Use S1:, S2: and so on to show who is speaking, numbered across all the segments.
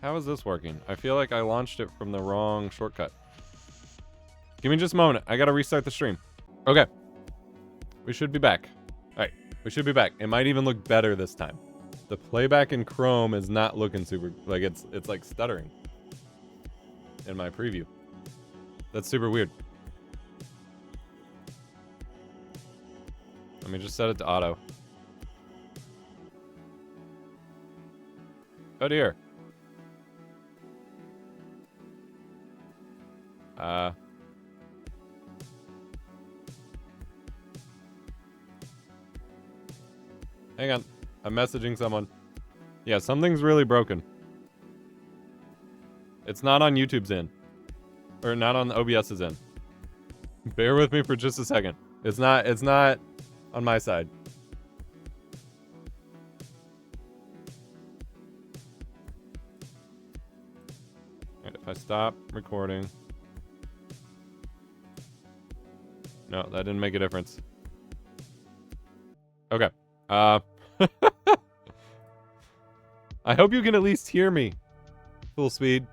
S1: How is this working? I feel like I launched it from the wrong shortcut. Give me just a moment. I gotta restart the stream. Okay. We should be back. Alright, we should be back. It might even look better this time. The playback in Chrome is not looking super... Like, it's like stuttering. In my preview. That's super weird. Let me just set it to auto. Oh dear. Hang on. I'm messaging someone. Yeah, something's really broken. It's not on YouTube's end. Or not on OBS's end. Bear with me for just a second. It's not on my side. Alright, if I stop recording. No, that didn't make a difference. Okay. I hope you can at least hear me. Full speed.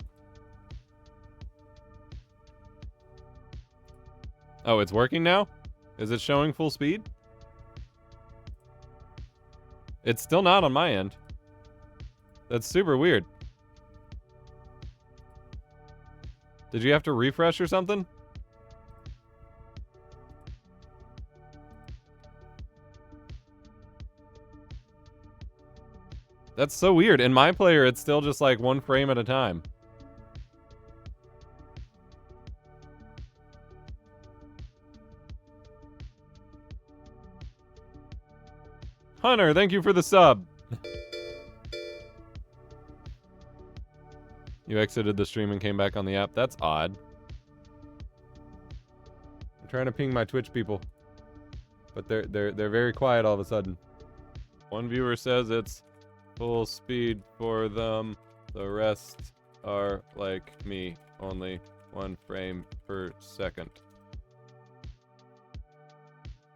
S1: Oh, it's working now? Is it showing full speed? It's still not on my end. That's super weird. Did you have to refresh or something? That's so weird. In my player, it's still just like 1 frame at a time. Hunter, thank you for the sub. You exited the stream and came back on the app. That's odd. I'm trying to ping my Twitch people, but they're very quiet all of a sudden. One viewer says it's full speed for them. The rest are like me, only 1 frame per second.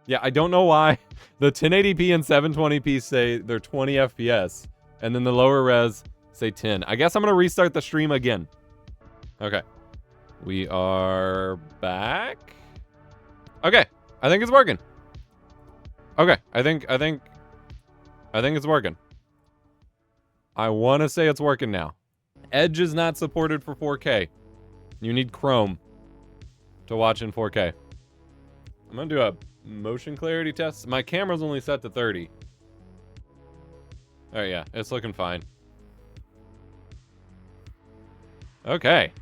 S1: Yeah, I don't know why the 1080p and 720p say they're 20 FPS, and then the lower res say 10. I guess I'm gonna restart the stream again. Okay. We are back. Okay, I think it's working. Okay, I think it's working. I want to say it's working now. Edge is not supported for 4K. You need Chrome to watch in 4K. I'm gonna do a motion clarity test. My camera's only set to 30. Oh yeah, it's looking fine. Okay.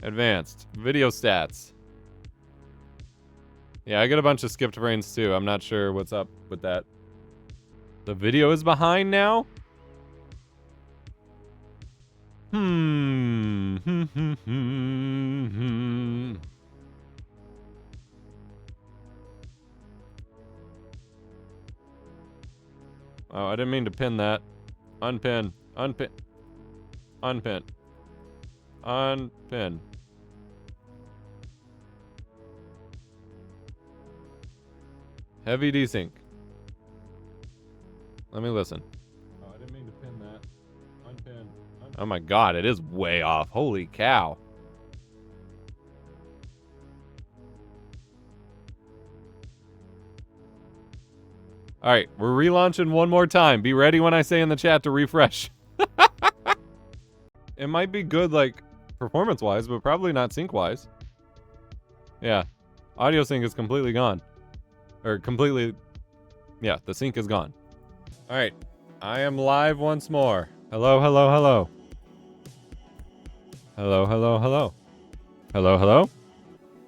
S1: Advanced. Video stats. Yeah, I get a bunch of skipped frames too. I'm not sure what's up with that. The video is behind now? Oh, I didn't mean to pin that. Unpin. Unpin. Unpin. Unpin. Heavy desync. Let me listen. Oh, I didn't mean to pin that. Unpin. Unpin. Oh my god, it is way off. Holy cow. Alright, we're relaunching one more time. Be ready when I say in the chat to refresh. It might be good, like, performance-wise, but probably not sync-wise. Yeah. Audio sync is completely gone. Or completely... Yeah, the sync is gone. Alright. I am live once more. Hello, hello, hello. Hello, hello, hello. Hello, hello?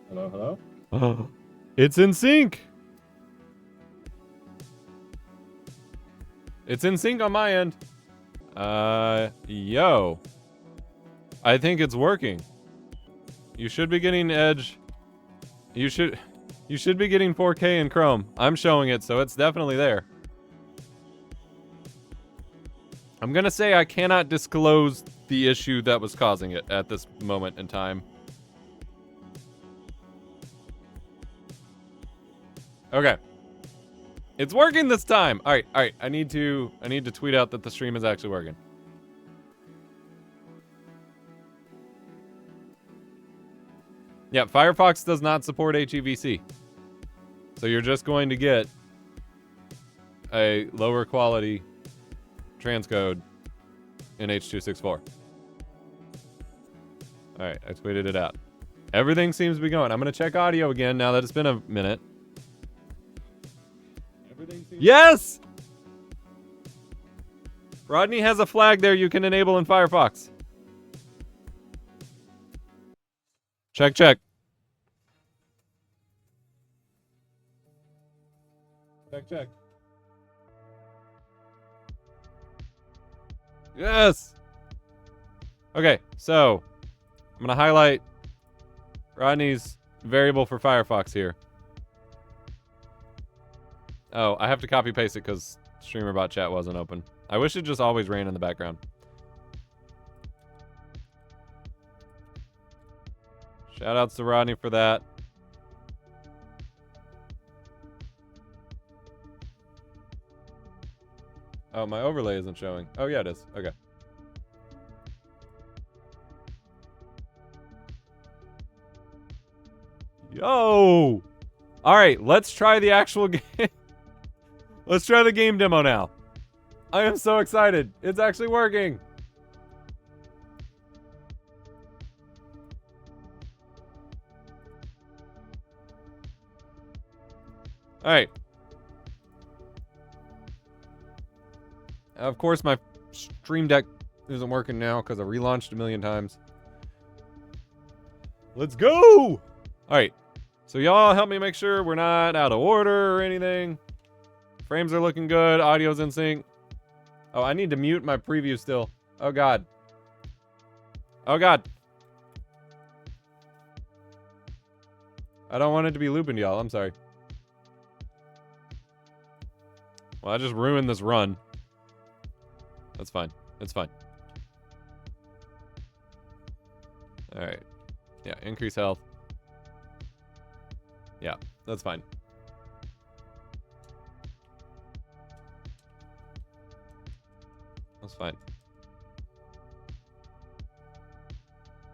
S1: Hello, hello? It's in sync! It's in sync on my end. Yo. I think it's working. You should be getting Edge. You should be getting 4K in Chrome. I'm showing it, so it's definitely there. I'm gonna say I cannot disclose the issue that was causing it at this moment in time. Okay. It's working this time. All right. I need to tweet out that the stream is actually working. Yeah, Firefox does not support HEVC. So you're just going to get a lower quality transcode in H.264. All right, I tweeted it out. Everything seems to be going. I'm going to check audio again now that it's been a minute. Yes! Rodney has a flag there you can enable in Firefox. Check. Check. Yes! Okay, so I'm going to highlight Rodney's variable for Firefox here. Oh, I have to copy paste it because StreamerBot chat wasn't open. I wish it just always ran in the background. Shoutouts to Rodney for that. Oh, my overlay isn't showing. Oh, yeah, it is. Okay. Yo! All right, let's try the actual game. Let's try the game demo now. I am so excited. It's actually working. All right. Of course, my Stream Deck isn't working now because I relaunched a million times. Let's go! All right. So y'all help me make sure we're not out of order or anything. Frames are looking good. Audio's in sync. Oh, I need to mute my preview still. Oh, God. Oh, God. I don't want it to be looping, y'all. I'm sorry. Well, I just ruined this run. That's fine. It's fine. All right. Yeah, increase health. Yeah, that's fine. That's fine.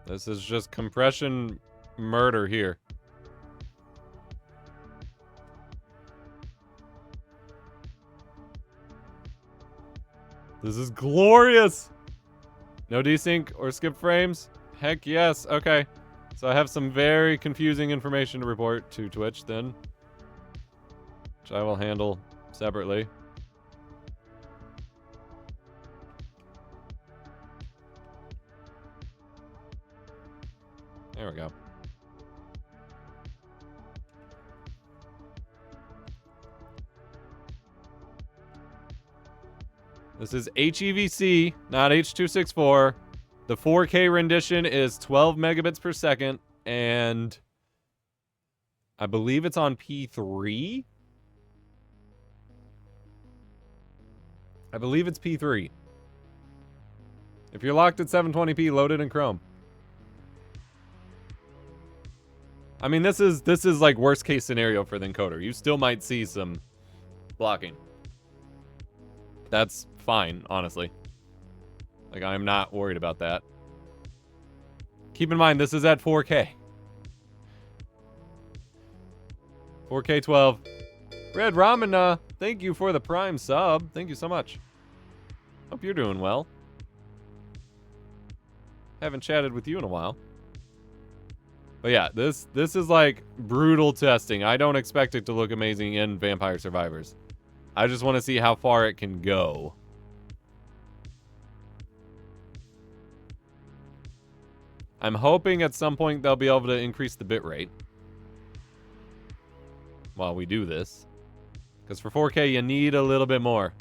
S1: This is just compression murder here. This is glorious! No desync or skip frames? Heck yes, okay. So I have some very confusing information to report to Twitch then, which I will handle separately. There we go. This is HEVC, not H.264. The 4K rendition is 12 megabits per second, and I believe it's on P3? I believe it's P3. If you're locked at 720p, load it in Chrome. I mean, this is like worst case scenario for the encoder. You still might see some blocking. That's fine, honestly. Like, I'm not worried about that. Keep in mind, this is at 4K. 4K 12. Red Ramana, thank you for the Prime sub. Thank you so much. Hope you're doing well. Haven't chatted with you in a while. But yeah, this is like brutal testing. I don't expect it to look amazing in Vampire Survivors. I just want to see how far it can go. I'm hoping at some point they'll be able to increase the bitrate while we do this. Because for 4K, you need a little bit more.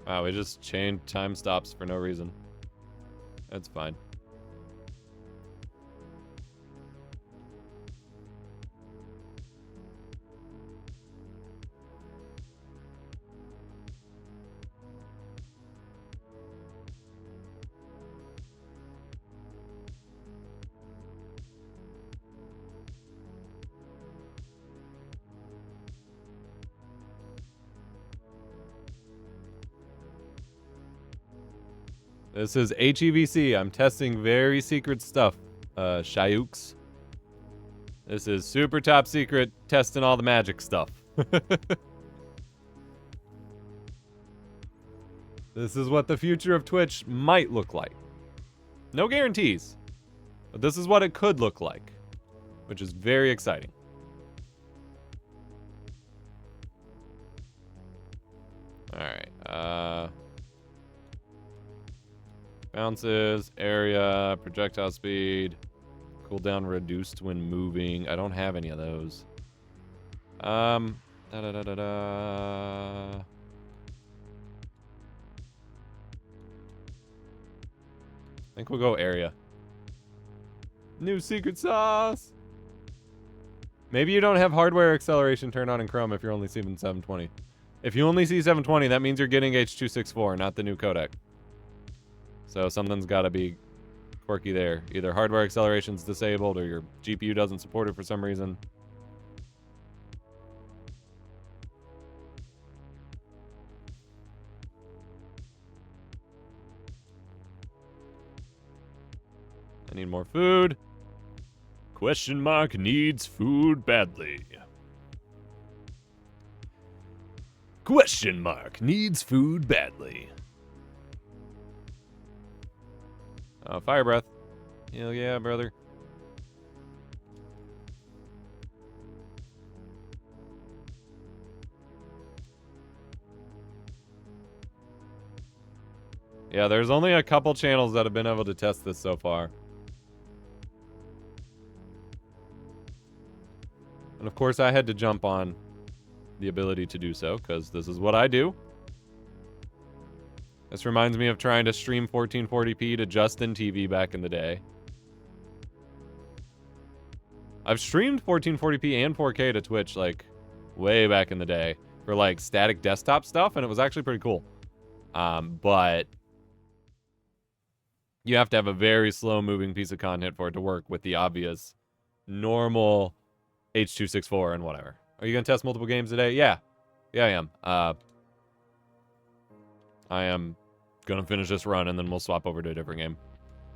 S1: Wow, we just changed time stops for no reason. That's fine. This is HEVC. I'm testing very secret stuff, Shayooks. This is super top secret, testing all the magic stuff. This is what the future of Twitch might look like. No guarantees, but this is what it could look like, which is very exciting. Alright, bounces, area, projectile speed, cooldown reduced when moving. I don't have any of those. I think we'll go area. New secret sauce! Maybe you don't have hardware acceleration turned on in Chrome if you're only seeing 720. If you only see 720, that means you're getting H.264, not the new codec. So something's got to be quirky there. Either hardware acceleration's disabled or your GPU doesn't support it for some reason. I need more food. Question mark needs food badly. Question mark needs food badly. Fire breath. Hell yeah, brother. Yeah, there's only a couple channels that have been able to test this so far. And of course I had to jump on the ability to do so, because this is what I do. This reminds me of trying to stream 1440p to Justin TV back in the day. I've streamed 1440p and 4K to Twitch, like, way back in the day for, like, static desktop stuff, and it was actually pretty cool. But you have to have a very slow-moving piece of content for it to work with the obvious normal H.264 and whatever. Are you going to test multiple games today? Yeah. Yeah, I am. I am going to finish this run, and then we'll swap over to a different game.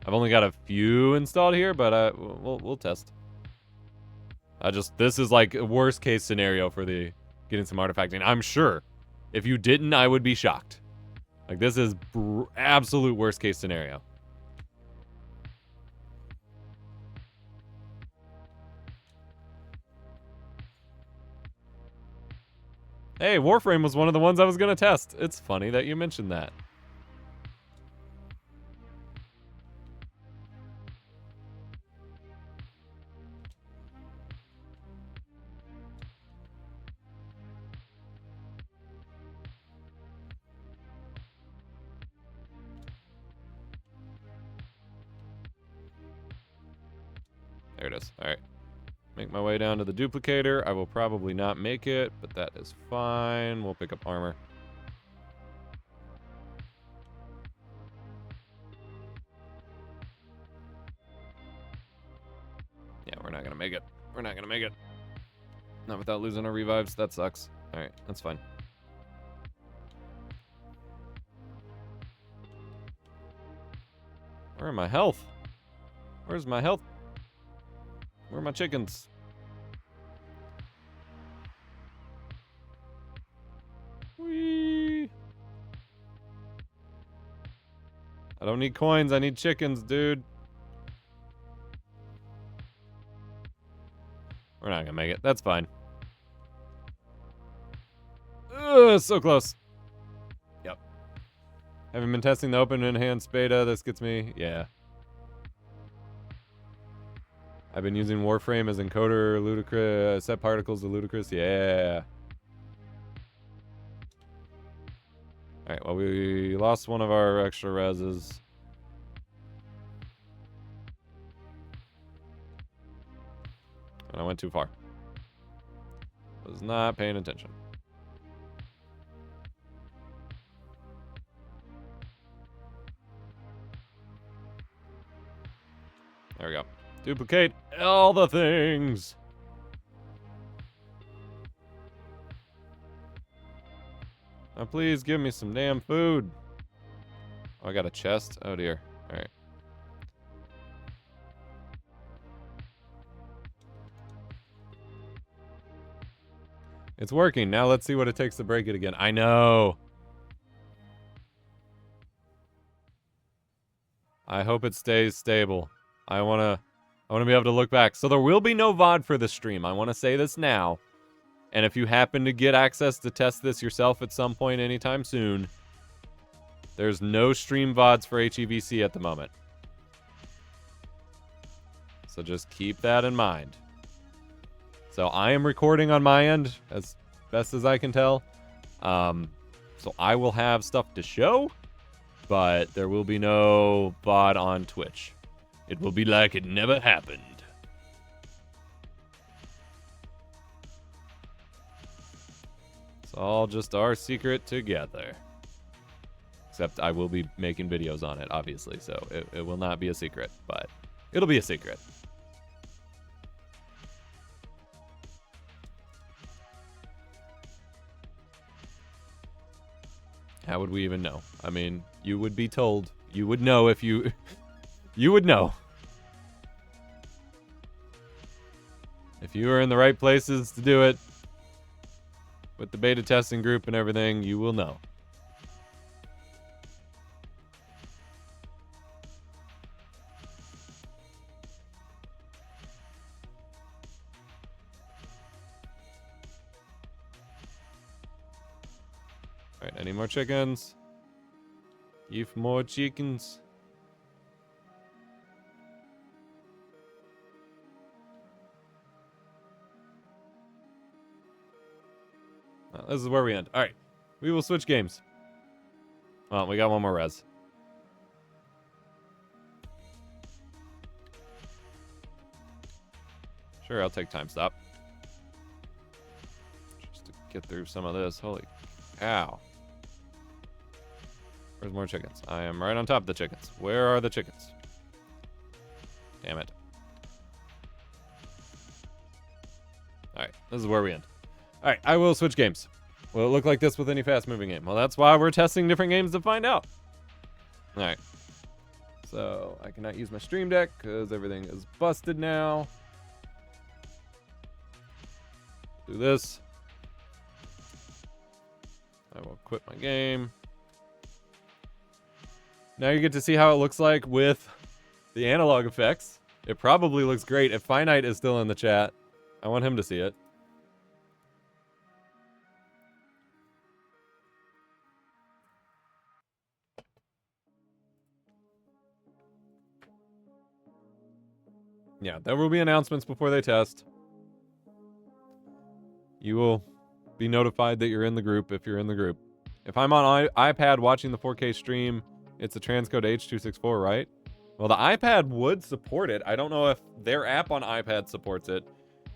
S1: I've only got a few installed here, but we'll test. This is like a worst case scenario for the getting some artifacting. I'm sure if you didn't, I would be shocked. Like, this is absolute worst case scenario. Hey, Warframe was one of the ones I was going to test. It's funny that you mentioned that. There it is. All right. Make my way down to the duplicator. I will probably not make it, but that is fine. We'll pick up armor. Yeah, we're not going to make it. We're not going to make it. Not without losing our revives. That sucks. All right, that's fine. Where are my health? Where's my health? Where are my chickens? Whee! I don't need coins, I need chickens, dude. We're not gonna make it. That's fine. Ugh, so close. Yep. Haven't been testing the open enhanced beta. This gets me. Yeah. I've been using Warframe as encoder, ludicrous, set particles to ludicrous. Yeah. Alright, well, we lost one of our extra reses. And I went too far. Was not paying attention. There we go. Duplicate all the things. Now please give me some damn food. Oh, I got a chest. Oh, dear. All right. It's working. Now let's see what it takes to break it again. I know. I hope it stays stable. I wanna be able to look back. So there will be no VOD for the stream. I want to say this now. And if you happen to get access to test this yourself at some point anytime soon, there's no stream VODs for HEVC at the moment. So just keep that in mind. So I am recording on my end as best as I can tell. So I will have stuff to show, but there will be no VOD on Twitch. It will be like it never happened. It's all just our secret together. Except I will be making videos on it, obviously, so it will not be a secret, but it'll be a secret. How would we even know? I mean, you would be told. You would know if you... you would know. If you were in the right places to do it, with the beta testing group and everything, you will know. Alright, any more chickens? If more chickens. Well, this is where we end. Alright, we will switch games. Well, we got one more res. Sure, I'll take time stop. Just to get through some of this. Holy cow. Where's more chickens? I am right on top of the chickens. Where are the chickens? Damn it. Alright, this is where we end. Alright, I will switch games. Will it look like this with any fast-moving game? Well, that's why we're testing different games to find out. Alright. So, I cannot use my stream deck because everything is busted now. Do this. I will quit my game. Now you get to see how it looks like with the analog effects. It probably looks great. If Finite is still in the chat, I want him to see it. Yeah, there will be announcements before they test. You will be notified that you're in the group if you're in the group. If I'm on iPad watching the 4K stream, it's a transcode H.264, right? Well, the iPad would support it. I don't know if their app on iPad supports it.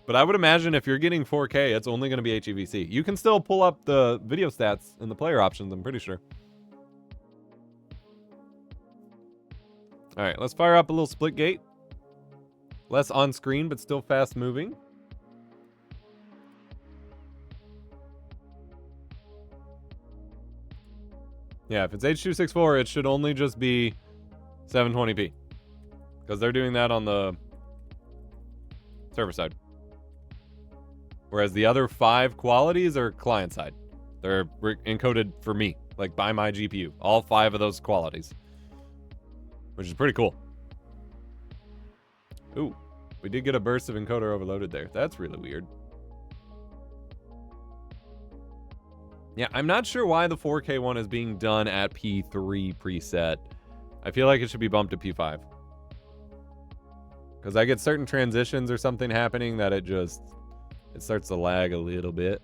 S1: But I would imagine if you're getting 4K, it's only going to be HEVC. You can still pull up the video stats in the player options, I'm pretty sure. Alright, let's fire up a little split gate. Less on screen, but still fast moving. Yeah, if it's H.264, it should only just be 720p. Because they're doing that on the server side. Whereas the other 5 qualities are client side. They're encoded for me, like by my GPU. All 5 of those qualities. Which is pretty cool. Ooh, we did get a burst of encoder overloaded there. That's really weird. Yeah, I'm not sure why the 4K one is being done at P3 preset. I feel like it should be bumped to P5. Because I get certain transitions or something happening that it starts to lag a little bit.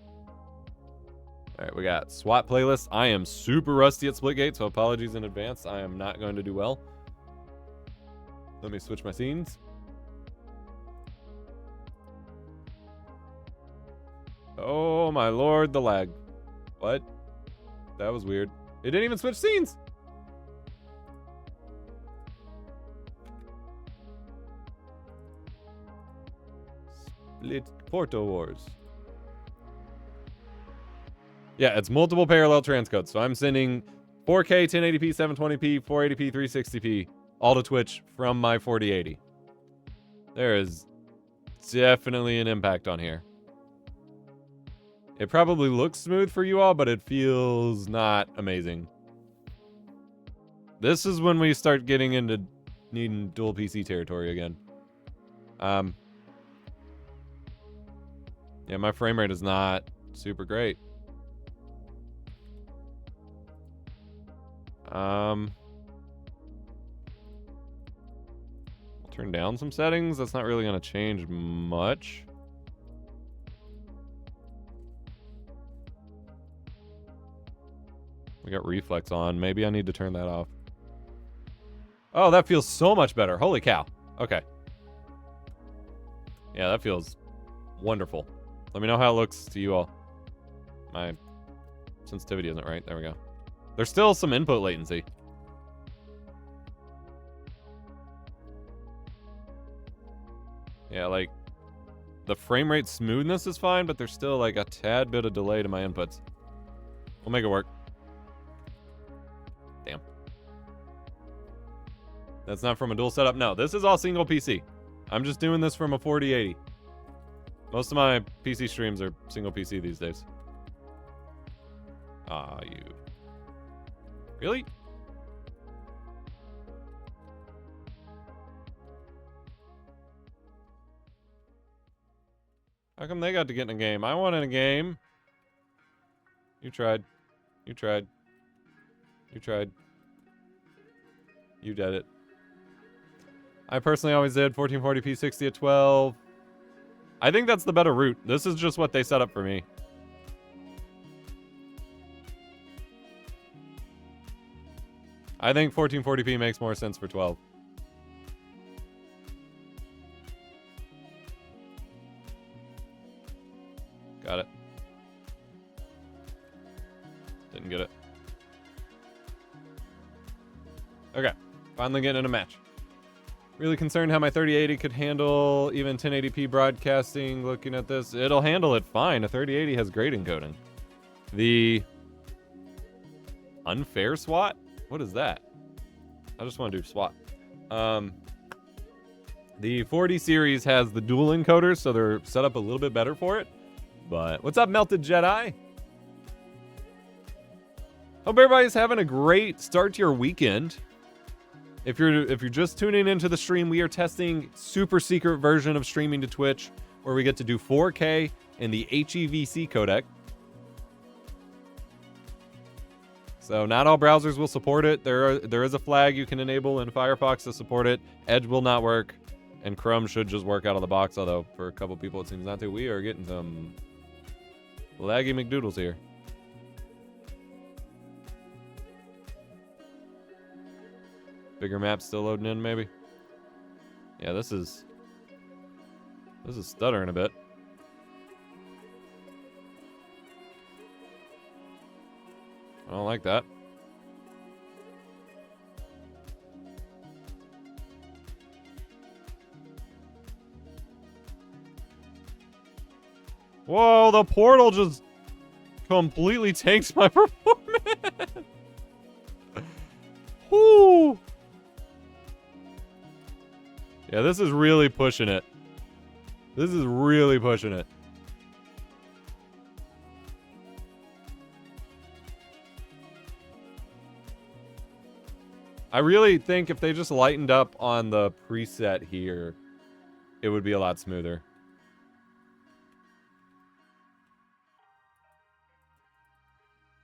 S1: Alright, we got SWAT playlist. I am super rusty at Splitgate, so apologies in advance. I am not going to do well. Let me switch my scenes. Oh my lord, the lag. What? That was weird. It didn't even switch scenes! Split Porto Wars. Yeah, it's multiple parallel transcodes. So I'm sending 4K, 1080p, 720p, 480p, 360p, all to Twitch from my 4080. There is definitely an impact on here. It probably looks smooth for you all, but it feels not amazing. This is when we start getting into needing dual PC territory again. Yeah, my frame rate is not super great. I'll turn down some settings. That's not really going to change much. We got reflex on. Maybe I need to turn that off. Oh, that feels so much better. Holy cow. Okay. Yeah, that feels wonderful. Let me know how it looks to you all. My sensitivity isn't right. There we go. There's still some input latency. Yeah, like, the frame rate smoothness is fine, but there's still, like, a tad bit of delay to my inputs. We'll make it work. Damn. That's not from a dual setup? No, this is all single PC. I'm just doing this from a 4080. Most of my PC streams are single PC these days. Ah, you... Really? How come they got to get in a game? I want in a game. You tried. You tried. You tried. You did it. I personally always did 1440p 60 at 12. I think that's the better route. This is just what they set up for me. I think 1440p makes more sense for 12. Got it. Didn't get it. Okay. Finally getting in a match. Really concerned how my 3080 could handle even 1080p broadcasting. Looking at this, it'll handle it fine. A 3080 has great encoding. The unfair SWAT? What is that? I just want to do SWAT. The 40 series has the dual encoders, so they're set up a little bit better for it. But what's up, Melted Jedi? Hope everybody's having a great start to your weekend. If you're just tuning into the stream, we are testing super secret version of streaming to Twitch, where we get to do 4K in the HEVC codec. So not all browsers will support it. There is a flag you can enable in Firefox to support it. Edge will not work, and Chrome should just work out of the box. Although for a couple people it seems not to. We are getting some laggy McDoodles here. Bigger map still loading in, maybe. Yeah, this is stuttering a bit. I don't like that. Whoa, the portal just completely tanks my performance. Whoo. Yeah, this is really pushing it. This is really pushing it. I really think if they just lightened up on the preset here, it would be a lot smoother.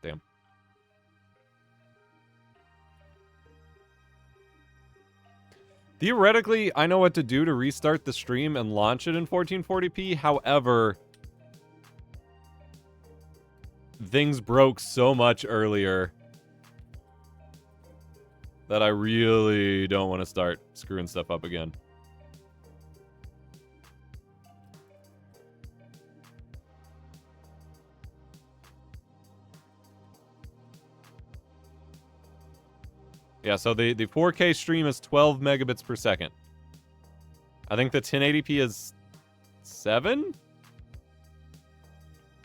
S1: Damn. Theoretically, I know what to do to restart the stream and launch it in 1440p. However, things broke so much earlier that I really don't want to start screwing stuff up again. Yeah, so the 4K stream is 12 megabits per second. I think the 1080p is 7?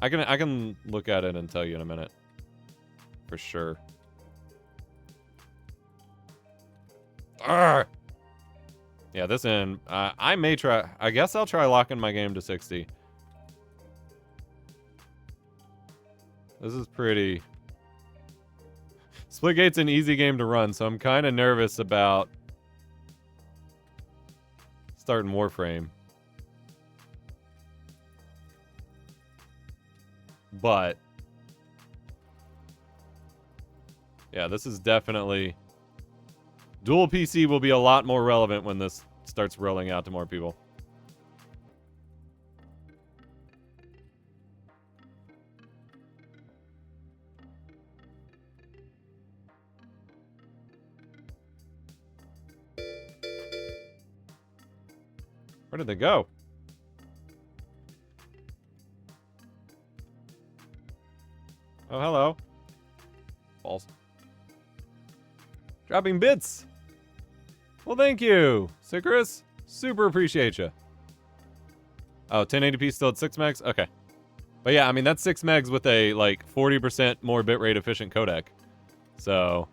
S1: I can look at it and tell you in a minute. For sure. Arrgh. Yeah, this end, I may try, I guess I'll try locking my game to 60. This is pretty... Splitgate's an easy game to run, so I'm kind of nervous about starting Warframe. But yeah, this is definitely... Dual PC will be a lot more relevant when this starts rolling out to more people. Where did they go? Oh, hello. False. Dropping bits. Well, thank you, Sicarus. Super appreciate you. Oh, 1080p still at 6 megs? Okay. But yeah, I mean, that's 6 megs with a, like, 40% more bitrate efficient codec. So,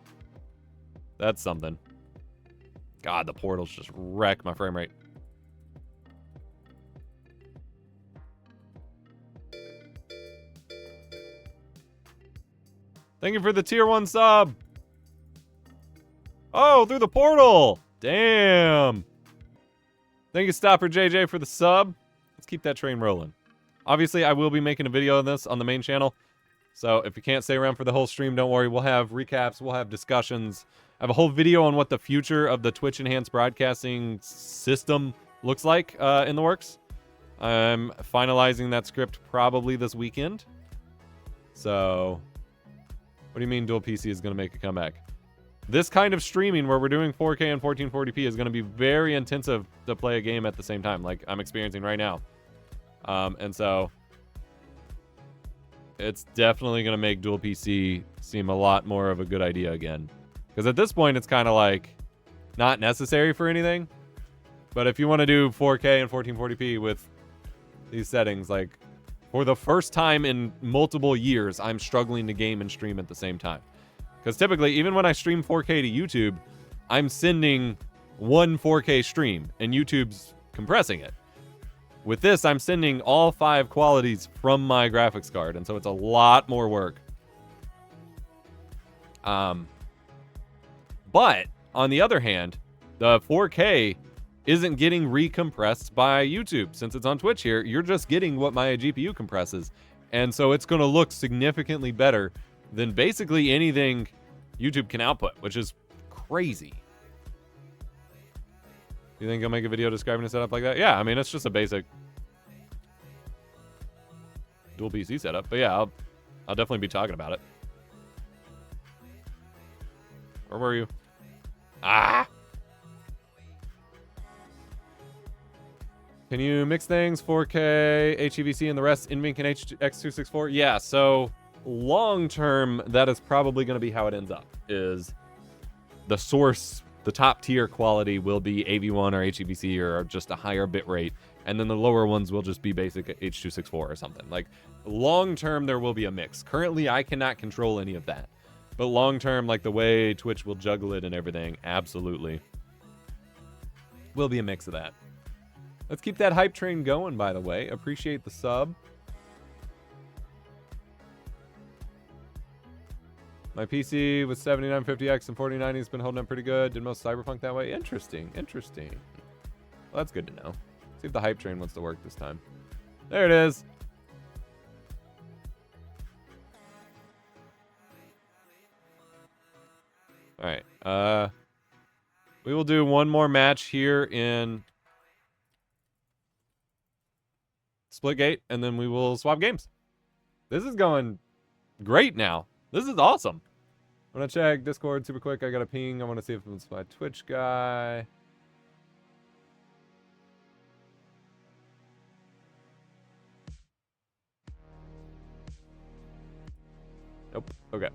S1: that's something. God, the portals just wreck my frame rate. Thank you for the tier 1 sub. Oh, through the portal. Damn. Thank you, Stopper JJ, for the sub. Let's keep that train rolling. Obviously, I will be making a video of this on the main channel. So if you can't stay around for the whole stream, don't worry. We'll have recaps. We'll have discussions. I have a whole video on what the future of the Twitch enhanced broadcasting system looks like in the works. I'm finalizing that script probably this weekend. So... What do you mean dual PC is going to make a comeback? This kind of streaming where we're doing 4K and 1440p is going to be very intensive to play a game at the same time, like I'm experiencing right now. And so it's definitely going to make dual PC seem a lot more of a good idea again. Because at this point, it's kind of like not necessary for anything. But if you want to do 4K and 1440p with these settings, like... For the first time in multiple years, I'm struggling to game and stream at the same time. Because typically, even when I stream 4K to YouTube, I'm sending one 4K stream, and YouTube's compressing it. With this, I'm sending all 5 qualities from my graphics card, and so it's a lot more work. But, on the other hand, the 4K... isn't getting recompressed by YouTube. Since it's on Twitch here, you're just getting what my GPU compresses. And so it's going to look significantly better than basically anything YouTube can output, which is crazy. You think I'll make a video describing a setup like that? Yeah, I mean, it's just a basic dual PC setup. But yeah, I'll definitely be talking about it. Where were you? Ah! Can you mix things? 4K, HEVC, and the rest NVENC and X264? Yeah, so long term, that is probably going to be how it ends up. Is the source, the top tier quality will be AV1 or HEVC or just a higher bit rate, and then the lower ones will just be basic H264 or something. Like, long term, there will be a mix. Currently, I cannot control any of that. But long term, like the way Twitch will juggle it and everything, absolutely will be a mix of that. Let's keep that hype train going, by the way. Appreciate the sub. My PC with 7950X and 4090 has been holding up pretty good. Did most Cyberpunk that way? Interesting. Interesting. Well, that's good to know. See if the hype train wants to work this time. There it is. All right. We will do one more match here in Splitgate, and then we will swap games. This is going great now. This is awesome. I'm gonna check Discord super quick. I got a ping. I want to see if it's my Twitch guy. Nope. Okay.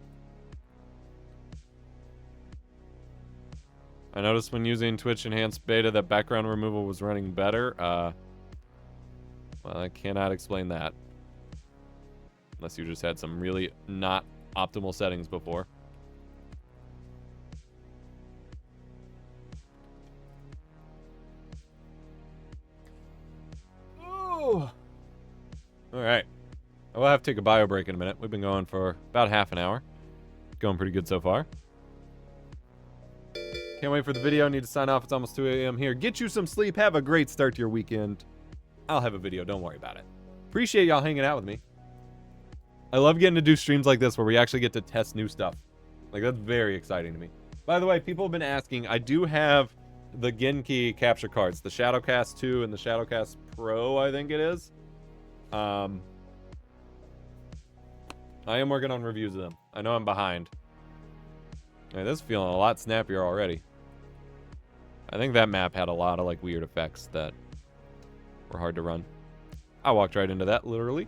S1: I noticed when using Twitch Enhanced Beta that background removal was running better. Well, I cannot explain that. Unless you just had some really not optimal settings before. have to take a bio break in a minute. We've been going for about half an hour. Going pretty good so far. Can't wait for the video. Need to sign off. It's almost 2 a.m. here. Get you some sleep. Have a great start to your weekend. I'll have a video. Don't worry about it. Appreciate y'all hanging out with me. I love getting to do streams like this where we actually get to test new stuff. Like, that's very exciting to me. By the way, people have been asking. I do have the Genki capture cards. The Shadowcast 2 and the Shadowcast Pro, I think it is. I am working on reviews of them. I know I'm behind. Yeah, this is feeling a lot snappier already. I think that map had a lot of like weird effects that were hard to run. I walked right into that, literally.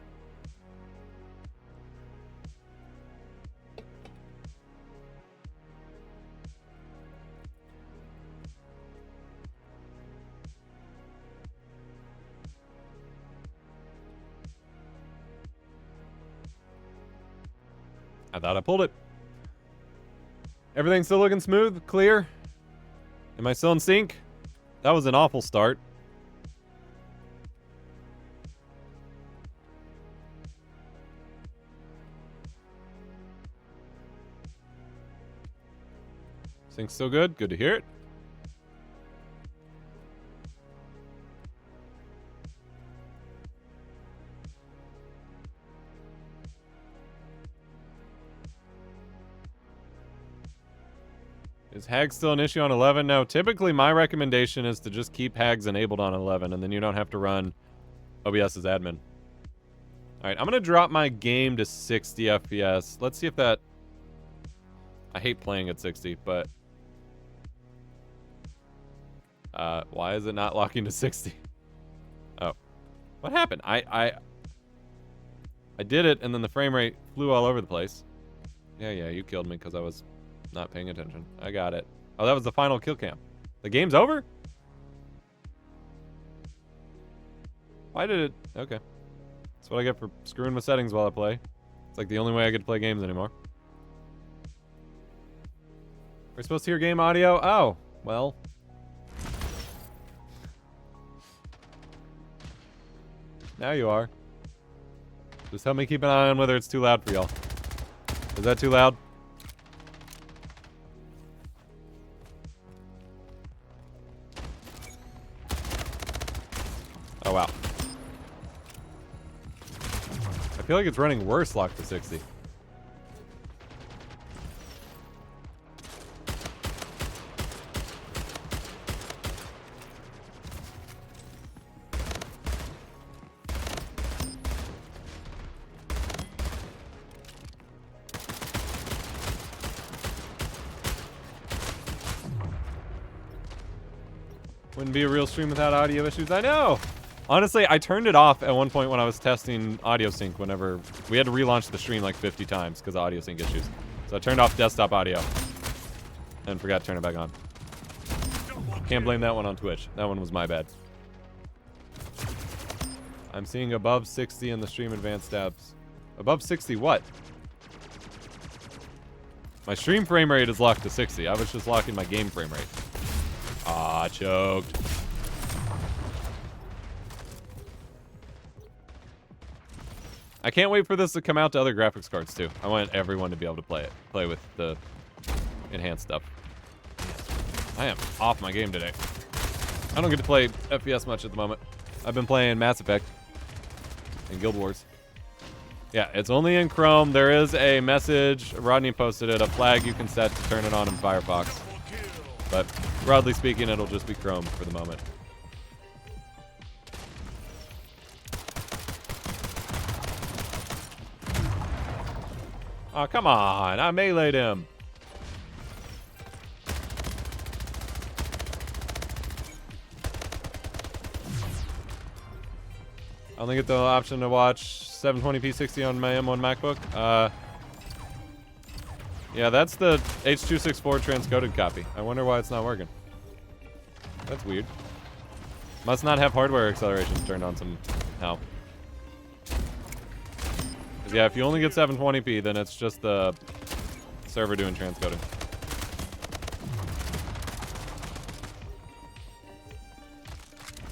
S1: I thought I pulled it. Everything's still looking smooth, clear. Am I still in sync? That was an awful start. Sync's still good. Good to hear it. Is HAG still an issue on 11? No, typically my recommendation is to just keep HAGs enabled on 11, and then you don't have to run OBS as admin. Alright, I'm going to drop my game to 60 FPS. Let's see if that... I hate playing at 60, but... why is it not locking to 60? Oh. What happened? I did it, and then the frame rate flew all over the place. Yeah, you killed me because I was... not paying attention. I got it. Oh, that was the final kill cam. The game's over? Why did it... Okay. That's what I get for screwing with settings while I play. It's like the only way I get to play games anymore. We're supposed to hear game audio? Oh, well. Now you are. Just help me keep an eye on whether it's too loud for y'all. Is that too loud? Oh, wow. I feel like it's running worse locked to 60. Wouldn't be a real stream without audio issues. I know! Honestly, I turned it off at one point when I was testing audio sync whenever... We had to relaunch the stream like 50 times because of audio sync issues. So I turned off desktop audio. And forgot to turn it back on. Can't blame that one on Twitch. That one was my bad. I'm seeing above 60 in the stream advanced tabs. Above 60 what? My stream frame rate is locked to 60. I was just locking my game frame rate. Ah, choked. I can't wait for this to come out to other graphics cards too. I want everyone to be able to play it. Play with the enhanced stuff. I am off my game today. I don't get to play FPS much at the moment. I've been playing Mass Effect and Guild Wars. Yeah, it's only in Chrome. There is a message, Rodney posted it, a flag you can set to turn it on in Firefox. But broadly speaking, it'll just be Chrome for the moment. Oh, come on. I meleeed him. I only get the option to watch 720p 60 on my M1 MacBook. Yeah, that's the H.264 transcoded copy. I wonder why it's not working. That's weird. Must not have hardware acceleration turned on somehow. Yeah, if you only get 720p, then it's just the server doing transcoding.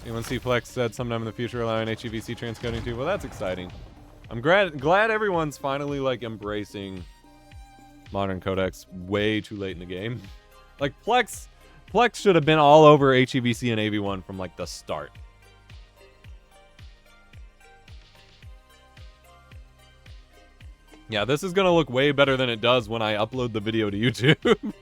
S1: UNC Flex said sometime in the future allowing HEVC transcoding too. Well, that's exciting. I'm glad everyone's finally like embracing modern codecs way too late in the game. Like Plex should have been all over HEVC and AV1 from like the start. Yeah, this is gonna look way better than it does when I upload the video to YouTube.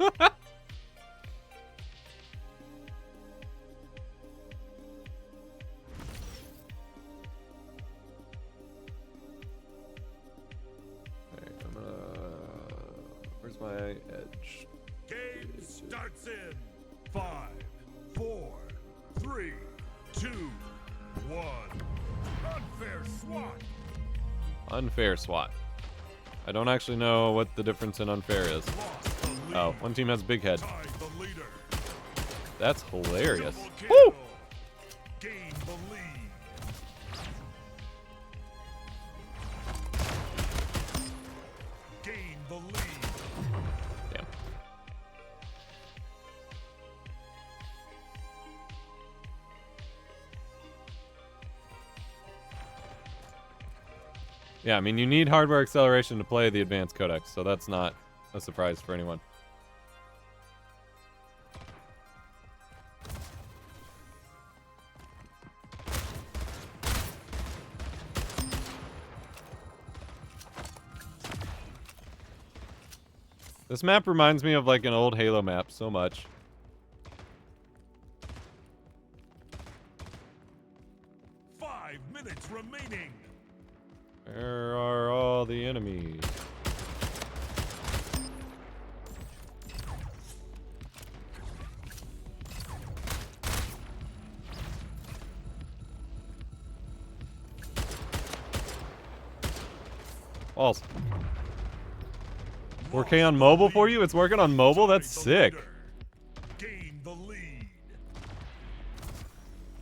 S1: Where's my edge?
S2: Game starts in 5, 4, 3, 2, 1. Unfair SWAT.
S1: Unfair SWAT. I don't actually know what the difference in unfair is. Oh, one team has big head. That's hilarious. Woo!
S2: Gain the lead. Gain the lead.
S1: Damn. Yeah, I mean, you need hardware acceleration to play the advanced codecs, so that's not a surprise for anyone. This map reminds me of like an old Halo map so much.
S2: Five minutes remaining.
S1: Where are all the enemies? Walls. 4K on mobile for you? It's working on mobile? That's sick.
S2: Gain the lead.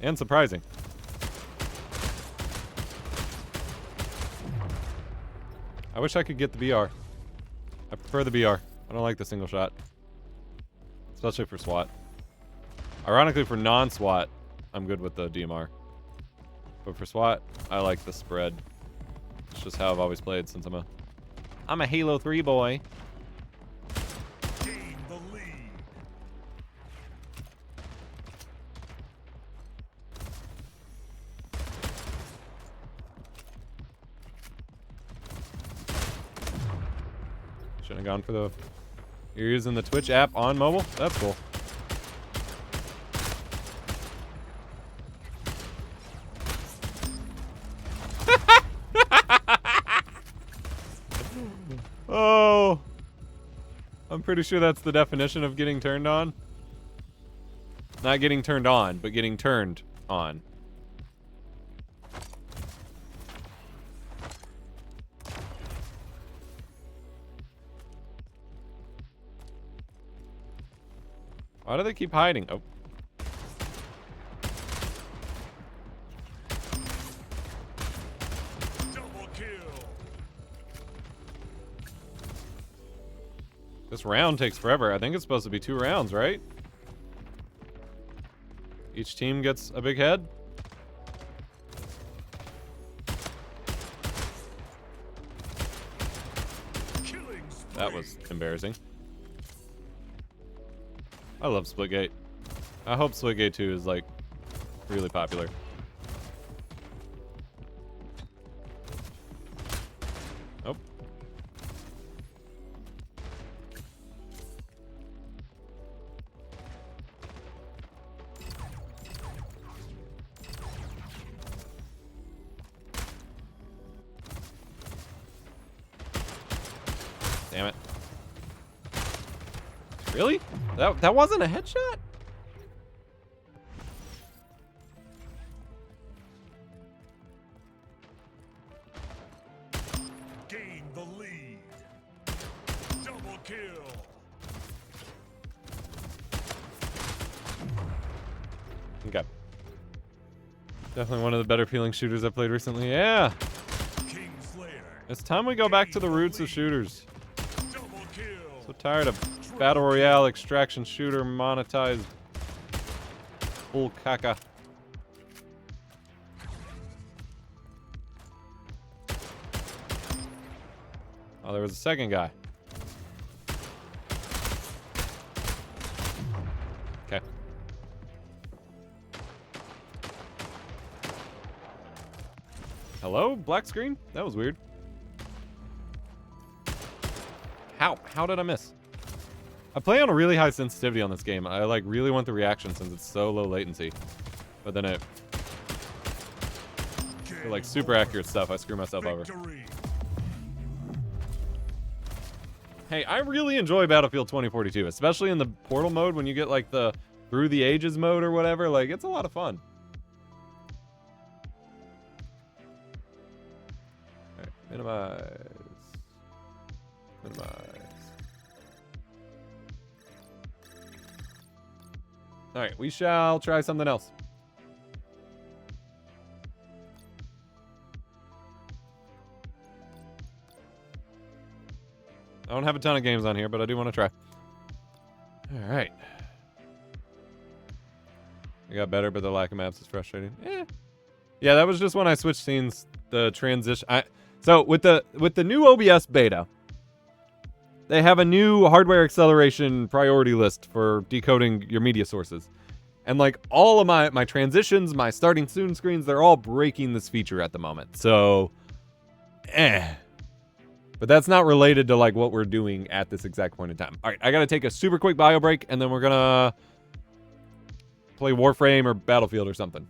S1: And surprising. I wish I could get the BR. I prefer the BR. I don't like the single shot. Especially for SWAT. Ironically, for non-SWAT, I'm good with the DMR. But for SWAT, I like the spread. It's just how I've always played since I'm a Halo 3 boy.
S2: Gain the lead.
S1: Shouldn't have gone for the... You're using the Twitch app on mobile? That's cool. Oh, I'm pretty sure that's the definition of getting turned on. Not getting turned on, but getting turned on. Why do they keep hiding? Oh. This round takes forever. I think it's supposed to be 2 rounds, right? Each team gets a big head. That was embarrassing. I love Splitgate. I hope Splitgate 2 is, like, really popular. Oh. Damn it. Really? That wasn't a headshot?
S2: Gain the lead. Double kill.
S1: Okay. Definitely one of the better feeling shooters I've played recently. Yeah. It's time we go back to the roots of shooters. So tired of Battle Royale, extraction shooter, monetized bull caca. there was a second guy. Okay. Hello? Black screen? That was weird. How? How did I miss? I play on a really high sensitivity on this game. I like really want the reaction since it's so low latency. But then it... for like super accurate stuff, I screw myself over. Hey, I really enjoy Battlefield 2042, especially in the portal mode when you get like the through the ages mode or whatever. Like, it's a lot of fun. Alright, minimize. Minimize. Alright, we shall try something else. I don't have a ton of games on here, but I do want to try. Alright. I got better, but the lack of maps is frustrating. Yeah, that was just when I switched scenes, the transition. So with the new OBS beta, they have a new hardware acceleration priority list for decoding your media sources. And like all of my transitions, my starting soon screens, they're all breaking this feature at the moment. So, But that's not related to like what we're doing at this exact point in time. All right, I got to take a super quick bio break, and then we're going to play Warframe or Battlefield or something.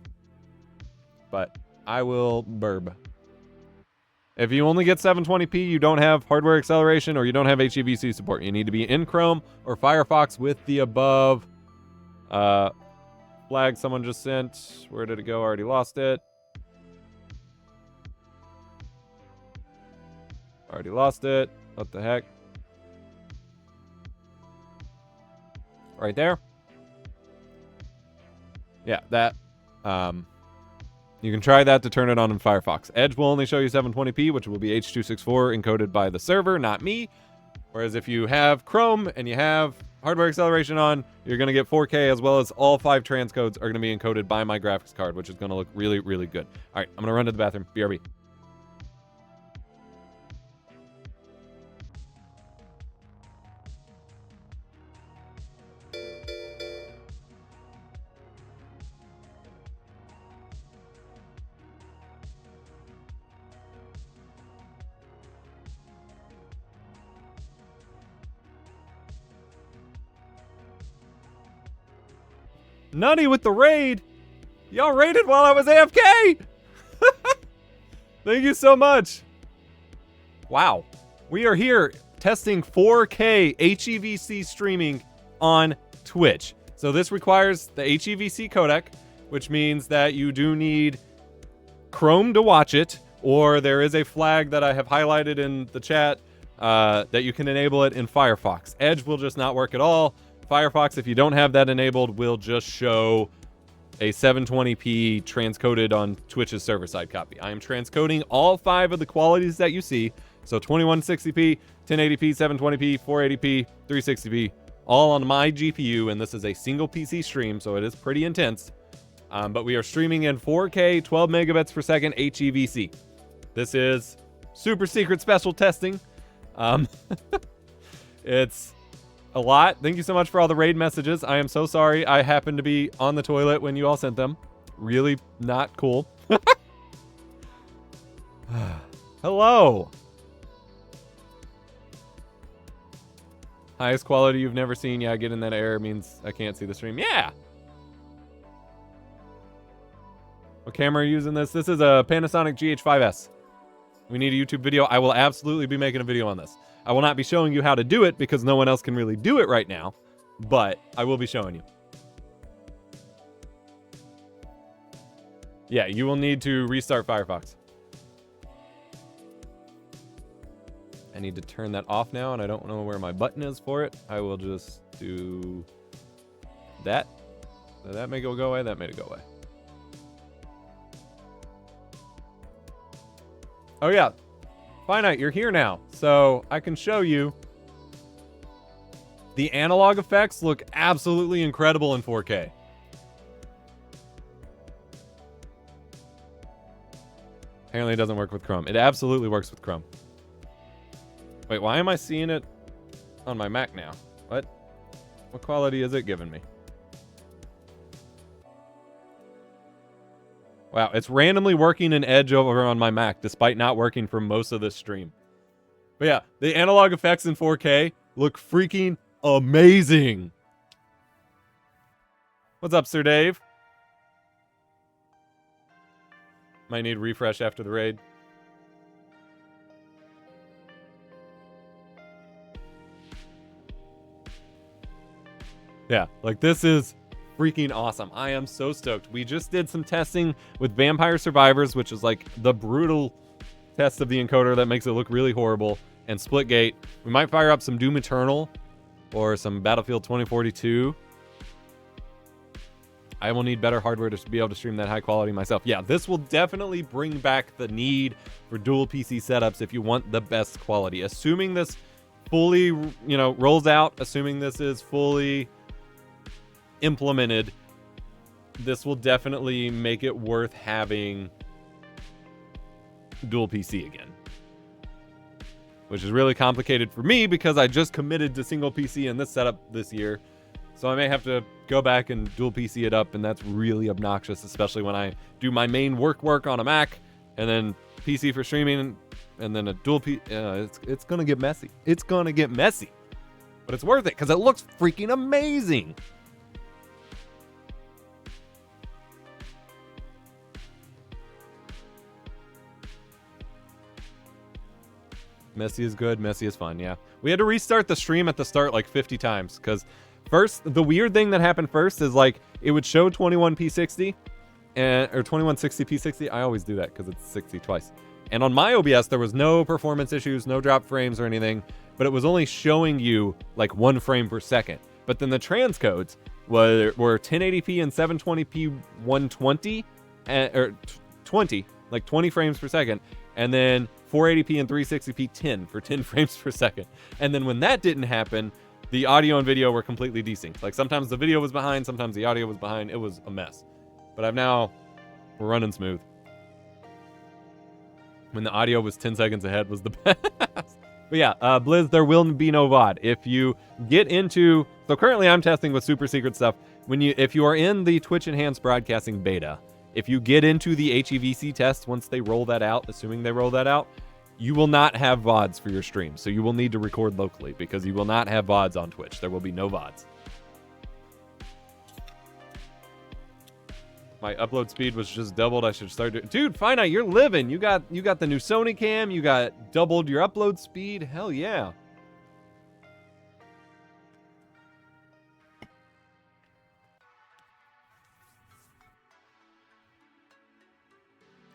S1: But I will burb. If you only get 720p, you don't have hardware acceleration, or you don't have HEVC support. You need to be in Chrome or Firefox with the above flag someone just sent. Where did it go? Already lost it. Already lost it. What the heck? Right there. Yeah, that. You can try that to turn it on in Firefox. Edge will only show you 720p, which will be H.264 encoded by the server, not me. Whereas if you have Chrome and you have hardware acceleration on, you're going to get 4K, as well as all 5 transcodes are going to be encoded by my graphics card, which is going to look really, really good. All right, I'm going to run to the bathroom. BRB. Nutty with the raid. Y'all raided while I was AFK. Thank you so much. Wow. We are here testing 4K HEVC streaming on Twitch. So this requires the HEVC codec, which means that you do need Chrome to watch it, or there is a flag that I have highlighted in the chat that you can enable it in Firefox. Edge will just not work at all. Firefox, if you don't have that enabled, will just show a 720p transcoded on Twitch's server-side copy. I am transcoding all 5 of the qualities that you see. So 2160p, 1080p, 720p, 480p, 360p, all on my GPU, and this is a single PC stream, so it is pretty intense. But we are streaming in 4K, 12 megabits per second HEVC. This is super secret special testing. It's a lot. Thank you so much for all the raid messages. I am so sorry I happened to be on the toilet when you all sent them. Really not cool. Hello. Highest quality you've never seen. Yeah, getting that error means I can't see the stream. Yeah. What camera are you using this? This is a Panasonic GH5S. We need a YouTube video. I will absolutely be making a video on this. I will not be showing you how to do it because no one else can really do it right now, but I will be showing you. Yeah, you will need to restart Firefox. I need to turn that off now, and I don't know where my button is for it. I will just do that. So that may go away. That made it go away. Oh, yeah. Finite, you're here now. So I can show you. The analog effects look absolutely incredible in 4K. Apparently it doesn't work with Chrome. It absolutely works with Chrome. Wait, why am I seeing it on my Mac now? What? What quality is it giving me? Wow, it's randomly working in Edge over on my Mac, despite not working for most of this stream. But yeah, the analog effects in 4K look freaking amazing. What's up, Sir Dave? Might need a refresh after the raid. Yeah, like this is freaking awesome. I am so stoked. We just did some testing with Vampire Survivors, which is like the brutal test of the encoder that makes it look really horrible, and Splitgate. We might fire up some Doom Eternal or some Battlefield 2042. I will need better hardware to be able to stream that high quality myself. Yeah, this will definitely bring back the need for dual PC setups if you want the best quality. Assuming this fully, rolls out, assuming this is fully implemented, this will definitely make it worth having dual PC again. Which is really complicated for me because I just committed to single PC in this setup this year. So I may have to go back and dual PC it up, and that's really obnoxious, especially when I do my main work on a Mac, and then PC for streaming, and then a dual PC. It's gonna get messy. It's gonna get messy. But it's worth it, because it looks freaking amazing. Messy is good, messy is fun, yeah. We had to restart the stream at the start like 50 times, because first, the weird thing that happened first is like it would show 21p60 or 2160p60. I always do that because it's 60 twice. And on my OBS, there was no performance issues, no drop frames or anything, but it was only showing you like 1 frame per second. But then the transcodes were 1080p and 720p 120 or 20, like 20 frames per second, and then 480p and 360p 10 for 10 frames per second. And then when that didn't happen, the audio and video were completely desynced. Like sometimes the video was behind, sometimes the audio was behind. It was a mess. But we're running smooth. When the audio was 10 seconds ahead was the best. But yeah, Blizz, there will be no VOD. If you get into, so currently I'm testing with super secret stuff. If you are in the Twitch Enhanced Broadcasting beta, if you get into the HEVC test, once they roll that out, assuming they roll that out, you will not have VODs for your stream. So you will need to record locally because you will not have VODs on Twitch. There will be no VODs. My upload speed was just doubled. I should start doing... Dude, Finite, you're living. You got the new Sony cam. You got doubled your upload speed. Hell yeah.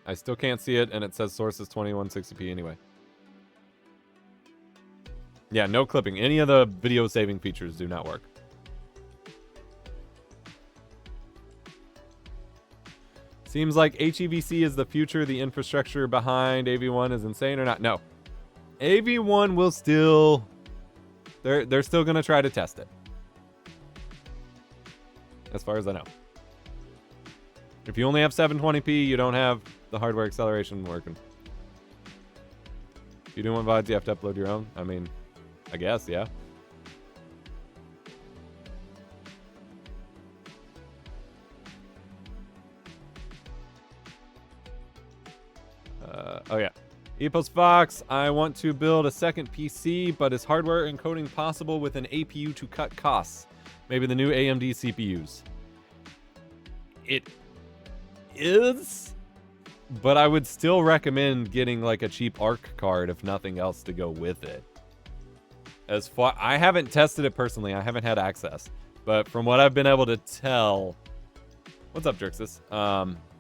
S1: I still can't see it, and it says source is 2160p anyway. Yeah, no clipping. Any of the video saving features do not work. Seems like HEVC is the future. The infrastructure behind AV1 is insane or not? No. AV1 will still... They're still going to try to test it. As far as I know. If you only have 720p, you don't have the hardware acceleration working. If you do want VODs, you have to upload your own. I mean, I guess, yeah. Oh yeah. EposVox, I want to build a second PC, but is hardware encoding possible with an APU to cut costs? Maybe the new AMD CPUs. It is, but I would still recommend getting like a cheap ARC card, if nothing else, to go with it. As far, I haven't tested it personally. I haven't had access, but from what I've been able to tell, what's up, Drixus?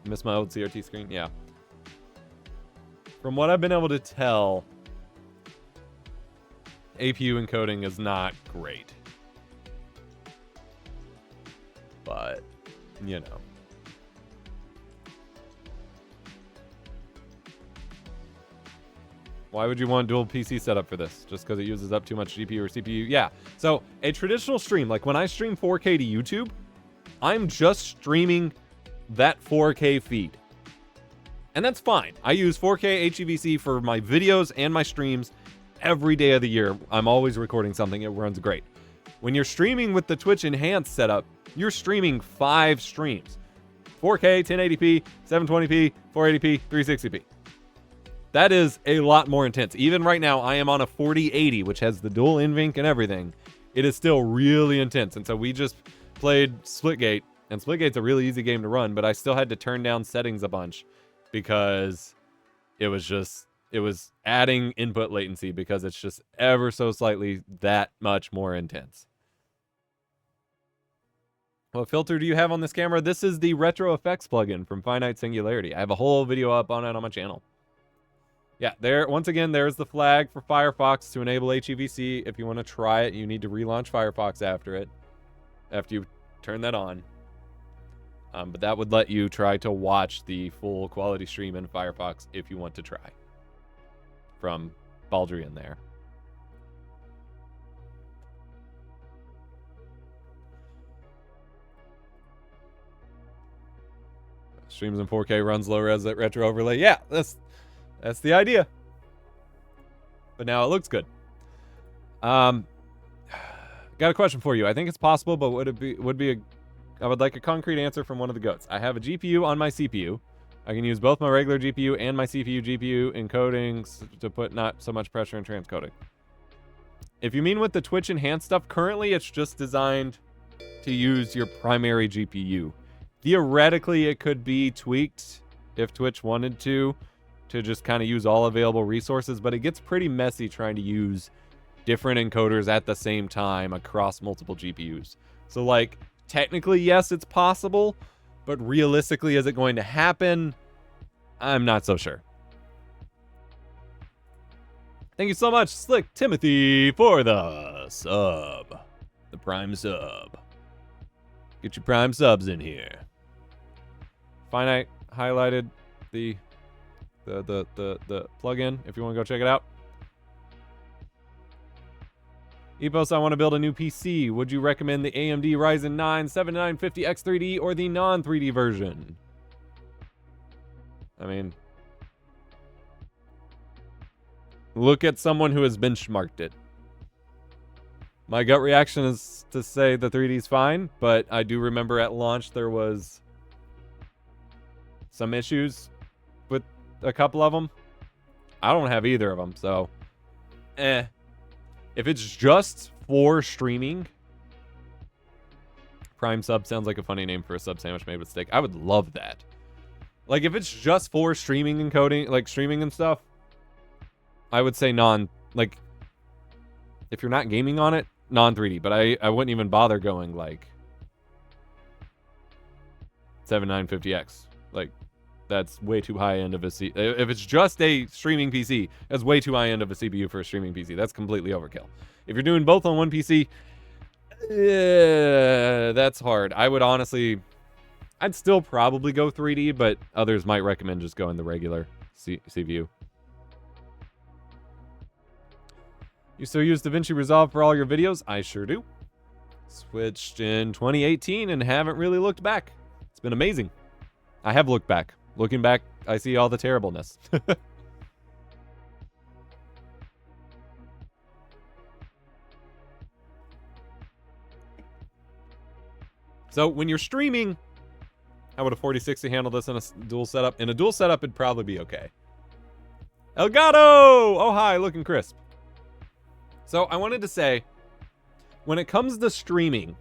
S1: Missed my old CRT screen. Yeah. From what I've been able to tell, APU encoding is not great, but you know. Why would you want dual PC setup for this? Just because it uses up too much GPU or CPU? Yeah. So a traditional stream, like when I stream 4K to YouTube, I'm just streaming that 4K feed. And that's fine. I use 4K HEVC for my videos and my streams, every day of the year. I'm always recording something. It runs great. When you're streaming with the Twitch Enhanced setup, you're streaming 5 streams. 4K, 1080p, 720p, 480p, 360p. That is a lot more intense. Even right now, I am on a 4080, which has the dual NVENC and everything. It is still really intense. And so we just played Splitgate, and Splitgate's a really easy game to run, but I still had to turn down settings a bunch because it was adding input latency because it's just ever so slightly that much more intense. What filter do you have on this camera? This is the Retro Effects plugin from Finite Singularity. I have a whole video up on it on my channel. Yeah, there, once again, there's the flag for Firefox to enable HEVC. If you want to try it, you need to relaunch Firefox after you turn that on. But that would let you try to watch the full quality stream in Firefox if you want to try. From Baldrian there. Streams in 4K, runs low res at retro overlay. Yeah, that's the idea. But now it looks good. Got a question for you. I think it's possible, but I would like a concrete answer from one of the goats. I have a GPU on my CPU. I can use both my regular GPU and my CPU GPU encodings to put not so much pressure in transcoding. If you mean with the Twitch Enhanced stuff, currently it's just designed to use your primary GPU. Theoretically, it could be tweaked if Twitch wanted to just kind of use all available resources, but it gets pretty messy trying to use different encoders at the same time across multiple GPUs. So, like, technically, yes, it's possible, but realistically, is it going to happen? I'm not so sure. Thank you so much, Slick Timothy, for the sub. The Prime sub. Get your Prime subs in here. Finite highlighted the plugin if you want to go check it out. Epos, I want to build a new PC. Would you recommend the AMD Ryzen 9 7950X 3D or the non-3D version? I mean, look at someone who has benchmarked it. My gut reaction is to say the 3D is fine, but I do remember at launch there was some issues with a couple of them. I don't have either of them, so if it's just for streaming, Prime sub sounds like a funny name for a sub sandwich made with steak. I would love that. Like, if it's just for streaming and coding, like streaming and stuff, I would say like, if you're not gaming on it, non-3D, but I wouldn't even bother going like 7950X. Like, that's way too high end of a if it's just a streaming PC, that's way too high end of a CPU for a streaming PC. That's completely overkill. If you're doing both on one PC, that's hard. I'd still probably go 3D, but others might recommend just going the regular CPU. You still use DaVinci Resolve for all your videos? I sure do. Switched in 2018 and haven't really looked back. It's been amazing. I have looked back. Looking back, I see all the terribleness. So when you're streaming, how would a 4060 handle this in a dual setup? In a dual setup, it'd probably be okay. Elgato! Oh, hi, looking crisp. So I wanted to say, when it comes to streaming,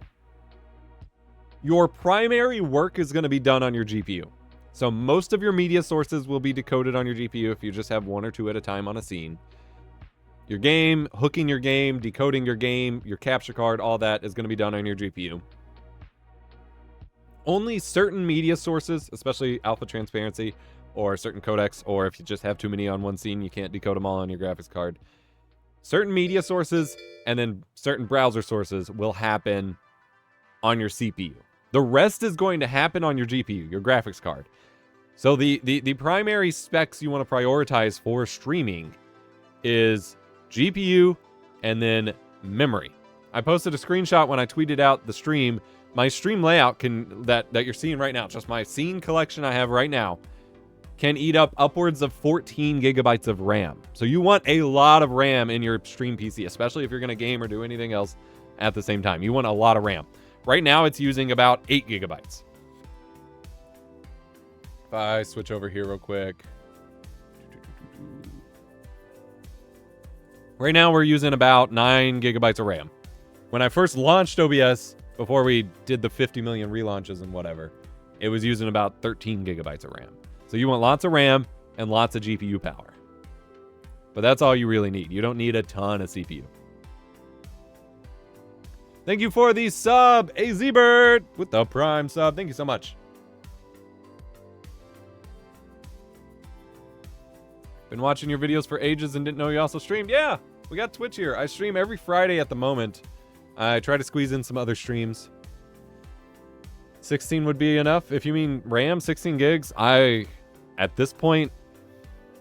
S1: your primary work is going to be done on your GPU. So most of your media sources will be decoded on your GPU if you just have one or two at a time on a scene. Your game, hooking your game, decoding your game, your capture card, all that is going to be done on your GPU. Only certain media sources, especially alpha transparency or certain codecs, or if you just have too many on one scene, you can't decode them all on your graphics card. Certain media sources and then certain browser sources will happen on your CPU. The rest is going to happen on your GPU, your graphics card. So the primary specs you want to prioritize for streaming is GPU and then memory. I posted a screenshot when I tweeted out the stream. My stream layout that you're seeing right now, just my scene collection I have right now, can eat up upwards of 14 gigabytes of RAM. So you want a lot of RAM in your stream PC, especially if you're going to game or do anything else at the same time. You want a lot of RAM. Right now, it's using about 8 gigabytes. If I switch over here real quick. Right now, we're using about 9 gigabytes of RAM. When I first launched OBS, before we did the 50 million relaunches and whatever, it was using about 13 gigabytes of RAM. So you want lots of RAM and lots of GPU power. But that's all you really need. You don't need a ton of CPU. Thank you for the sub, AZBird, with the Prime sub. Thank you so much. Been watching your videos for ages and didn't know you also streamed. Yeah, we got Twitch here. I stream every Friday at the moment. I try to squeeze in some other streams. 16 would be enough. If you mean RAM, 16 gigs, at this point,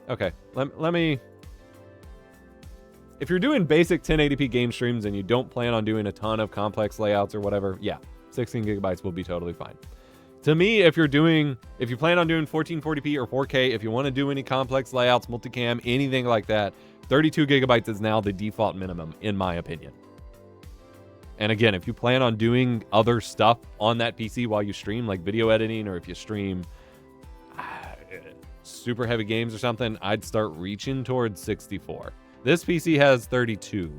S1: okay, let me, if you're doing basic 1080p game streams and you don't plan on doing a ton of complex layouts or whatever, yeah, 16 gigabytes will be totally fine. To me, if you plan on doing 1440p or 4K, if you want to do any complex layouts, multicam, anything like that, 32 gigabytes is now the default minimum, in my opinion. And again, if you plan on doing other stuff on that PC while you stream, like video editing, or if you stream super heavy games or something, I'd start reaching towards 64. This PC has 32.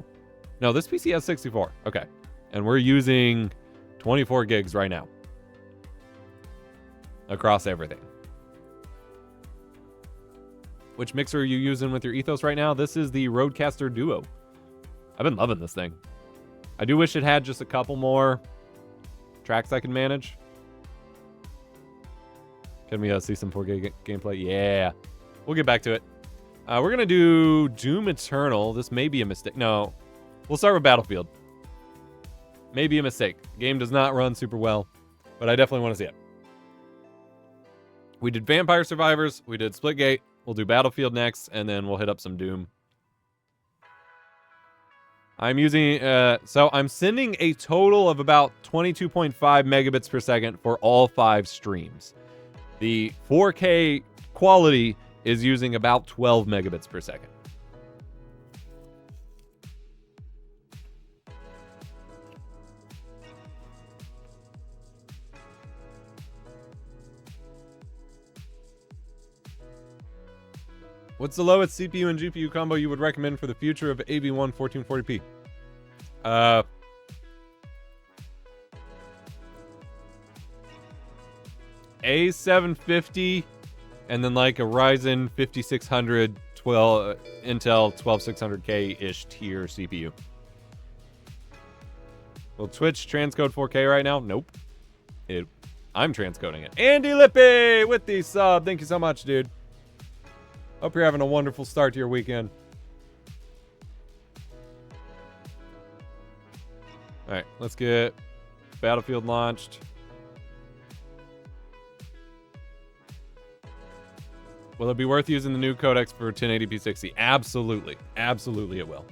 S1: No, this PC has 64. Okay. And we're using 24 gigs right now. Across everything. Which mixer are you using with your Ethos right now? This is the Rodecaster Duo. I've been loving this thing. I do wish it had just a couple more tracks I can manage. Can we see some 4K gameplay? Yeah. We'll get back to it. We're going to do Doom Eternal. This may be a mistake. No. We'll start with Battlefield. Maybe a mistake. Game does not run super well, but I definitely want to see it. We did Vampire Survivors. We did Splitgate. We'll do Battlefield next, and then we'll hit up some Doom. I'm using, so I'm sending a total of about 22.5 megabits per second for all 5 streams. The 4K quality is using about 12 megabits per second. What's the lowest CPU and GPU combo you would recommend for the future of AV1 1440p? A750 and then like a Ryzen 5600 Intel 12600K-ish tier CPU. Will Twitch transcode 4K right now? Nope. I'm transcoding it. Andy Lippy with the sub. Thank you so much, dude. Hope you're having a wonderful start to your weekend. Alright, let's get Battlefield launched. Will it be worth using the new codecs for 1080p 60? Absolutely. Absolutely it will.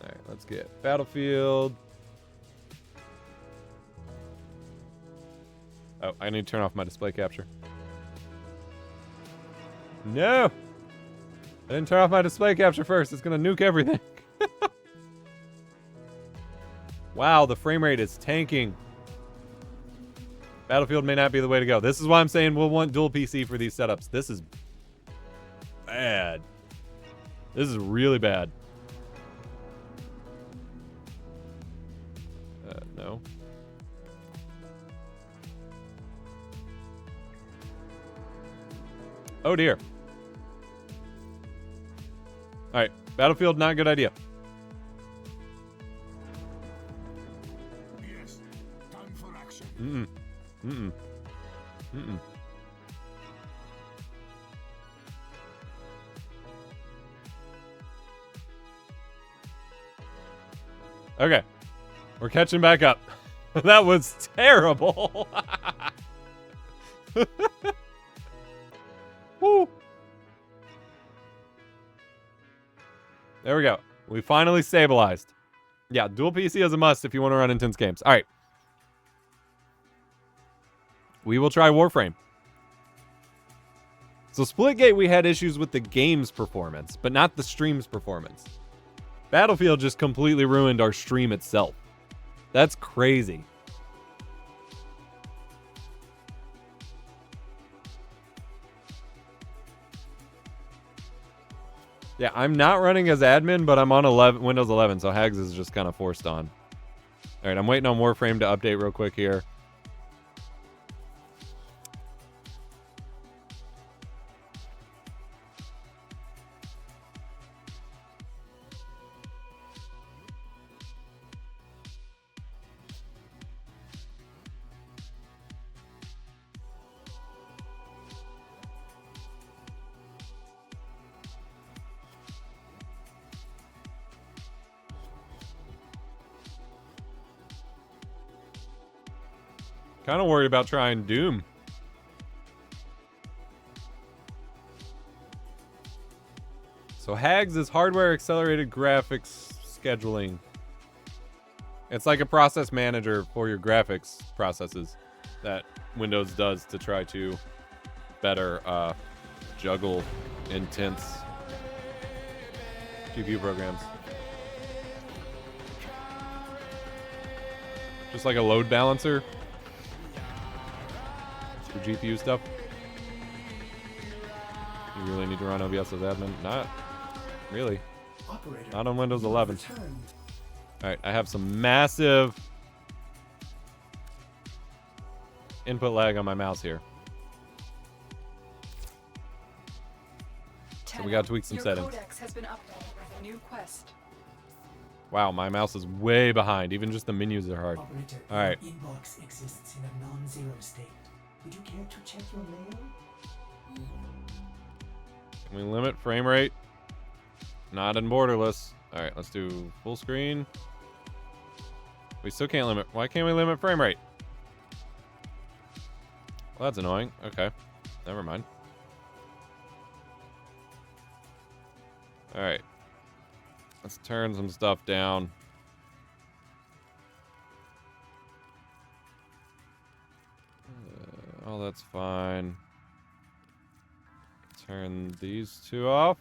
S1: Alright, let's get Battlefield. Oh, I need to turn off my display capture. No! I didn't turn off my display capture first. It's gonna nuke everything. Wow, the frame rate is tanking. Battlefield may not be the way to go. This is why I'm saying we'll want dual PC for these setups. This is bad. This is really bad. No. Oh dear. Alright, Battlefield, not a good idea.
S2: Yes, time for action.
S1: Okay. We're catching back up. That was terrible. Woo. There we go. We finally stabilized. Yeah, dual PC is a must if you want to run intense games. All right. We will try Warframe. So Splitgate, we had issues with the game's performance, but not the stream's performance. Battlefield just completely ruined our stream itself. That's crazy. Yeah, I'm not running as admin, but I'm on Windows 11, so Hags is just kind of forced on. All right, I'm waiting on Warframe to update real quick here. Kind of worried about trying Doom. So Hags is hardware accelerated graphics scheduling. It's like a process manager for your graphics processes that Windows does to try to better juggle intense GPU programs. Just like a load balancer for GPU stuff. You really need to run OBS as admin? Not really. Not on Windows 11. Alright, I have some massive input lag on my mouse here. So we gotta tweak some settings. Wow, my mouse is way behind. Even just the menus are hard. Alright.
S3: Inbox exists in a non-zero state. Would you care to check your mail?
S1: Can we limit frame rate? Not in borderless. Alright, let's do full screen. We still can't limit. Why can't we limit frame rate? Well, that's annoying. Okay. Never mind. Alright. Let's turn some stuff down. Oh, that's fine. Turn these two off.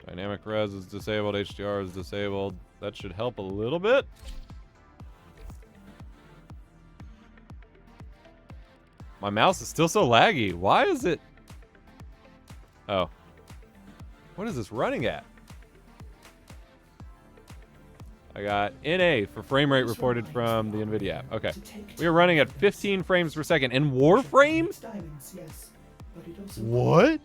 S1: Dynamic res is disabled. HDR is disabled. That should help a little bit. My mouse is still so laggy. Why is it? Oh. What is this running at? I got NA for frame rate reported from the NVIDIA app. Okay. We are running at 15 frames per second. In Warframe? What?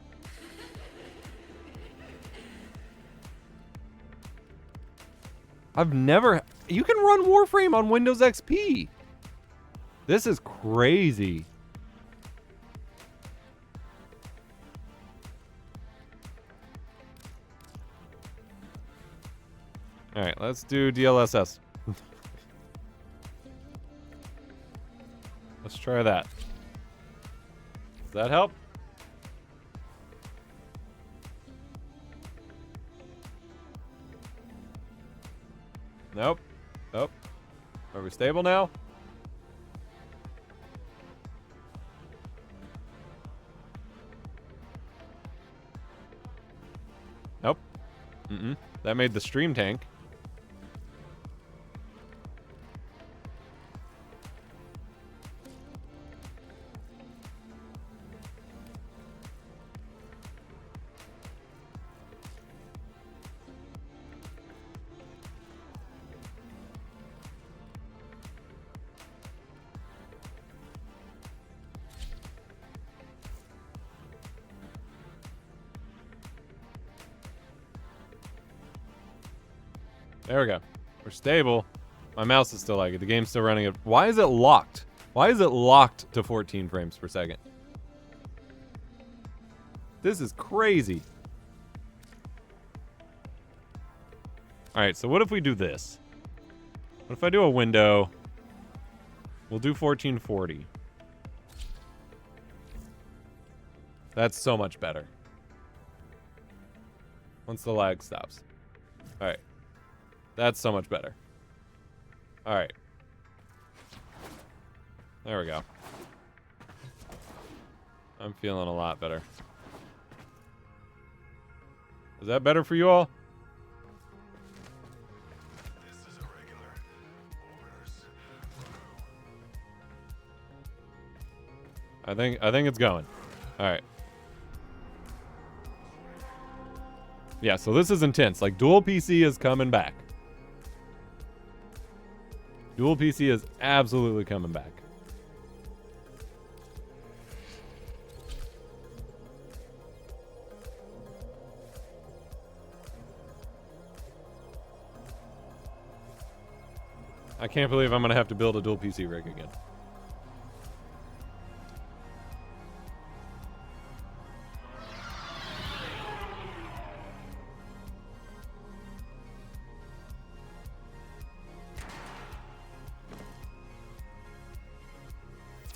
S1: I've never... You can run Warframe on Windows XP. This is crazy. All right, let's do DLSS. Let's try that. Does that help? Nope. Nope. Are we stable now? Nope. That made the stream tank. There we go. We're stable. My mouse is still lagging. The game's still running it. Why is it locked? Why is it locked to 14 frames per second? This is crazy. All right, so what if we do this? What if I do a window? We'll do 1440. That's so much better. Once the lag stops. All right. That's so much better. All right. There we go. I'm feeling a lot better. Is that better for you all?
S2: This is a regular. Orders.
S1: I think it's going. All right. Yeah, so this is intense. Like, dual PC is coming back. Dual PC is absolutely coming back. I can't believe I'm going to have to build a dual PC rig again.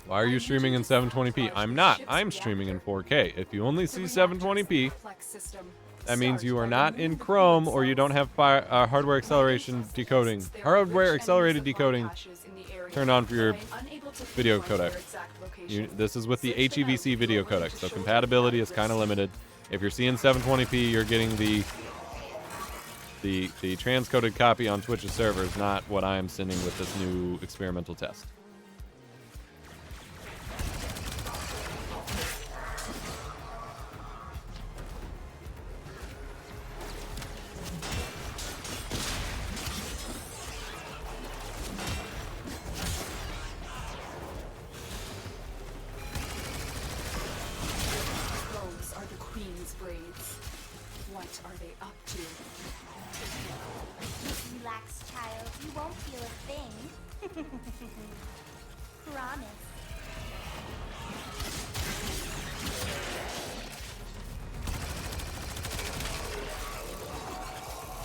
S1: Why are you streaming in 720p? I'm not. I'm streaming in 4K. If you only see 720p, that means you are not in Chrome or you don't have hardware acceleration decoding. Hardware accelerated decoding turned on for your video codec. This is with the HEVC video codec, so compatibility is kind of limited. If you're seeing 720p, you're getting the transcoded copy on Twitch's servers, not what I am sending with this new experimental test.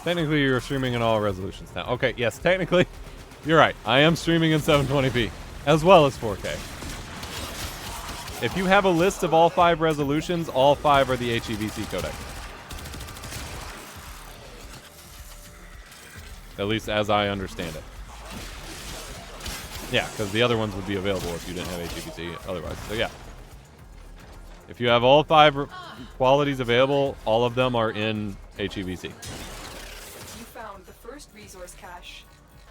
S1: Technically, you're streaming in all resolutions now. Okay, yes, technically, you're right. I am streaming in 720p, as well as 4K. If you have a list of all 5 resolutions, all 5 are the HEVC codec. At least as I understand it. Yeah, because the other ones would be available if you didn't have HEVC otherwise. So yeah. If you have all 5 qualities available, all of them are in HEVC.
S4: Resource cache.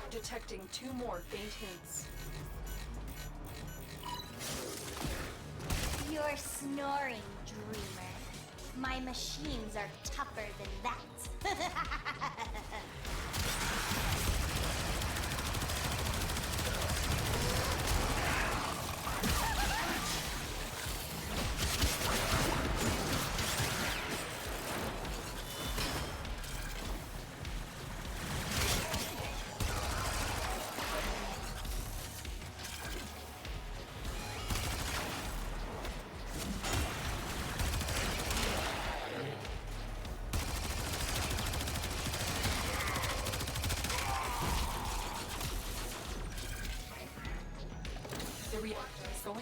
S4: Detecting 2 more faint hints.
S5: You're snoring, dreamer. My machines are tougher than that.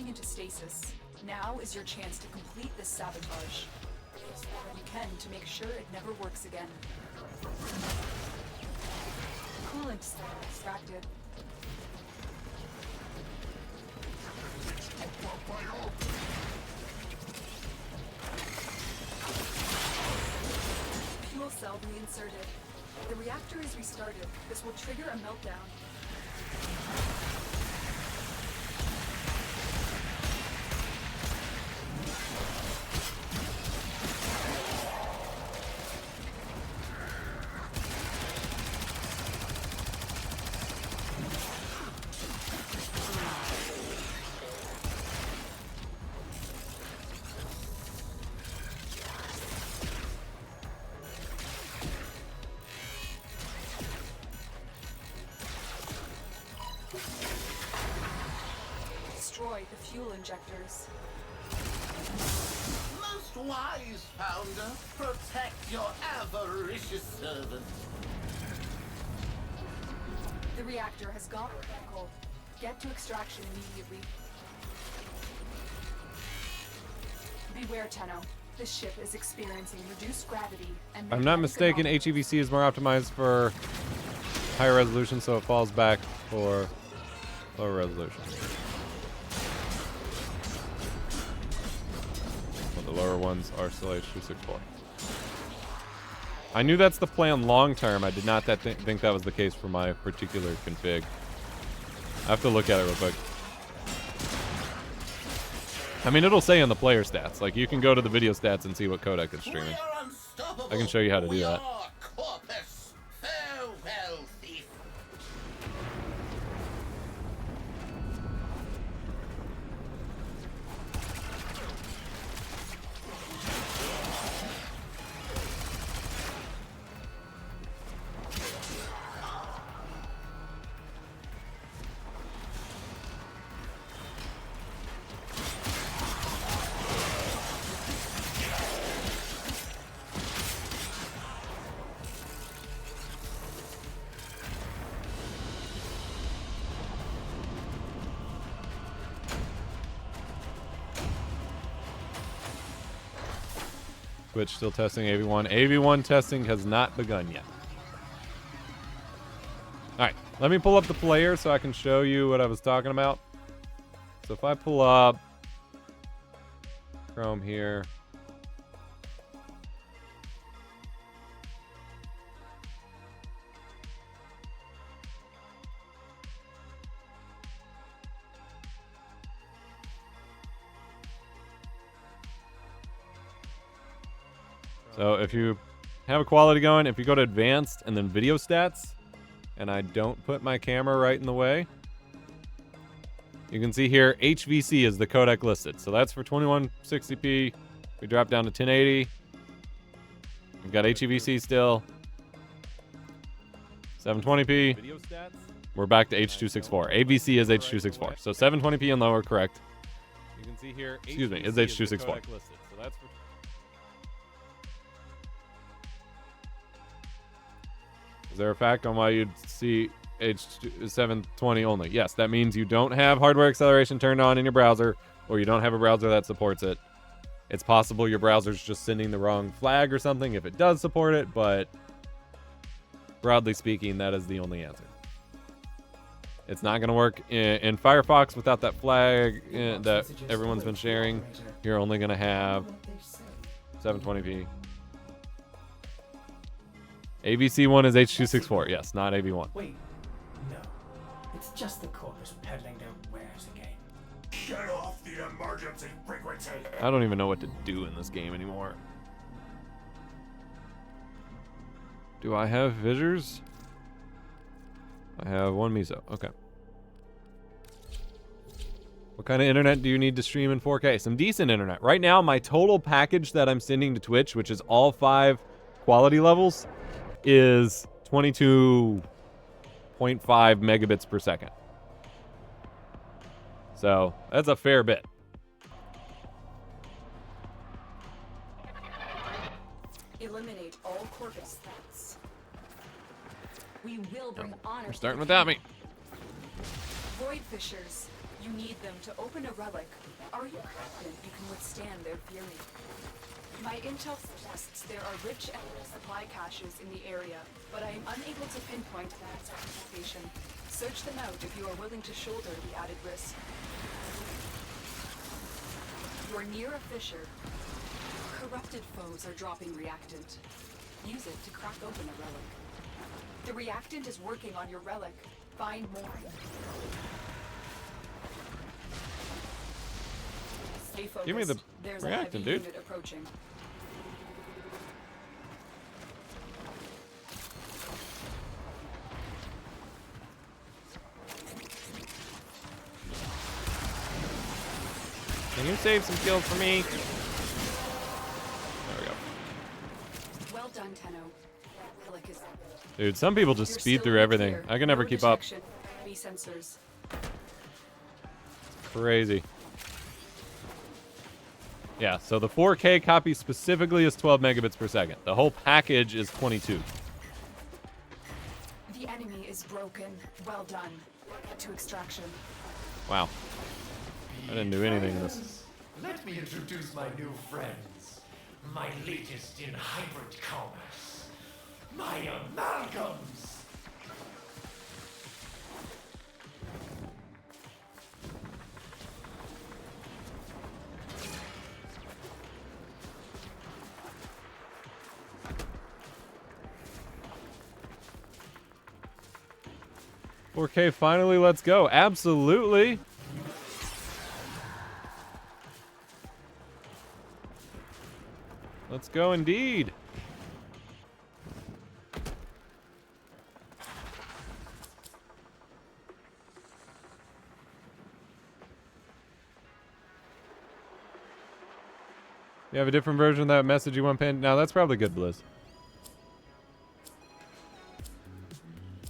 S4: Into stasis. Now is your chance to complete this sabotage. You can to make sure it never works again. Coolant cell extracted. Fuel cell reinserted. The reactor is restarted. This will trigger a meltdown. Destroy the fuel injectors.
S6: Most wise founder, protect your avaricious servant.
S4: The reactor has gone critical. Get to extraction immediately. Beware, Tenno. This ship is experiencing reduced gravity and...
S1: If I'm not mistaken, HEVC is more optimized for higher resolution, so it falls back for lower resolution. lower ones are still H.264. I knew that's the plan long term. I did not think that was the case for my particular config. I have to look at it real quick. I mean, it'll say in the player stats. Like, you can go to the video stats and see what codec it's streaming. I can show you how to do that.
S6: Corpus. Farewell, thief.
S1: Twitch still testing AV1. AV1 testing has not begun yet. Alright, let me pull up the player so I can show you what I was talking about. So if I pull up Chrome here. So if you have a quality going, if you go to advanced and then video stats, and I don't put my camera right in the way, you can see here HVC is the codec listed. So that's for 2160p. We drop down to 1080. We've got HEVC still. 720p. Video stats. We're back to H.264. AVC is H.264. So 720p and lower, correct. You can see here, excuse me, is H.264. So that's for Is there a fact on why you'd see H720 only? Yes, that means you don't have hardware acceleration turned on in your browser, or you don't have a browser that supports it. It's possible your browser's just sending the wrong flag or something if it does support it, but broadly speaking, that is the only answer. It's not going to work in Firefox without that flag that everyone's been sharing. You're only going to have 720p. AVC1 is H.264. Yes, not AV1.
S3: Wait, no. It's just the corpus peddling their wares again.
S2: Shut off the emergency frequency.
S1: I don't even know what to do in this game anymore. Do I have visors? I have one miso. Okay. What kind of internet do you need to stream in 4K? Some decent internet. Right now, my total package that I'm sending to Twitch, which is all 5 quality levels, is 22.5 megabits per second. So that's a fair bit.
S4: Eliminate all corpus threats. We will bring honor.
S1: We're starting without me.
S4: Void fishers, you need them to open a relic. Are you confident you can withstand their fury? My intel suggests there are rich supply caches in the area, but I am unable to pinpoint that exact location. Search them out if you are willing to shoulder the added risk. You're near a fissure. Corrupted foes are dropping reactant. Use it to crack open a relic. The reactant is working on your relic. Find more. Stay focused.
S1: Give me the
S4: There's
S1: reactant,
S4: a heavy
S1: dude.
S4: unit approaching.
S1: Can you save some kills for me? There we go.
S4: Well done, Tenno. Relic is
S1: Dude, some people just
S4: You're
S1: speed
S4: still
S1: through
S4: in the
S1: everything.
S4: clear.
S1: I can never
S4: No
S1: keep up.
S4: detection. Heavy sensors.
S1: Crazy. Yeah, so the 4K copy specifically is 12 megabits per second. The whole package is 22.
S4: The enemy is broken. Well done. Get to extraction.
S1: Wow. I didn't do anything in this.
S7: Let me introduce my new friends. My latest in hybrid commerce. My amalgams.
S1: 4K, finally, let's go. Absolutely. Let's go indeed. You have a different version of that message you want pinned? No, that's probably good, Bliss.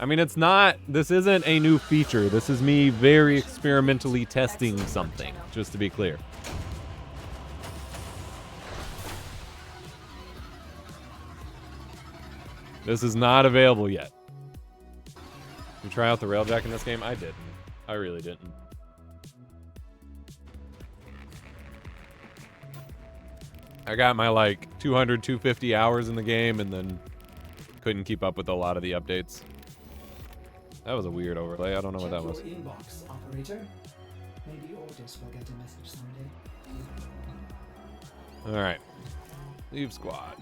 S1: I mean, it's not, this isn't a new feature. This is me very experimentally testing something, just to be clear. This is not available yet. You try out the railjack in this game? I didn't. I really didn't. I got my like 200, 250 hours in the game and then couldn't keep up with a lot of the updates. That was a weird overlay. I don't know what that was.
S3: Check your inbox, operator. Maybe Otis will get a message someday.
S1: All right. Leave squad.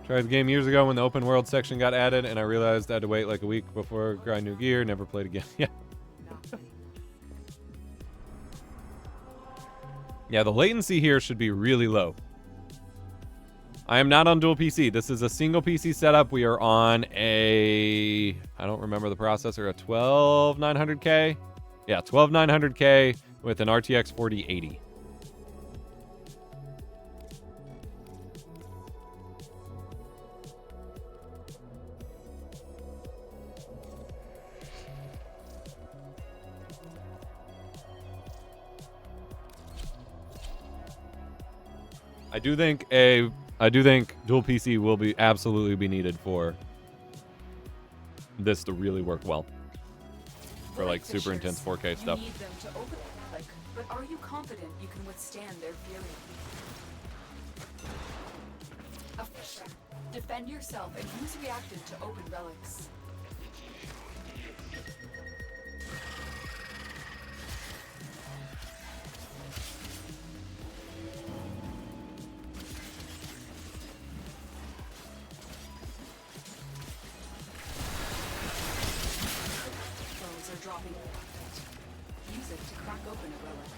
S1: Tried the game years ago when the open world section got added, and I realized I had to wait like a week before grind new gear. Never played again. Yeah. Yeah, the latency here should be really low. I am not on dual PC. This is a single PC setup. We are on a, I don't remember the processor, a 12900K. Yeah, 12900K with an RTX 4080. I do think dual PC will be absolutely be needed for this to really work well. For like super intense 4K stuff.
S4: You need them to open the relic, but are you confident you can withstand their fury? Defend yourself and use reactant to open relics. Dropping reactant. Use it to crack open a relic.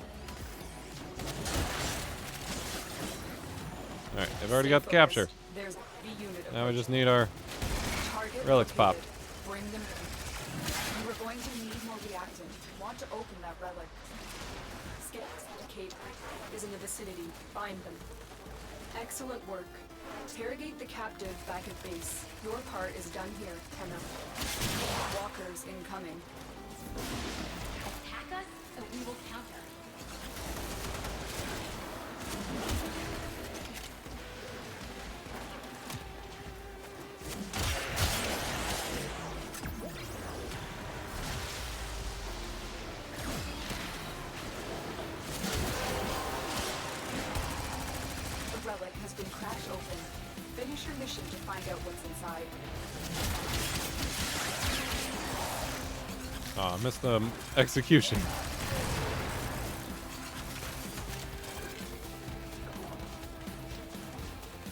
S1: Alright, they've already got the capture.
S4: There's the unit
S1: Now we just need our
S4: target
S1: relics popped.
S4: Bring them in. You are going to need more reactant. Want to open that relic. Scans indicate is in the vicinity. Find them. Excellent work. Interrogate the captive back at base. Your part is done here, Tenno. Walkers incoming.
S5: Attack us, and we will counter.
S4: The relic has been cracked open. Finish your mission to find out what's inside.
S1: Oh, I missed the execution.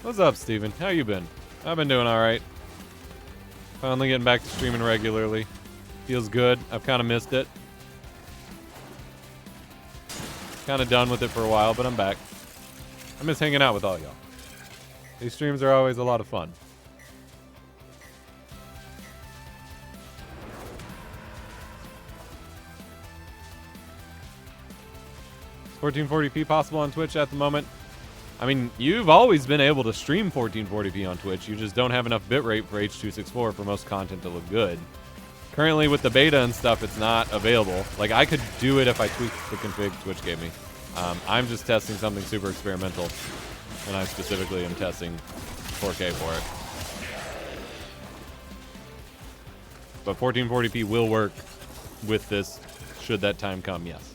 S1: What's up, Steven? How you been? I've been doing alright. Finally getting back to streaming regularly. Feels good. I've kind of missed it. Kind of done with it for a while, but I'm back. I miss hanging out with all y'all. These streams are always a lot of fun. 1440p possible on Twitch at the moment. I mean, you've always been able to stream 1440p on Twitch. You just don't have enough bitrate for H.264 for most content to look good. Currently, with the beta and stuff, it's not available. Like, I could do it if I tweaked the config Twitch gave me. I'm just testing something super experimental, and I specifically am testing 4K for it. But 1440p will work with this, should that time come, yes.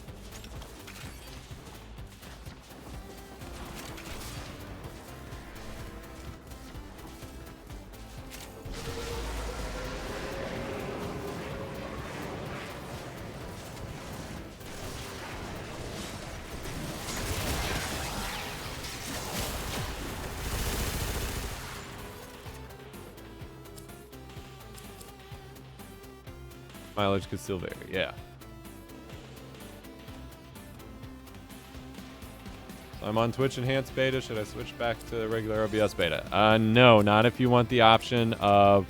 S1: Mileage could still vary, yeah. So I'm on Twitch Enhanced Beta. Should I switch back to regular OBS Beta? No, not if you want the option of...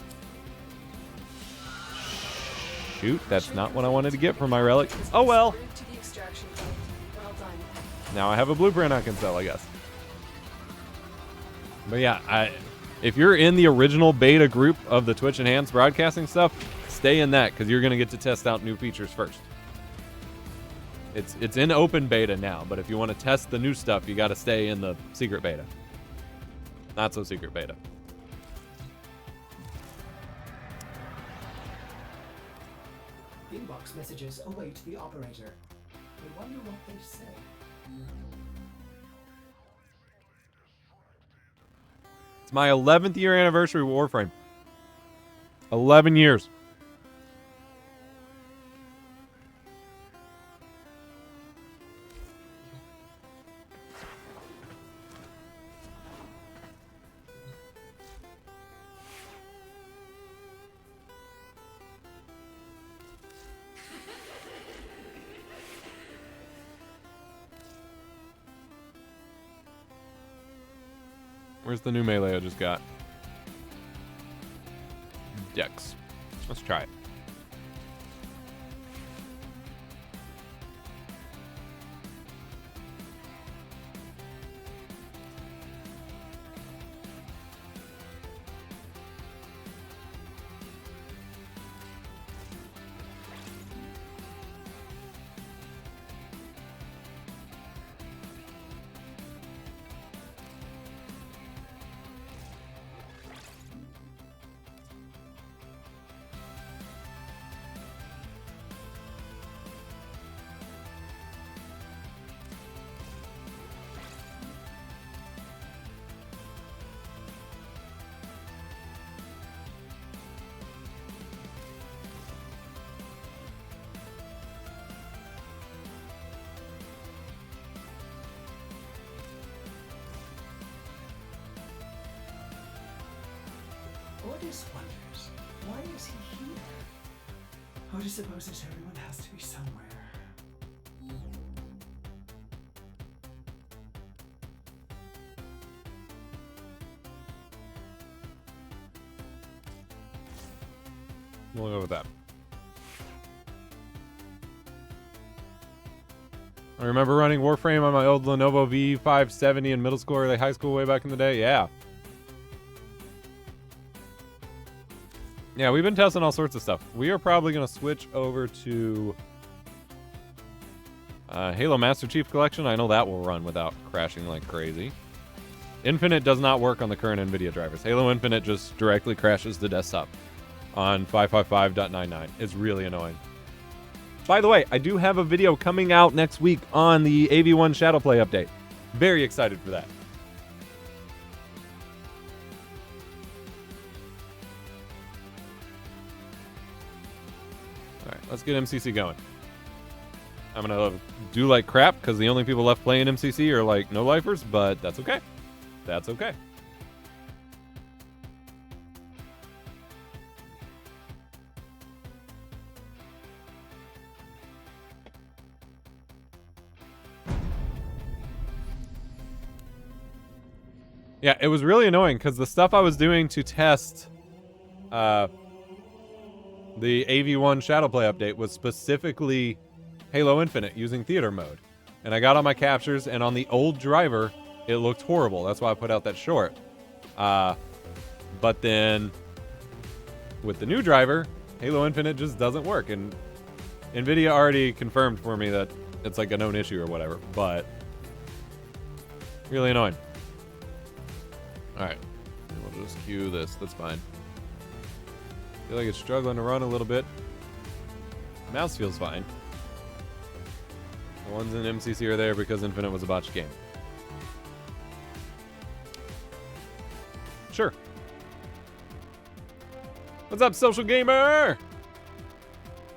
S1: Shoot, that's not what I wanted to get for my relic. Oh well!
S4: To the extraction point. Well done.
S1: Now I have a blueprint I can sell, I guess. But yeah, if you're in the original beta group of the Twitch Enhanced broadcasting stuff, stay in that because you're going to get to test out new features first. It's in open beta now, but if you want to test the new stuff, you got to stay in the secret beta. Not so secret beta.
S3: Inbox messages await the operator. I wonder what they say.
S1: It's my 11th year anniversary with Warframe. 11 years. Where's the new melee I just got? Dex. Let's try it.
S3: Otis wonders, why is he here? Otis supposes everyone has to be somewhere.
S1: We'll go with that. I remember running Warframe on my old Lenovo V570 in middle school or like high school way back in the day. Yeah. Yeah, we've been testing all sorts of stuff. We are probably going to switch over to Halo Master Chief Collection. I know that will run without crashing like crazy. Infinite does not work on the current NVIDIA drivers. Halo Infinite just directly crashes the desktop on 555.99. It's really annoying. By the way, I do have a video coming out next week on the AV1 Shadowplay update. Very excited for that. All right, let's get MCC going. I'm going to do like crap because the only people left playing MCC are like no-lifers, but that's okay. That's okay. Yeah, it was really annoying because the stuff I was doing to test the AV1 Shadowplay update was specifically Halo Infinite using theater mode. And I got on my captures, and on the old driver, it looked horrible. That's why I put out that short. But then with the new driver, Halo Infinite just doesn't work. And NVIDIA already confirmed for me that it's like a known issue or whatever. But really annoying. Alright, we'll just queue this. That's fine. Feel like it's struggling to run a little bit. Mouse feels fine. The ones in MCC are there because Infinite was a botched game. Sure. What's up, social gamer?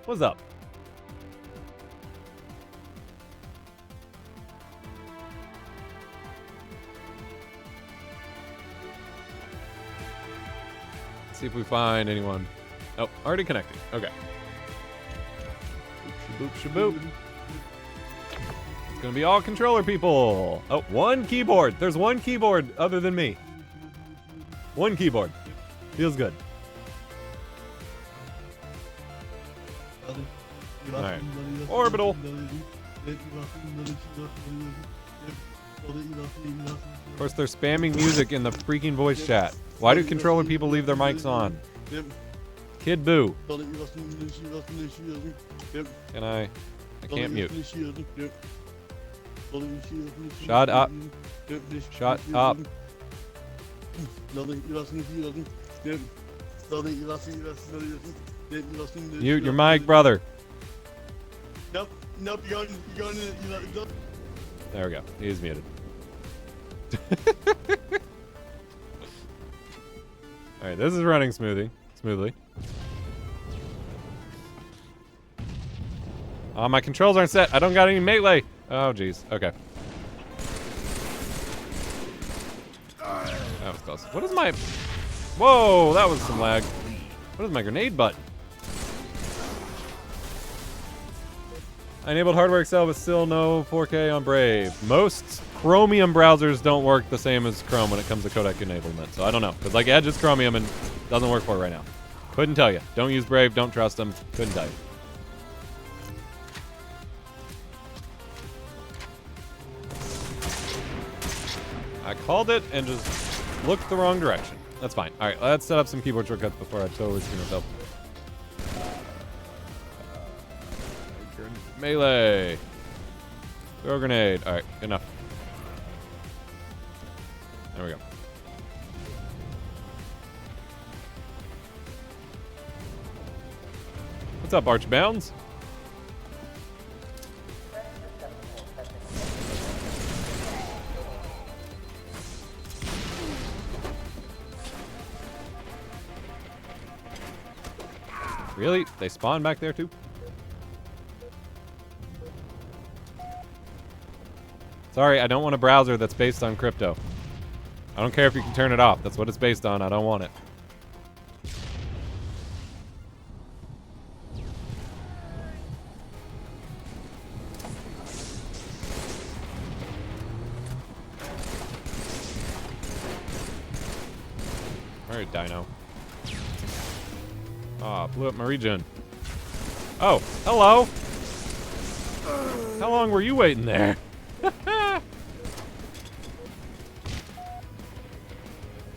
S1: What's up? See if we find anyone. Oh, already connecting. Okay. Boop shaboop. It's gonna be all controller people. Oh, one keyboard. There's one keyboard other than me. One keyboard. Feels good. Alright. Orbital. Of course, they're spamming music in the freaking voice chat. Why do controller people leave their mics on? Kid Boo. Can I can't mute. Shut up. Shut up. Mute your mic, brother.
S8: Nope, you're going to.
S1: There we go. He's muted. Alright, this is running smoothly. My controls aren't set. I don't got any melee. Oh, jeez. Okay. That was close. What is my... Whoa, that was some lag. What is my grenade button? I enabled hardware Excel, but still no 4K on Brave. Most Chromium browsers don't work the same as Chrome when it comes to codec enablement, so I don't know. Because like Edge is Chromium and doesn't work for it right now. Couldn't tell you. Don't use Brave, don't trust them. Couldn't tell you. I called it and just looked the wrong direction. That's fine. Alright, let's set up some keyboard shortcuts before I totally screw myself. Melee. Throw grenade. Alright, enough. There we go. What's up, Archbounds? Really? They spawn back there too? Sorry, I don't want a browser that's based on crypto. I don't care if you can turn it off. That's what it's based on. I don't want it. Alright, Dino. Ah, blew up my regen. Oh, hello! How long were you waiting there?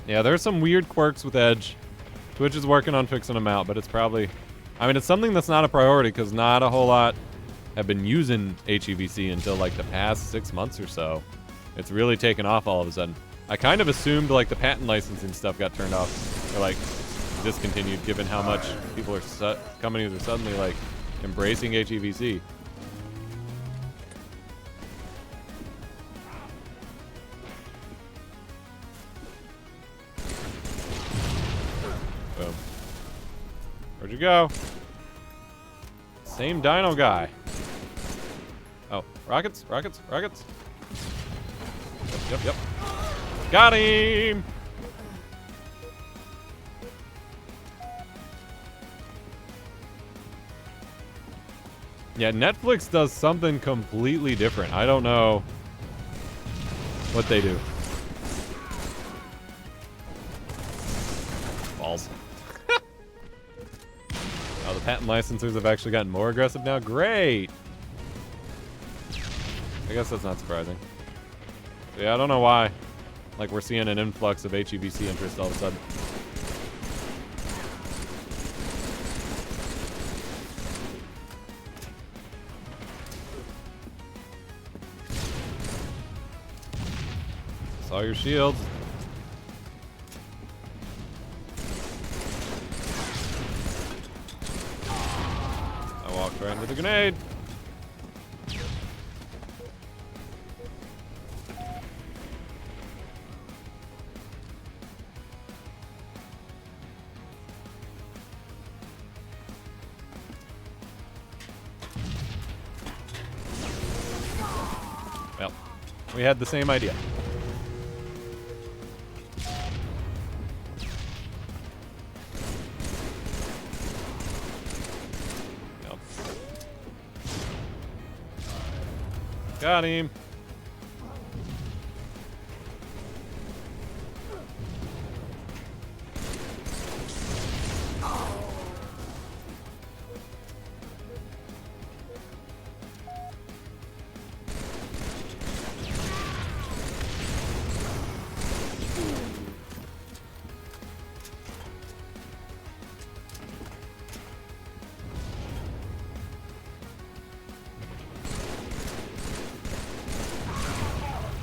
S1: Yeah, there's some weird quirks with Edge. Twitch is working on fixing them out, but it's probably... I mean, it's something that's not a priority, because not a whole lot have been using HEVC until, like, the past 6 months or so. It's really taken off all of a sudden. I kind of assumed, like, the patent licensing stuff got turned off. Or, like, discontinued, given how much people are... companies are suddenly, like, embracing HEVC. Boom. Where'd you go? Same dino guy. Oh, rockets, rockets, rockets. Yep. Got him! Yeah, Netflix does something completely different. I don't know what they do. Balls. Oh, the patent licensors have actually gotten more aggressive now? Great! I guess that's not surprising. Yeah, I don't know why. Like, we're seeing an influx of HEVC interest all of a sudden. Saw your shields. I walked right into the grenade. Well, we had the same idea. Got him.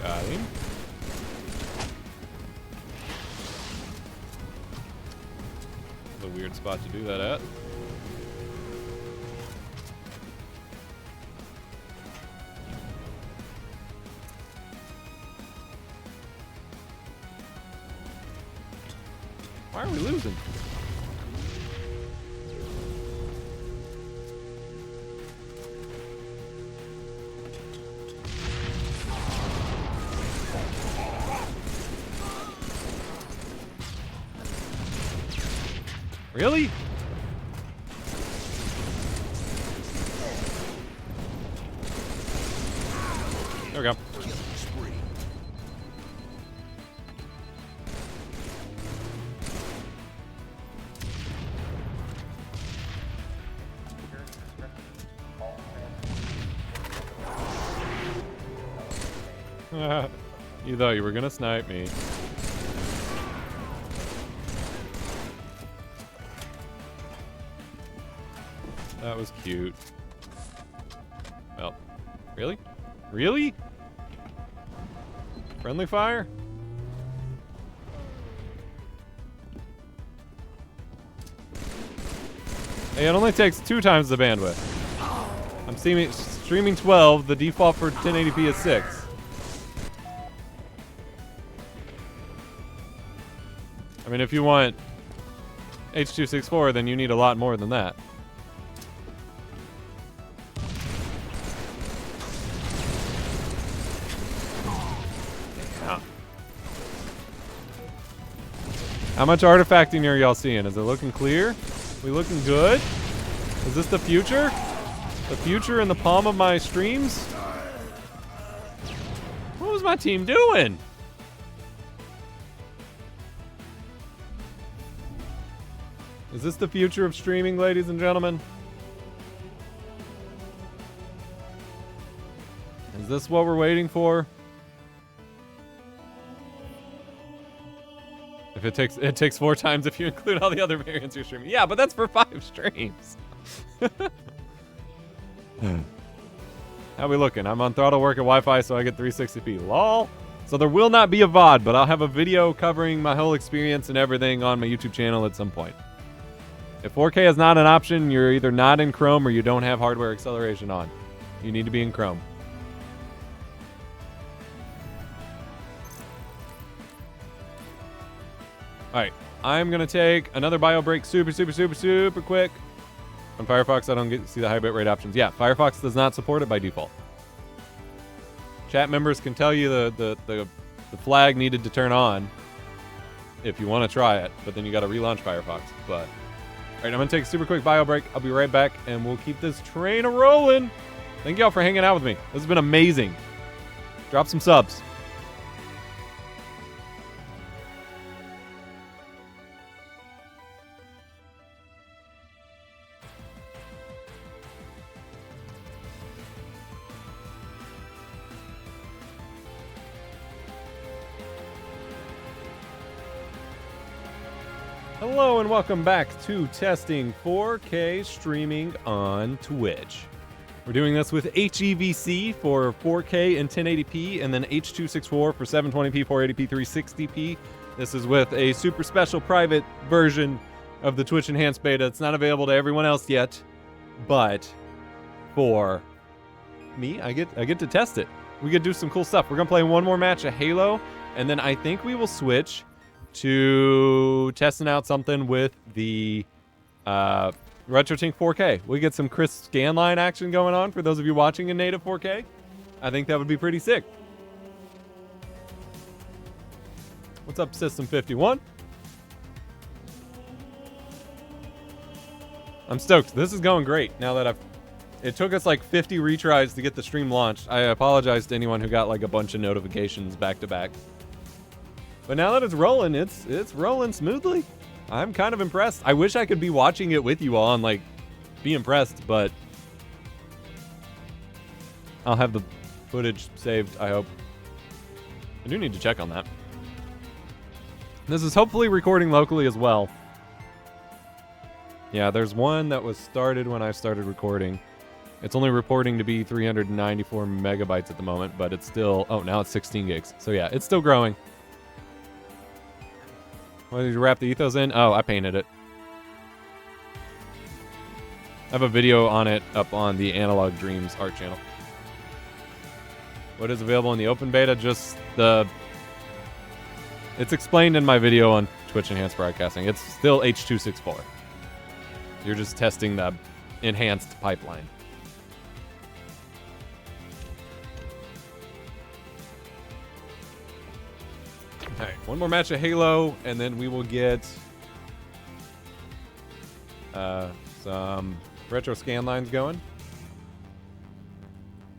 S1: Got him. That's a weird spot to do that at. Why are we losing? Really? There we go. You thought you were gonna snipe me. That was cute. Well, really? Really? Friendly fire? Hey, it only takes 2 times the bandwidth. I'm streaming 12. The default for 1080p is 6. I mean, if you want H.264, then you need a lot more than that. How much artifacting are y'all seeing? Is it looking clear? We looking good? Is this the future? The future in the palm of my streams? What was my team doing? Is this the future of streaming, ladies and gentlemen? Is this what we're waiting for? If it takes 4 times if you include all the other variants you're streaming. Yeah, but that's for 5 streams. How we looking? I'm on throttle work at Wi-Fi, so I get 360p. Lol. So there will not be a VOD, but I'll have a video covering my whole experience and everything on my YouTube channel at some point. If 4K is not an option, you're either not in Chrome or you don't have hardware acceleration on. You need to be in Chrome. Alright, I'm going to take another bio break super quick. On Firefox, I don't see the high bitrate options. Yeah, Firefox does not support it by default. Chat members can tell you the flag needed to turn on if you want to try it, but then you got to relaunch Firefox. But alright, I'm going to take a super quick bio break. I'll be right back, and we'll keep this train a-rolling. Thank y'all for hanging out with me. This has been amazing. Drop some subs. Hello and welcome back to testing 4K streaming on Twitch. We're doing this with HEVC for 4K and 1080p, and then H.264 for 720p, 480p, 360p. This is with a super special private version of the Twitch Enhanced Beta. It's not available to everyone else yet, but for me, I get to test it. We get to do some cool stuff. We're gonna play one more match of Halo, and then I think we will switch to testing out something with the RetroTink 4K. We get some crisp scanline action going on for those of you watching in native 4K. I think that would be pretty sick. What's up, System 51? I'm stoked. This is going great now that I've It took us like 50 retries to get the stream launched. I apologize to anyone who got like a bunch of notifications back to back. But now that it's rolling, it's rolling smoothly. I'm kind of impressed. I wish I could be watching it with you all and like be impressed, but I'll have the footage saved, I hope. I do need to check on that. This is hopefully recording locally as well. Yeah, there's one that was started when I started recording. It's only reporting to be 394 megabytes at the moment, but it's still... Oh, now it's 16 gigs. So yeah, it's still growing. What did you wrap the ethos in? Oh, I painted it. I have a video on it up on the Analog Dreams art channel. What is available in the open beta? Just the... It's explained in my video on Twitch Enhanced Broadcasting. It's still H.264. You're just testing the enhanced pipeline. Alright, one more match of Halo, and then we will get some retro scan lines going.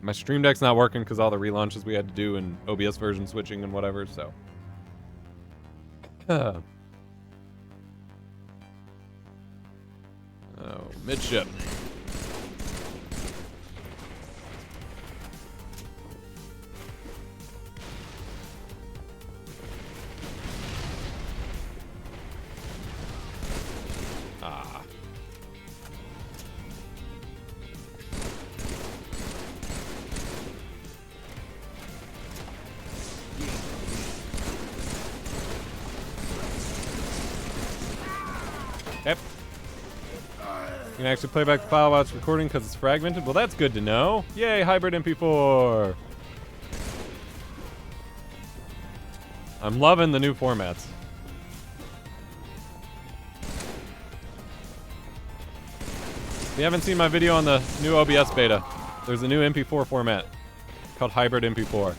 S1: My Stream Deck's not working because all the relaunches we had to do and OBS version switching and whatever, so. Oh, midship. Ah. Yep. You can actually play back the file while it's recording because it's fragmented. Well, that's good to know. Yay, hybrid MP4. I'm loving the new formats. If you haven't seen my video on the new OBS beta, there's a new MP4 format called Hybrid MP4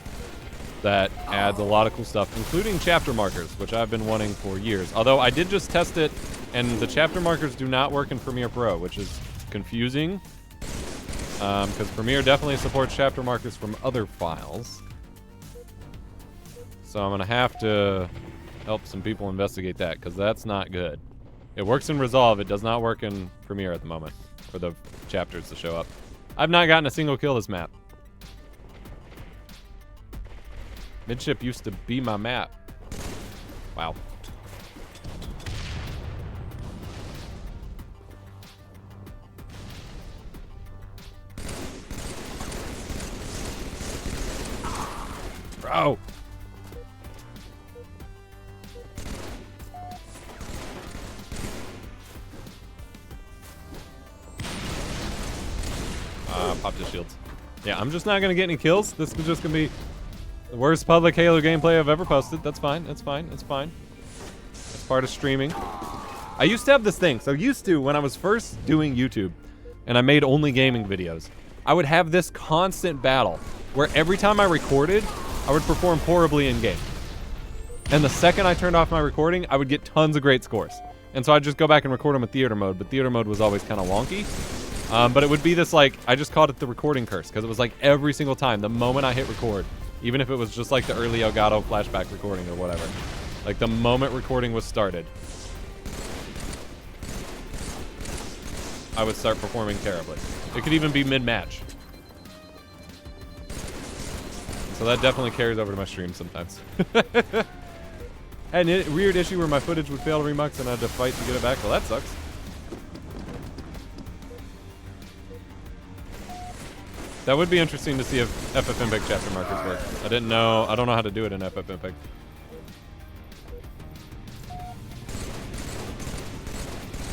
S1: that adds a lot of cool stuff, including chapter markers, which I've been wanting for years. Although I did just test it, and the chapter markers do not work in Premiere Pro, which is confusing, because Premiere definitely supports chapter markers from other files. So I'm going to have to help some people investigate that, because that's not good. It works in Resolve. It does not work in Premiere at the moment for the chapters to show up. I've not gotten a single kill this map. Midship used to be my map. Wow. Bro. Pop the shields. Yeah, I'm just not gonna get any kills. This is just gonna be the worst public Halo gameplay I've ever posted. That's fine. That's fine. That's fine. That's part of streaming. I used to have this thing. So used to, when I was first doing YouTube and I made only gaming videos, I would have this constant battle where every time I recorded, I would perform horribly in game. And the second I turned off my recording, I would get tons of great scores. And so I'd just go back and record them in theater mode, but theater mode was always kind of wonky. But it would be this, like, I just called it the recording curse, because it was like every single time, the moment I hit record, even if it was just like the early Elgato flashback recording or whatever, like the moment recording was started, I would start performing terribly. It could even be mid-match. So that definitely carries over to my stream sometimes. And a weird issue where my footage would fail to remux and I had to fight to get it back. Well, that sucks. That would be interesting to see if FFmpeg chapter markers work. I don't know how to do it in FFmpeg.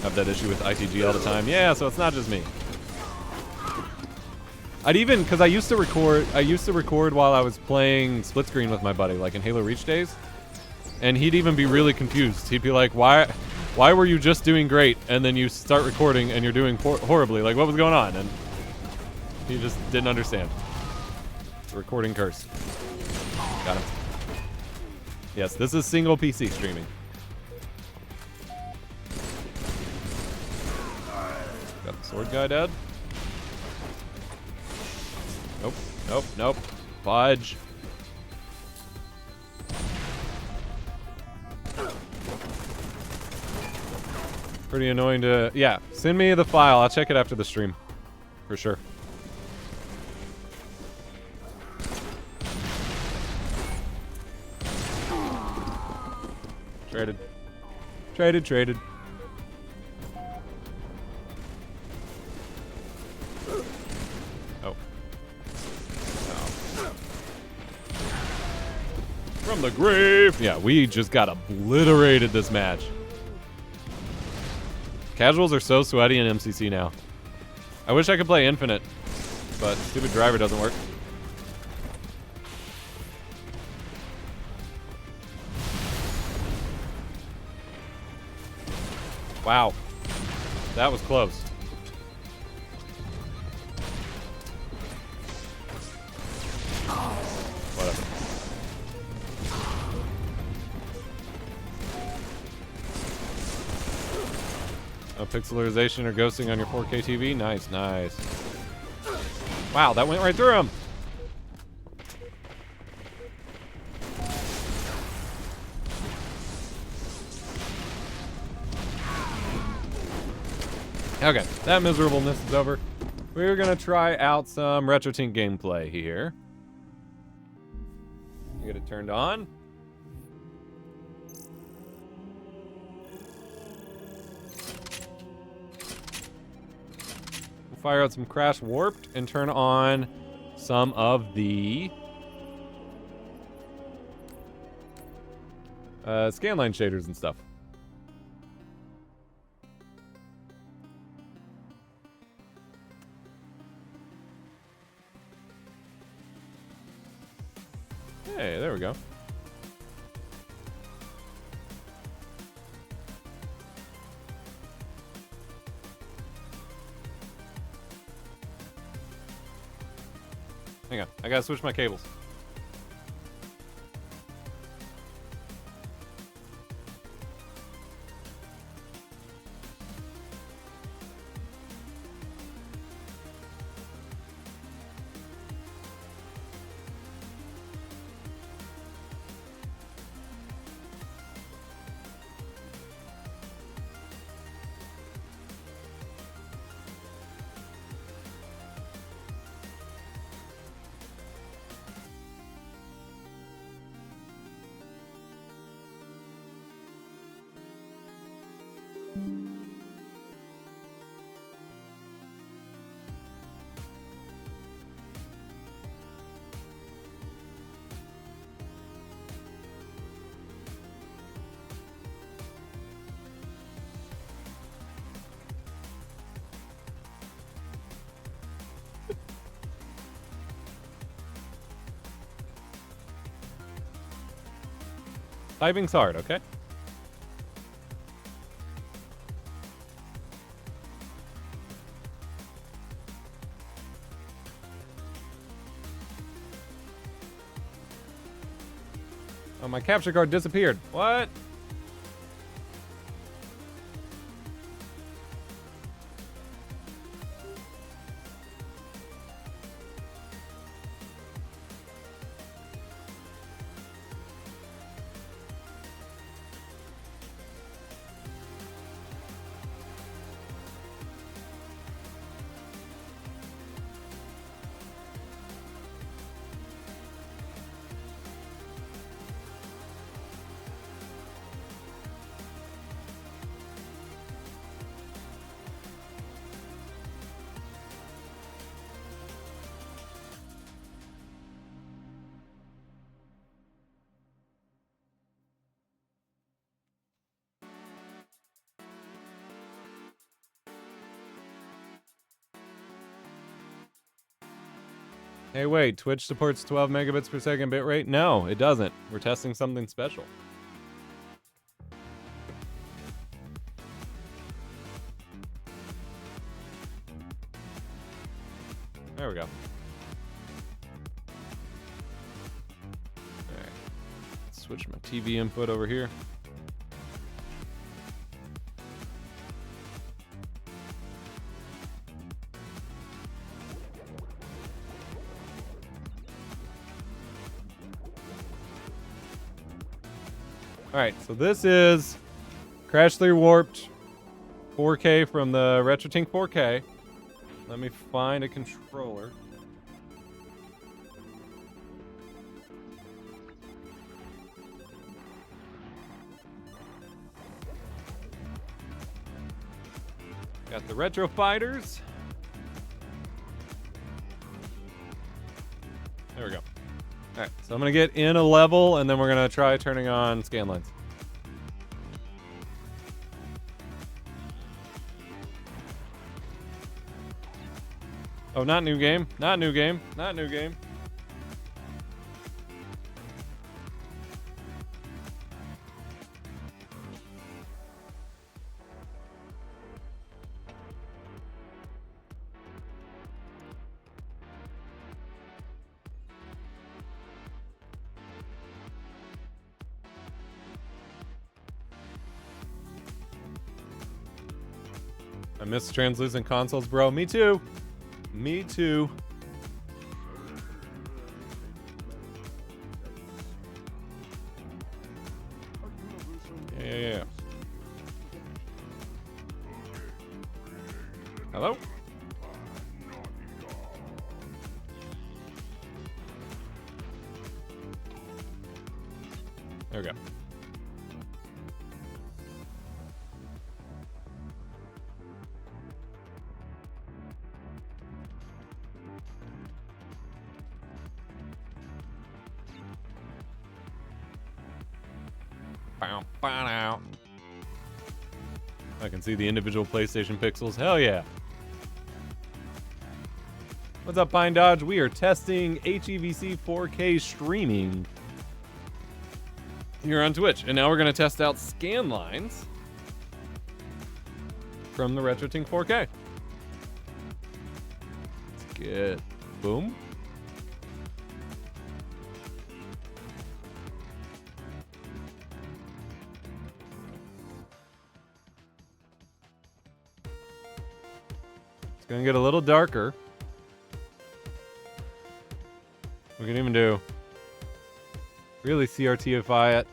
S1: Have that issue with ITG all the time. Yeah, so it's not just me. I'd even, because I used to record while I was playing split screen with my buddy, like in Halo Reach days. And he'd even be really confused. He'd be like, why were you just doing great and then you start recording and you're doing horribly? Like, what was going on? And he just didn't understand. It's a recording curse. Got him. Yes, this is single PC streaming. Got the sword guy dead. Nope, nope, nope. Fudge. Pretty annoying to... Yeah, send me the file. I'll check it after the stream. For sure. Traded. Traded, traded. Oh. From the grave! Yeah, we just got obliterated this match. Casuals are so sweaty in MCC now. I wish I could play Infinite, but stupid driver doesn't work. Wow. That was close. Whatever. Oh, pixelarization or ghosting on your 4K TV? Nice, nice. Wow, that went right through him. Okay, that miserableness is over. We're gonna try out some RetroTink gameplay here. Get it turned on. We'll fire out some Crash Warped and turn on some of the scanline shaders and stuff. Hey, there we go. Hang on, I gotta switch my cables. Typing's hard, okay? Oh, my capture card disappeared. What? Hey, wait, Twitch supports 12 megabits per second bitrate? No, it doesn't. We're testing something special. There we go. Alright. Switch my TV input over here. Alright, so this is Crash 3 Warped 4K from the RetroTink 4K. Let me find a controller. Got the Retro Fighters. There we go. Alright, so I'm gonna get in a level and then we're gonna try turning on scan lines. Oh, not new game. Not new game. Not new game. I miss translucent consoles, bro. Me too. Me too. Yeah. Hello? There we go. I can see the individual PlayStation pixels. Hell yeah. What's up, Pine Dodge? We are testing HEVC 4K streaming here on Twitch. And now we're going to test out scan lines from the RetroTink 4K. Let's get... Boom. Gonna get a little darker. We can even do really CRTify it.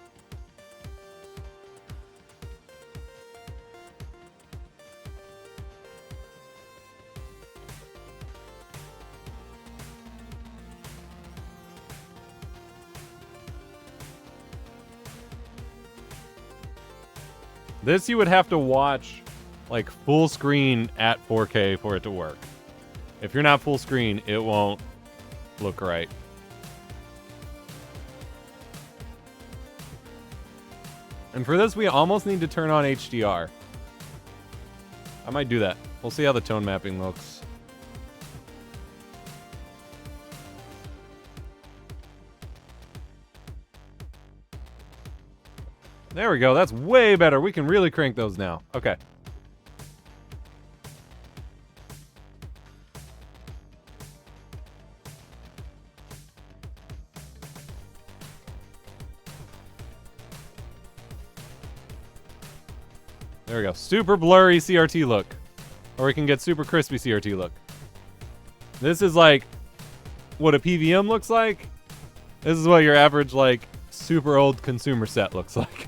S1: This you would have to watch like full screen at 4K for it to work. If you're not full screen, it won't look right. And for this, we almost need to turn on HDR. I might do that. We'll see how the tone mapping looks. There we go. That's way better. We can really crank those now. Okay. There we go. Super blurry CRT look. Or we can get super crispy CRT look. This is like what a PVM looks like. This is what your average like super old consumer set looks like.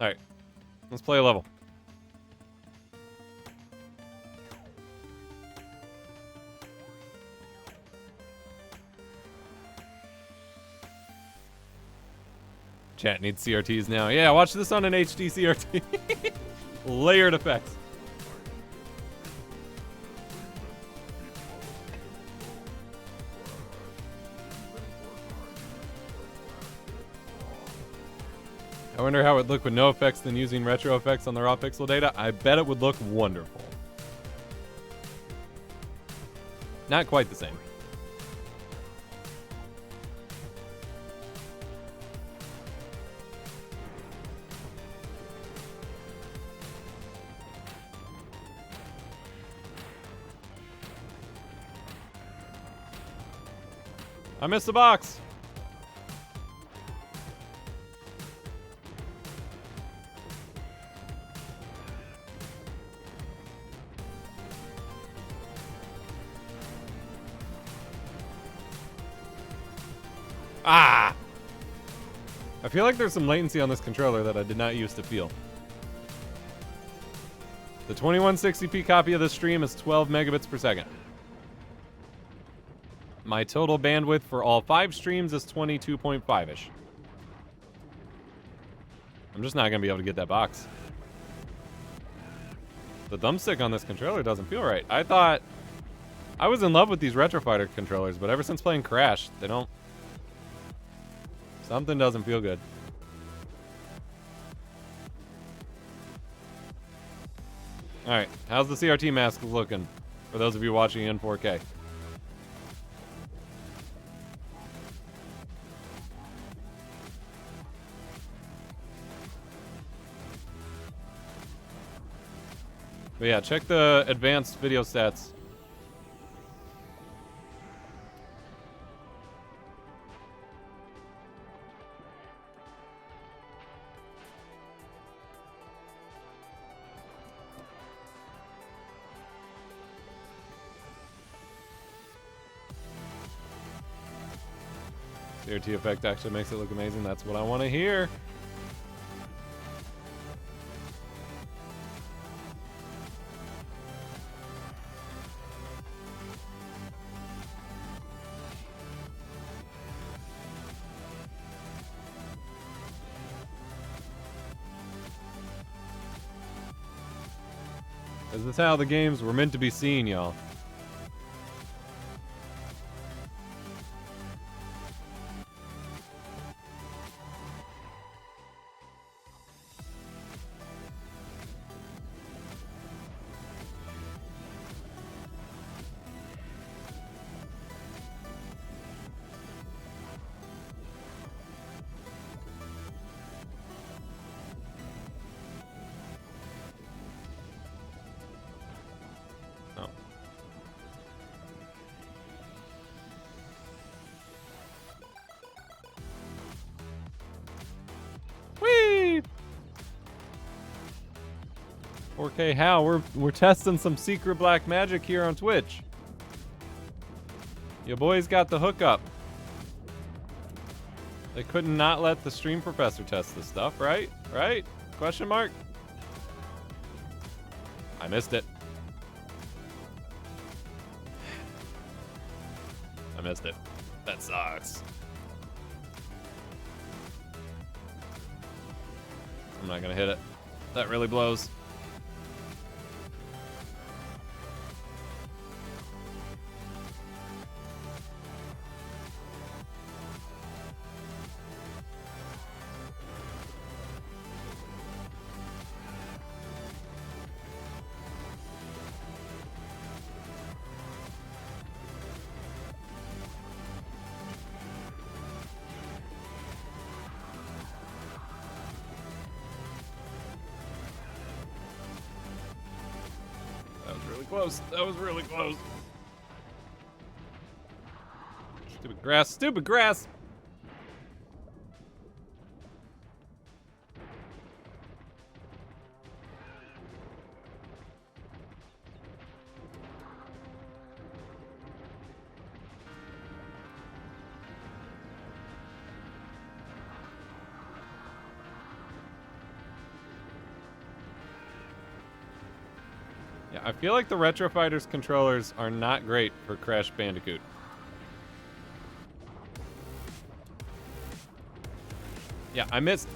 S1: Alright, let's play a level. Chat needs CRTs now. Yeah, watch this on an HD CRT. Layered effects. I wonder how it would look with no effects than using retro effects on the raw pixel data. I bet it would look wonderful. Not quite the same. I missed the box. Ah! I feel like there's some latency on this controller that I did not used to feel. The 2160p copy of the stream is 12 megabits per second. My total bandwidth for all 5 streams is 22.5-ish. I'm just not going to be able to get that box. The thumbstick on this controller doesn't feel right. I thought... I was in love with these Retrofighter controllers, but ever since playing Crash, they don't... Something doesn't feel good. Alright, how's the CRT mask looking? For those of you watching in 4K. But yeah, check the advanced video stats. CRT effect actually makes it look amazing. That's what I want to hear. Is this how the games were meant to be seen, y'all? Whee! 4K how? We're testing some secret black magic here on Twitch. Your boys got the hookup. They couldn't not let the stream professor test this stuff, right? Right? Question mark? I missed it. I missed it. That sucks. I'm not gonna hit it. That really blows. Close. That was really close. Stupid grass. Stupid grass. I feel like the Retro Fighters controllers are not great for Crash Bandicoot. Yeah, I missed...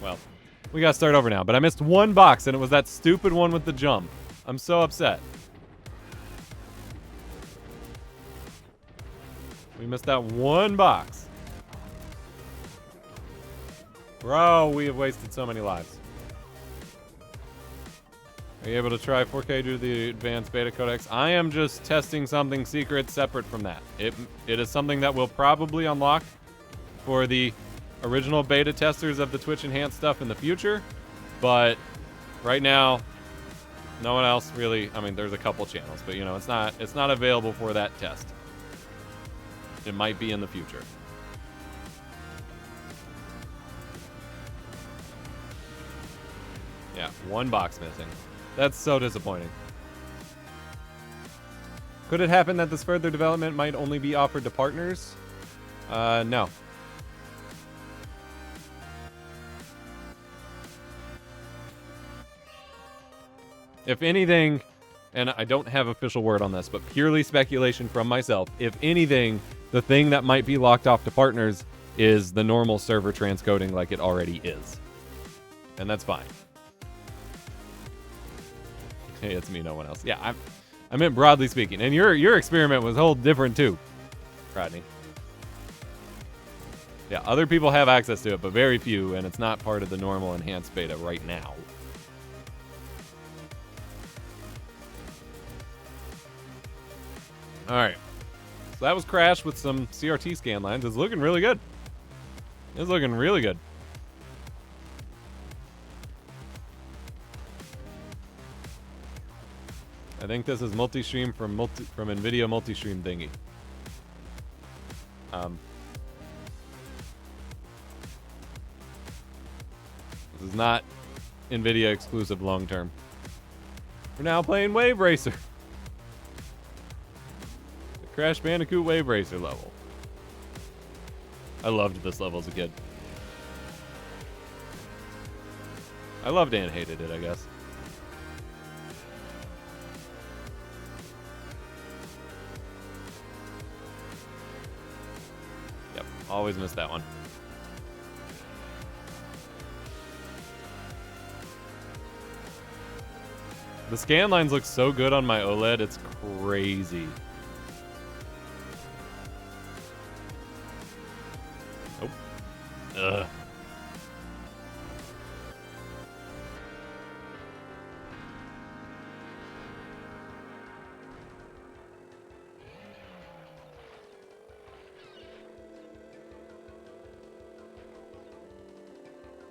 S1: Well, we gotta start over now, but I missed one box, and it was that stupid one with the jump. I'm so upset. We missed that one box. Bro, we have wasted so many lives. Are you able to try 4K due to the advanced beta codecs? I am just testing something secret separate from that. It is something that will probably unlock for the original beta testers of the Twitch enhanced stuff in the future, but right now, no one else really. I mean, there's a couple channels, but you know, it's not available for that test. it might be in the future. Yeah, one box missing. That's so disappointing. Could it happen that this further development might only be offered to partners? No. If anything, and I don't have official word on this, but purely speculation from myself, if anything, the thing that might be locked off to partners is the normal server transcoding like it already is. And that's fine. Hey, it's me, no one else. Yeah, I meant broadly speaking. And your experiment was a whole different too, Rodney. Yeah, other people have access to it, but very few, and it's not part of the normal enhanced beta right now. All right. So that was Crash with some CRT scan lines. It's looking really good. It's looking really good. I think this is multi-stream from NVIDIA multi-stream thingy. This is not NVIDIA exclusive long term. We're now playing Wave Racer. The Crash Bandicoot Wave Racer level. I loved this level as a kid. I loved and hated it, I guess. Yep, always missed that one. The scan lines look so good on my OLED, it's crazy. Oh. Ugh.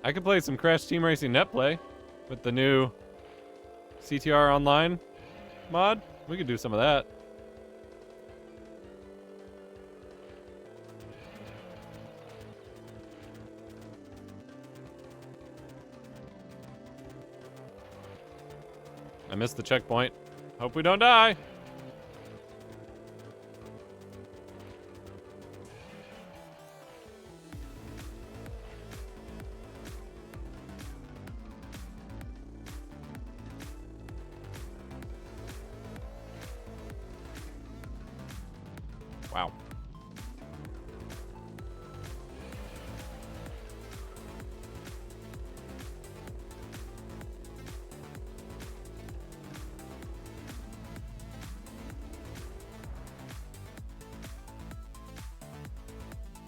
S1: I could play some Crash Team Racing Net Play with the new CTR Online mod. We could do some of that. I missed the checkpoint. Hope we don't die. Wow.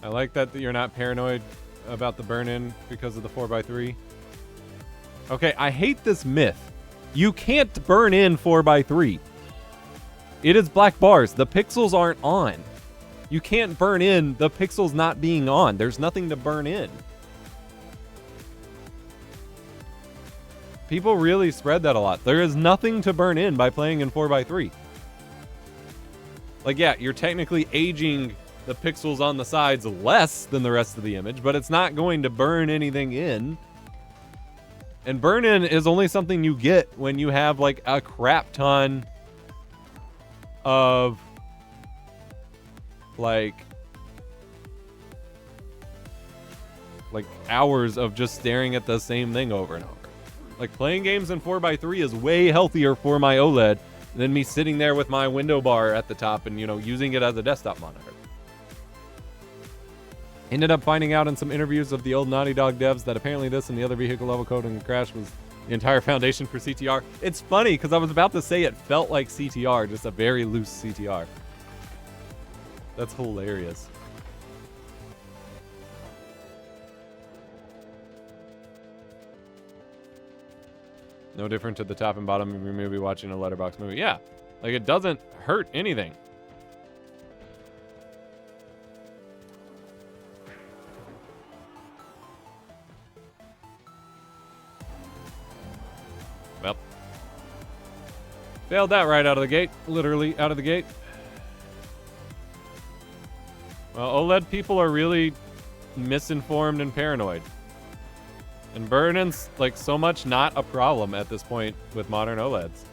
S1: I like that you're not paranoid about the burn-in because of the 4x3. Okay, I hate this myth. You can't burn in 4x3. It is black bars. The pixels aren't on. You can't burn in the pixels not being on. There's nothing to burn in. People really spread that a lot. There is nothing to burn in by playing in 4x3. Like, yeah, you're technically aging the pixels on the sides less than the rest of the image, but it's not going to burn anything in. And burn in is only something you get when you have like a crap ton of like hours of just staring at the same thing over and over. Like, playing games in 4x3 is way healthier for my OLED than me sitting there with my window bar at the top and, you know, using it as a desktop monitor. Ended up finding out in some interviews of the old Naughty Dog devs that apparently this and the other vehicle level code in Crash was the entire foundation for CTR. It's funny because I was about to say it felt like CTR, just a very loose CTR. That's hilarious. No different to the top and bottom of your movie watching a letterbox movie. Yeah, like, it doesn't hurt anything. Well, failed that right out of the gate. Literally out of the gate. Well, OLED people are really misinformed and paranoid. And burn-in's like so much not a problem at this point with modern OLEDs.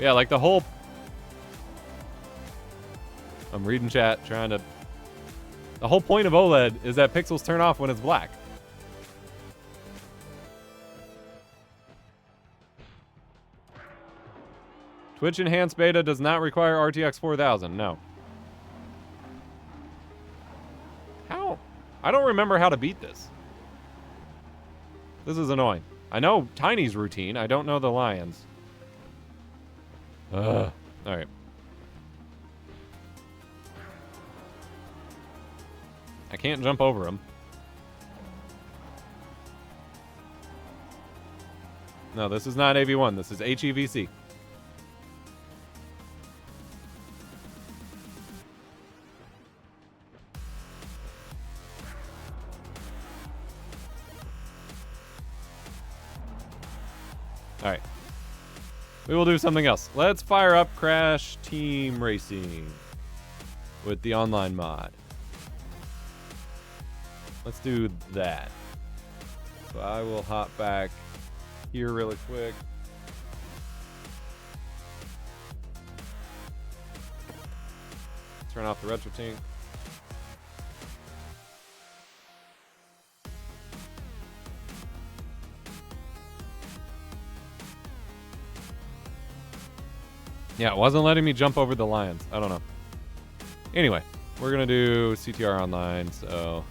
S1: Yeah, like the whole... I'm reading chat, trying to... The whole point of OLED is that pixels turn off when it's black. Twitch Enhanced Beta does not require RTX 4000, no. How? I don't remember how to beat this. This is annoying. I know Tiny's routine. I don't know the Lion's. Ugh. Alright. I can't jump over him. No, this is not AV1. This is HEVC. Alright. We will do something else. Let's fire up Crash Team Racing with the online mod. Let's do that. So I will hop back here really quick. Turn off the retro tink. Yeah, it wasn't letting me jump over the lions. I don't know. Anyway, we're going to do CTR online, so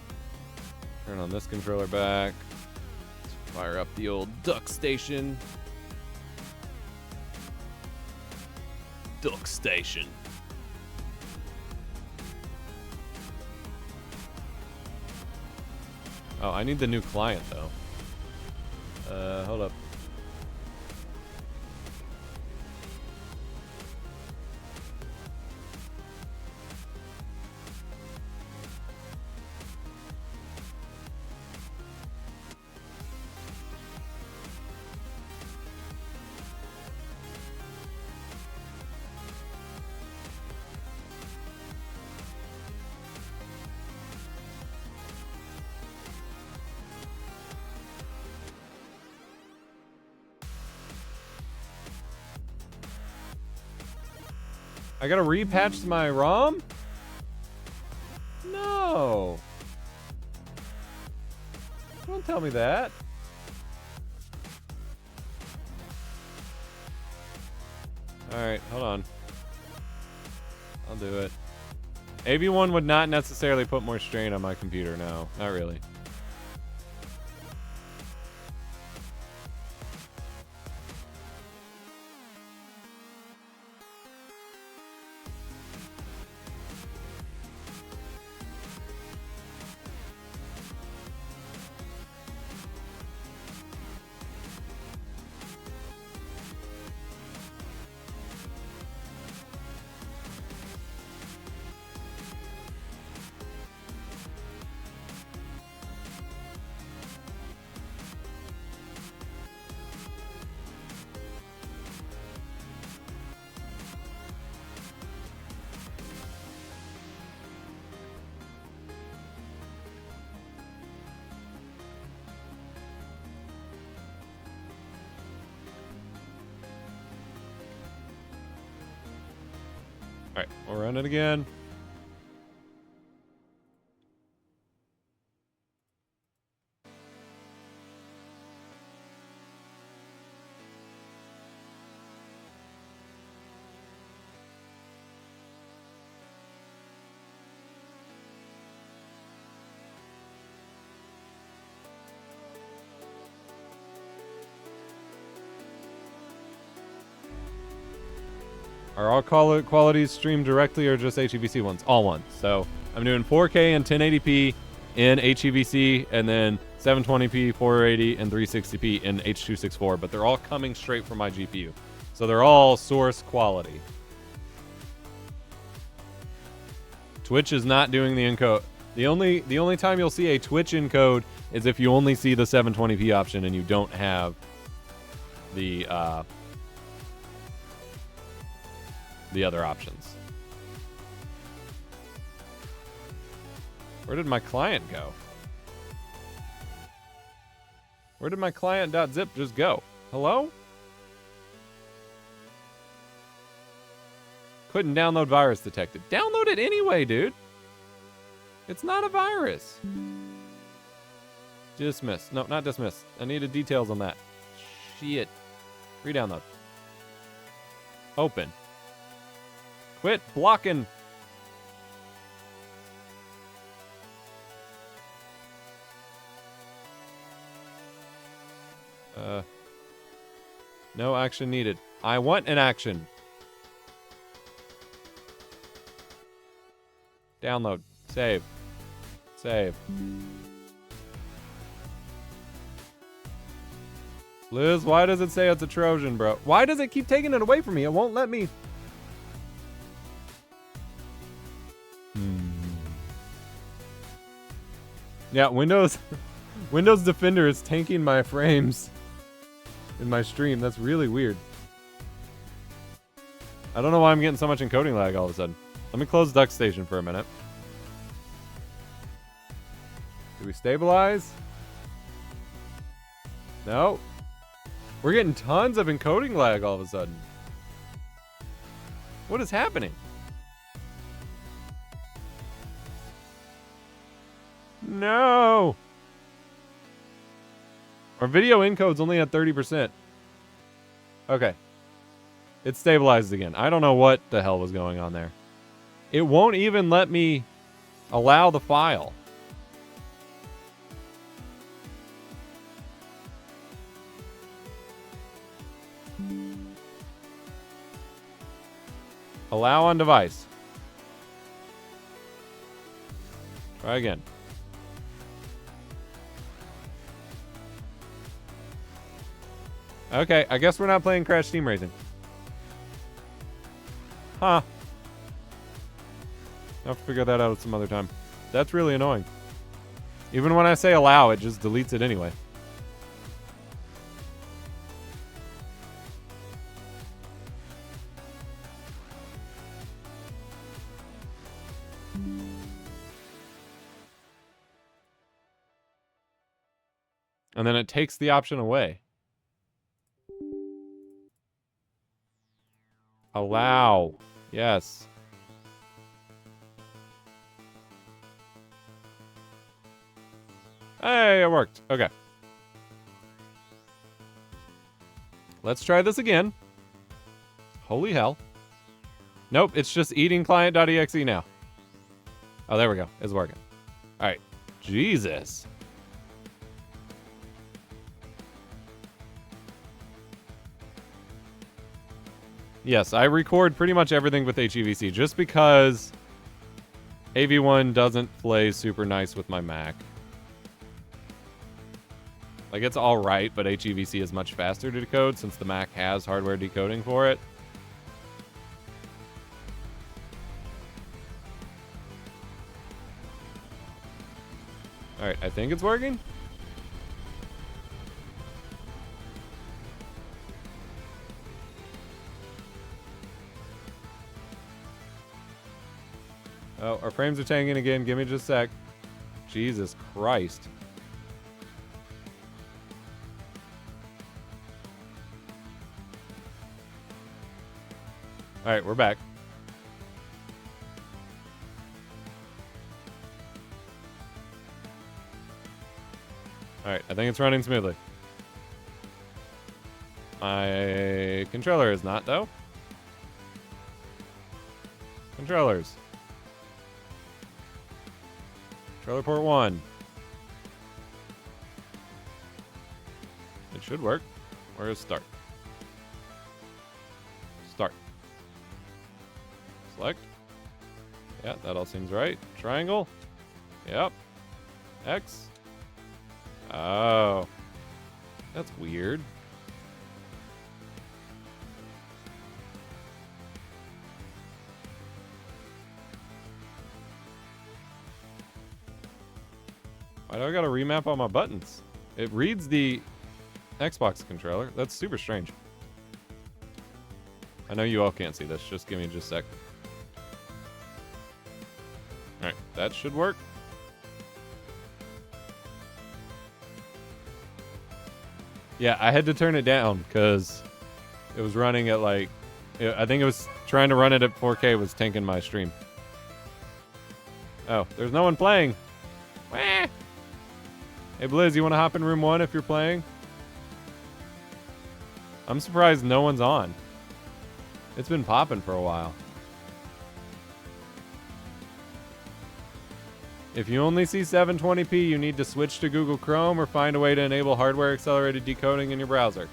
S1: turn on this controller back. Let's fire up the old duck station. Duck station. Oh, I need the new client, though. Hold up. I gotta repatch my ROM? No. Don't tell me that. Alright, hold on. I'll do it. AV1 would not necessarily put more strain on my computer, no. Not really. Alright, we'll run it again. Are all qualities streamed directly or just HEVC ones? All ones. So I'm doing 4K and 1080p in HEVC and then 720p, 480, and 360p in H.264, but they're all coming straight from my GPU. So they're all source quality. Twitch is not doing the encode. The only time you'll see a Twitch encode is if you only see the 720p option and you don't have the other options. Where did my client go? Where did my client.zip just go? Hello? Couldn't download virus detected. Download it anyway, dude. It's not a virus. Dismiss. No, not dismiss. I needed details on that. Shit. Re-download. Open. Quit blocking. No action needed. I want an action. Download. Save. Save. Liz, why does it say it's a Trojan, bro? Why does it keep taking it away from me? It won't let me. Yeah, Windows Defender is tanking my frames in my stream. That's really weird. I don't know why I'm getting so much encoding lag all of a sudden. Let me close DuckStation for a minute. Do we stabilize? No. We're getting tons of encoding lag all of a sudden. What is happening? No. Our video encode's only at 30%. Okay. It stabilized again. I don't know what the hell was going on there. It won't even let me allow the file. Allow on device. Try again. Okay, I guess we're not playing Crash Team Racing. Huh. I'll have to figure that out some other time. That's really annoying. Even when I say allow, it just deletes it anyway. And then it takes the option away. Allow. Yes. Hey, it worked. Okay. Let's try this again. Holy hell. Nope, it's just eating client.exe now. Oh, there we go. It's working. All right. Jesus. Yes, I record pretty much everything with HEVC just because AV1 doesn't play super nice with my Mac. Like, it's alright, but HEVC is much faster to decode since the Mac has hardware decoding for it. Alright, I think it's working. Oh, our frames are tanking again. Give me just a sec. Jesus Christ. Alright, we're back. Alright, I think it's running smoothly. My controller is not, though. Controllers. Controller port 1. It should work. Where is start? Start. Select. Yeah, that all seems right. Triangle. Yep. X. Oh. That's weird. Why do I gotta remap all my buttons? It reads the Xbox controller. That's super strange. I know you all can't see this. Just give me just a sec. Alright, that should work. Yeah, I had to turn it down because it was running at like, I think it was trying to run it at 4K was tanking my stream. Oh, there's no one playing. Wah. Hey, Blizz, you want to hop in room 1 if you're playing? I'm surprised no one's on. It's been popping for a while. If you only see 720p, you need to switch to Google Chrome or find a way to enable hardware accelerated decoding in your browser.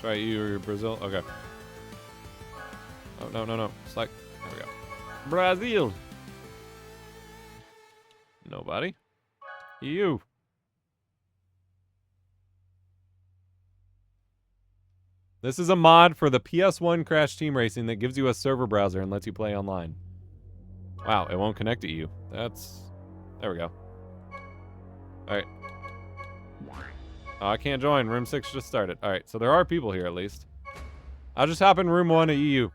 S1: Try you or Brazil. Okay. Oh, no. Select. There we go. Brazil. Nobody. You. This is a mod for the PS1 Crash Team Racing that gives you a server browser and lets you play online. Wow, it won't connect to you. That's... There we go. Alright. Oh, I can't join. Room 6 just started. Alright, so there are people here at least. I'll just hop in room 1 at EU.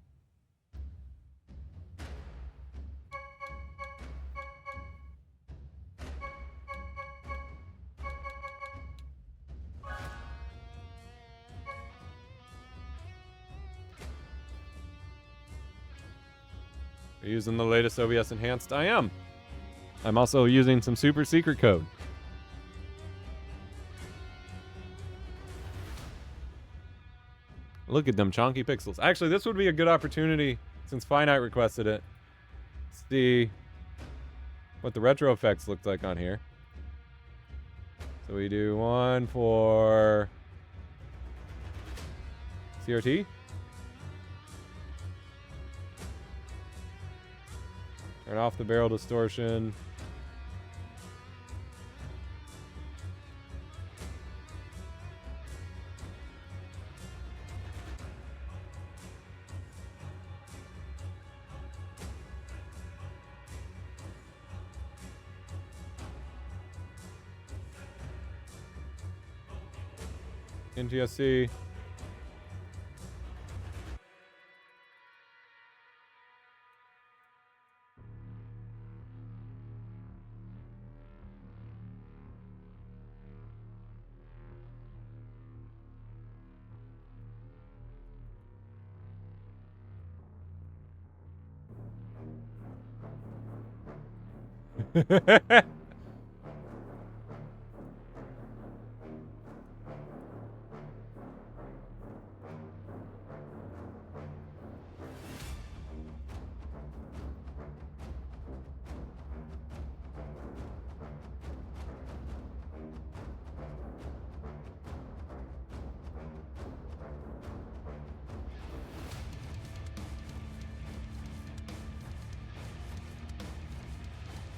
S1: Are you using the latest OBS Enhanced? I am. I'm also using some super secret code. Look at them chonky pixels. Actually, this would be a good opportunity, since Finite requested it, to see what the retro effects looked like on here. So we do one for CRT. Turn off the barrel distortion. NTSC.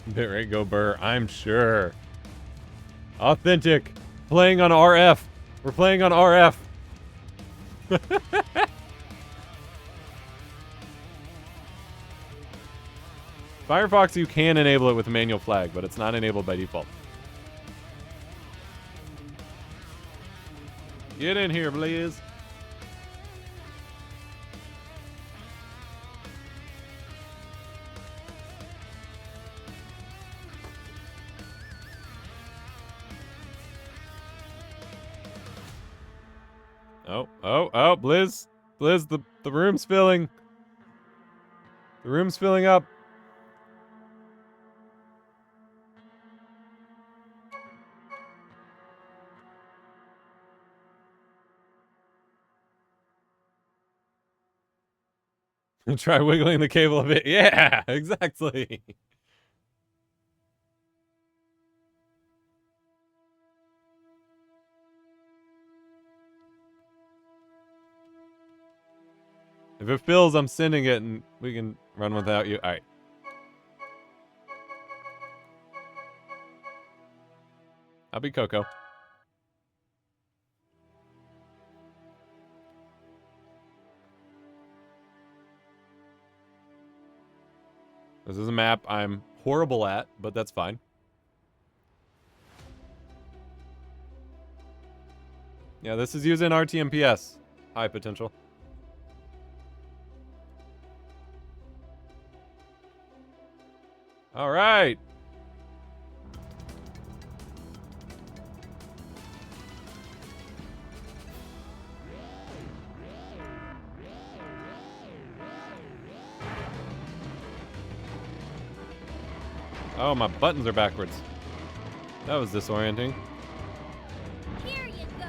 S1: Bitrate go burr, I'm sure. Authentic. Playing on RF. We're playing on RF. Firefox, you can enable it with a manual flag, but it's not enabled by default. Get in here, Blaze. Oh, Blizz. Blizz, the room's filling. The room's filling up. Try wiggling the cable a bit. Yeah, exactly. If it fills, I'm sending it and we can run without you. All right. I'll be Coco. This is a map I'm horrible at, but that's fine. Yeah, this is using RTMPS. high potential. All right. Oh, my buttons are backwards. That was disorienting.
S5: Here you go.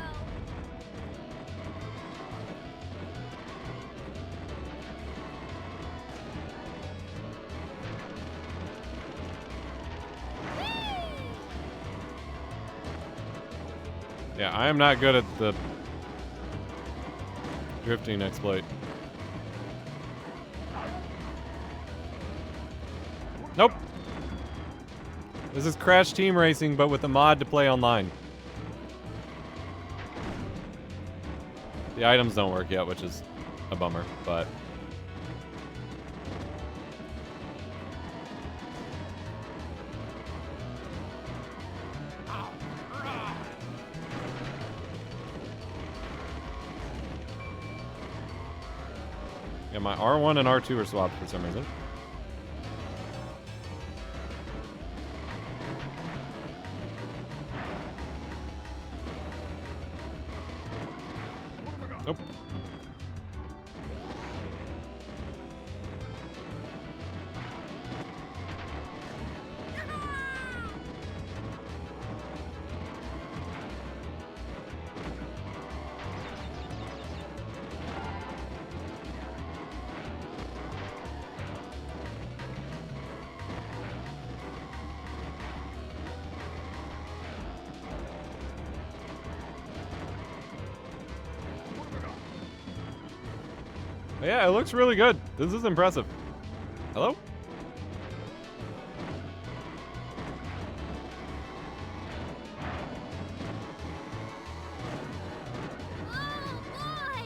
S1: Yeah, I am not good at the drifting exploit. Nope. This is Crash Team Racing, but with a mod to play online. The items don't work yet, which is a bummer, but... Yeah, my R1 and R2 are swapped for some reason. Nope. Yeah, it looks really good. This is impressive. Hello?
S5: Oh boy!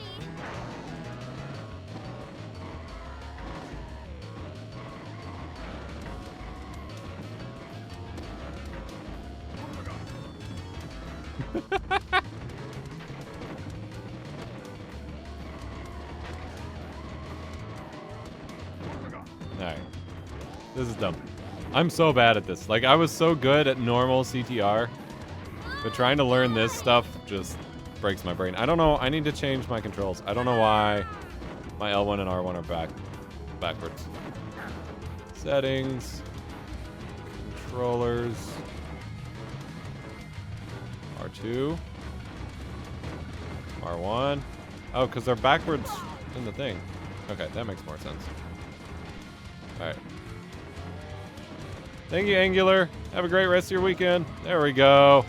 S1: Alright. This is dumb. I'm so bad at this. Like, I was so good at normal CTR, but trying to learn this stuff just breaks my brain. I don't know. I need to change my controls. I don't know why my L1 and R1 are backwards. Settings. Controllers. R2. R1. Oh, because they're backwards in the thing. Okay, that makes more sense. Alright. Thank you, Angular. Have a great rest of your weekend. There we go.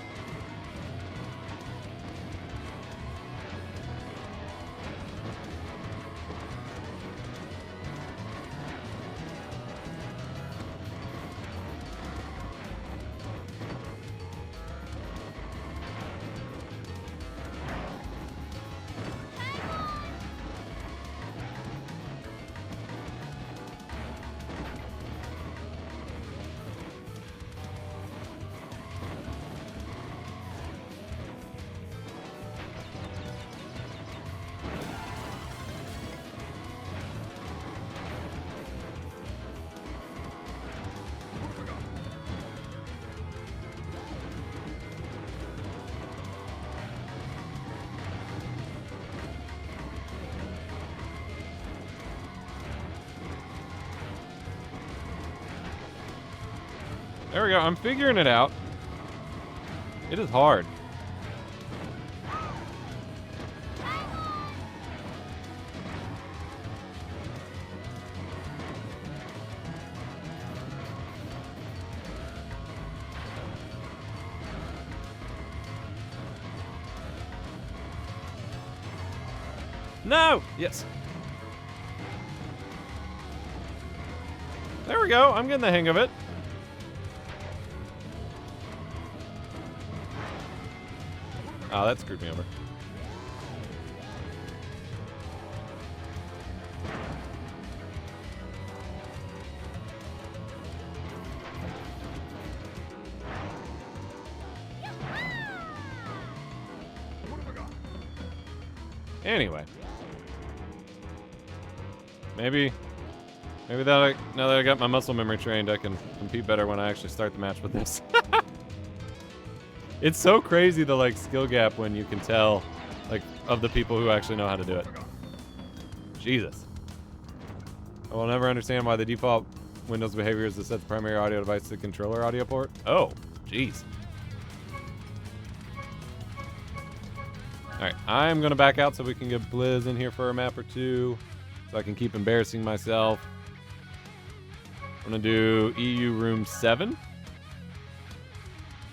S1: There we go. I'm figuring it out. It is hard. No! Yes. There we go. I'm getting the hang of it. Oh, that screwed me over. Anyway. Maybe that now that I got my muscle memory trained, I can compete better when I actually start the match with this. It's so crazy the like skill gap when you can tell like of the people who actually know how to do it. Jesus. I will never understand why the default Windows behavior is to set the primary audio device to the controller audio port. Oh, jeez. Alright, I'm gonna back out so we can get Blizz in here for a map or two. So I can keep embarrassing myself. I'm gonna do EU Room 7.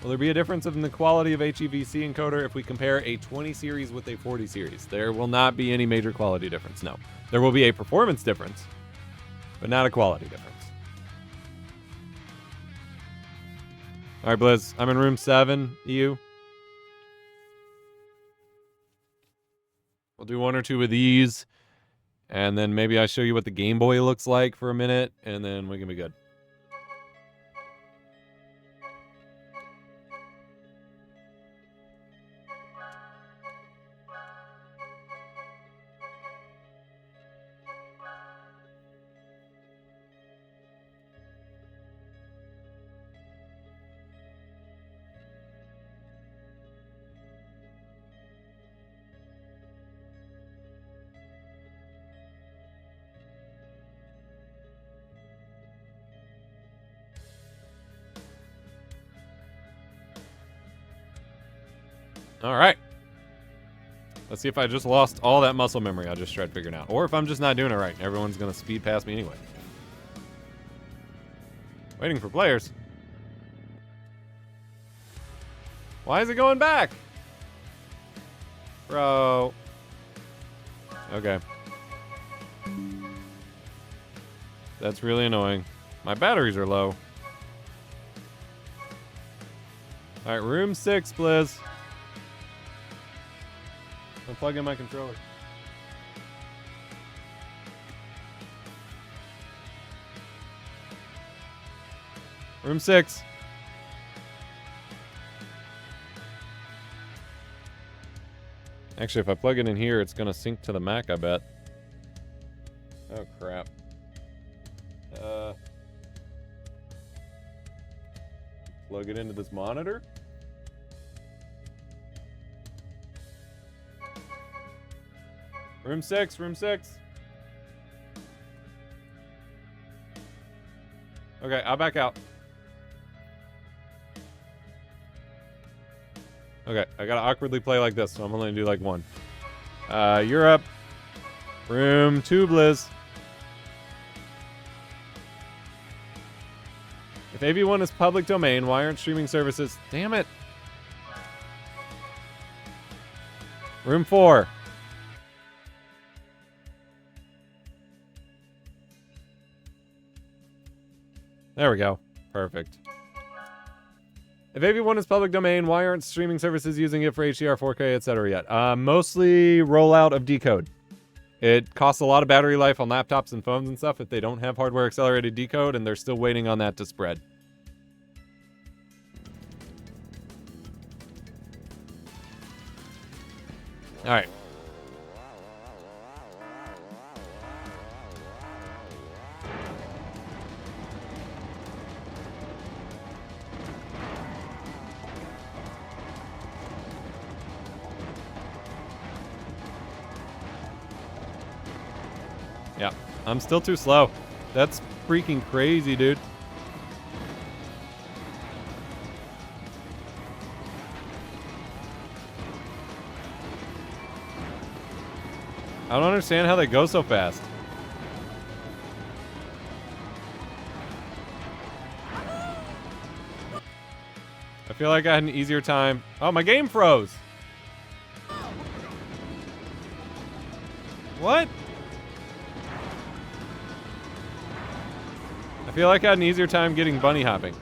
S1: Will there be a difference in the quality of HEVC encoder if we compare a 20 series with a 40 series? There will not be any major quality difference, no. There will be a performance difference, but not a quality difference. Alright, Blizz, I'm in room 7, EU. We'll do one or two of these, and then maybe I show you what the Game Boy looks like for a minute, and then we can be good. All right. Let's see if I just lost all that muscle memory I just tried figuring out. Or if I'm just not doing it right. Everyone's going to speed past me anyway. Waiting for players. Why is it going back? Bro. Okay. That's really annoying. My batteries are low. All right, room 6, Blizz. I'll plug in my controller. Room 6. Actually, if I plug it in here, it's going to sync to the Mac, I bet. Oh, crap. Plug it into this monitor? Room 6, room 6. Okay, I'll back out. Okay, I gotta awkwardly play like this, so I'm only gonna do like one. You're up. Room 2, Blizz. If AV1 is public domain, why aren't streaming services? Damn it. Room 4. There we go. Perfect. If AV1 is public domain, why aren't streaming services using it for HDR, 4K, etc. yet? Mostly rollout of decode. It costs a lot of battery life on laptops and phones and stuff if they don't have hardware accelerated decode, and they're still waiting on that to spread. All right. Yeah, I'm still too slow. That's freaking crazy, dude. I don't understand how they go so fast. I feel like I had an easier time. Oh, my game froze. What? I feel like I had an easier time getting bunny hopping.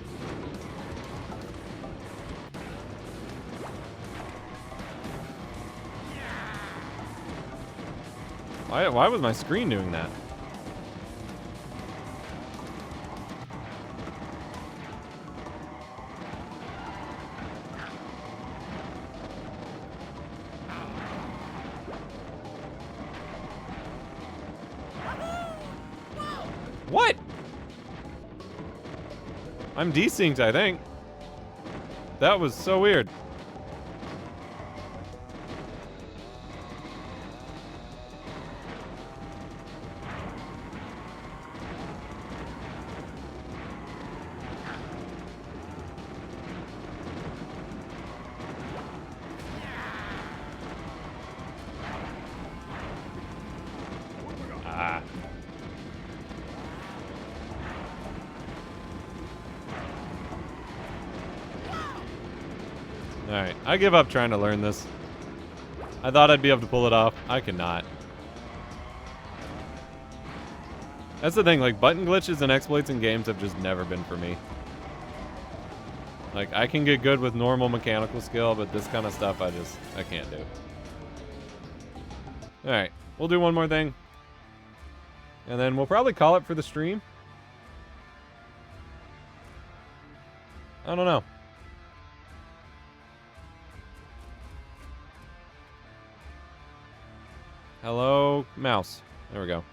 S1: Why was my screen doing that? I'm desynced, I think. That was so weird. Alright, I give up trying to learn this. I thought I'd be able to pull it off. I cannot. That's the thing, like, button glitches and exploits in games have just never been for me. Like, I can get good with normal mechanical skill, but this kind of stuff I can't do. Alright, we'll do one more thing. And then we'll probably call it for the stream. I don't know. Hello, mouse. There we go.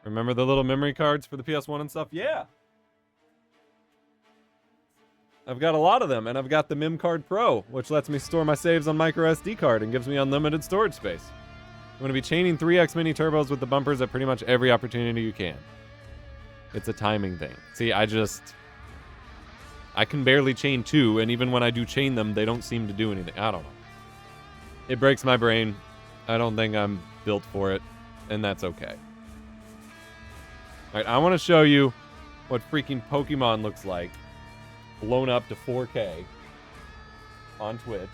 S1: Remember the little memory cards for the PS1 and stuff? Yeah! I've got a lot of them, and I've got the Mem Card Pro, which lets me store my saves on micro SD card and gives me unlimited storage space. I'm going to be chaining 3X mini turbos with the bumpers at pretty much every opportunity you can. It's a timing thing. See, I can barely chain 2, and even when I do chain them, they don't seem to do anything. I don't know. It breaks my brain. I don't think I'm built for it, and that's okay. Alright, I want to show you what freaking Pokemon looks like blown up to 4K on Twitch.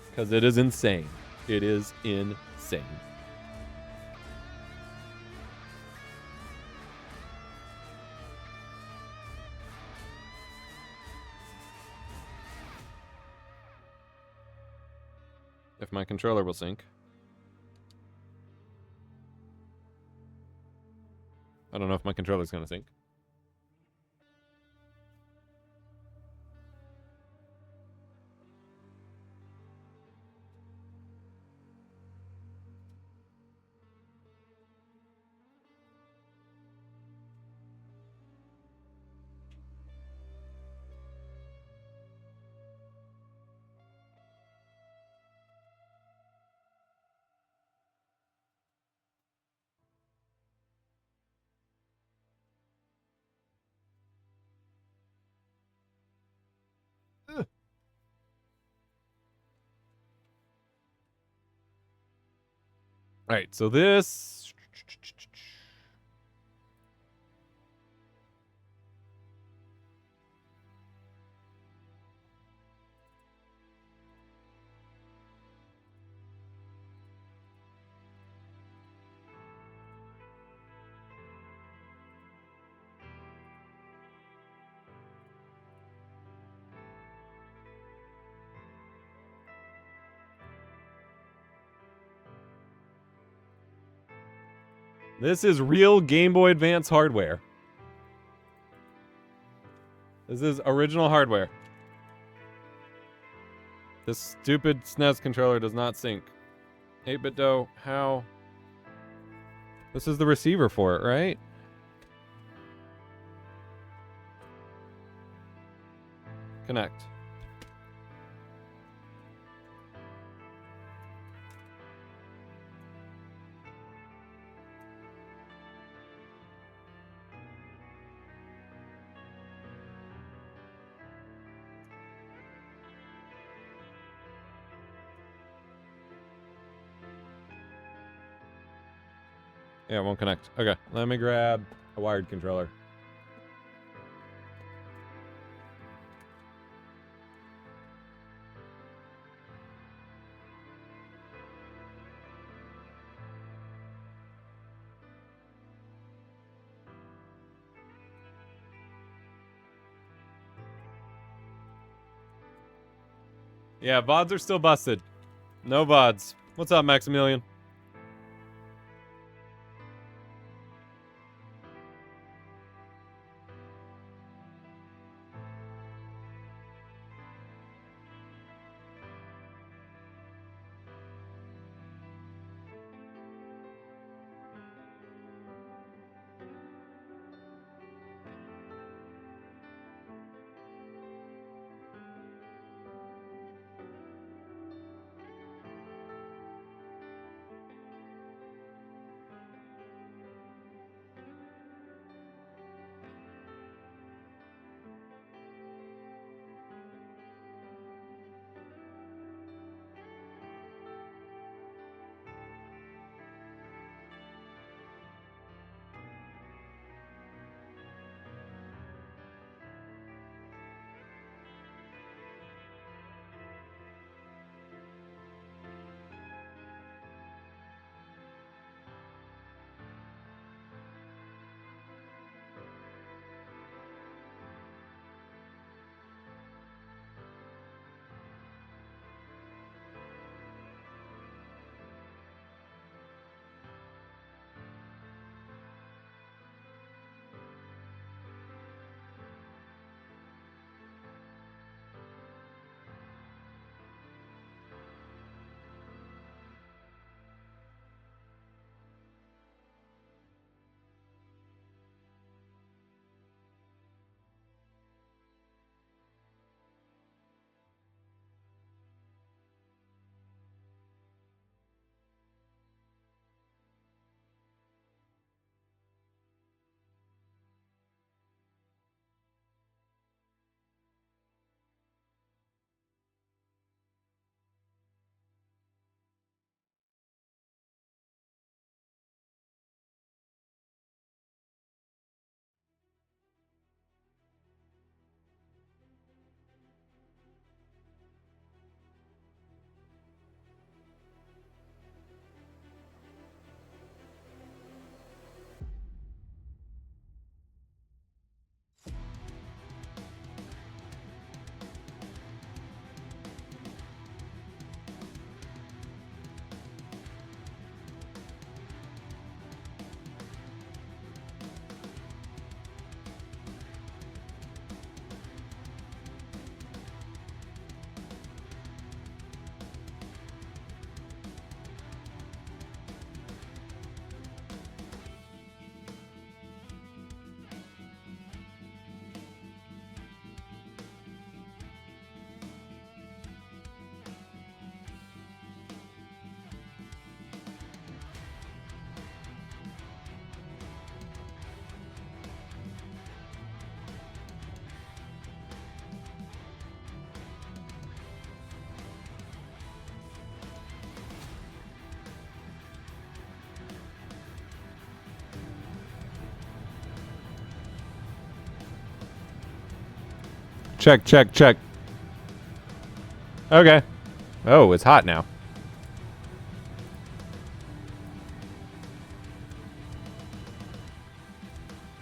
S1: Because it is insane. It is insane. If my controller will sync. I don't know if my controller's gonna sync. All right, so this. This is real Game Boy Advance hardware. This is original hardware. This stupid SNES controller does not sync. 8-bit dough, how? This is the receiver for it, right? Connect. Yeah, it won't connect. Okay, let me grab a wired controller. Yeah, VODs are still busted. No VODs. What's up, Maximilian? Check, check, check. Okay. Oh, it's hot now.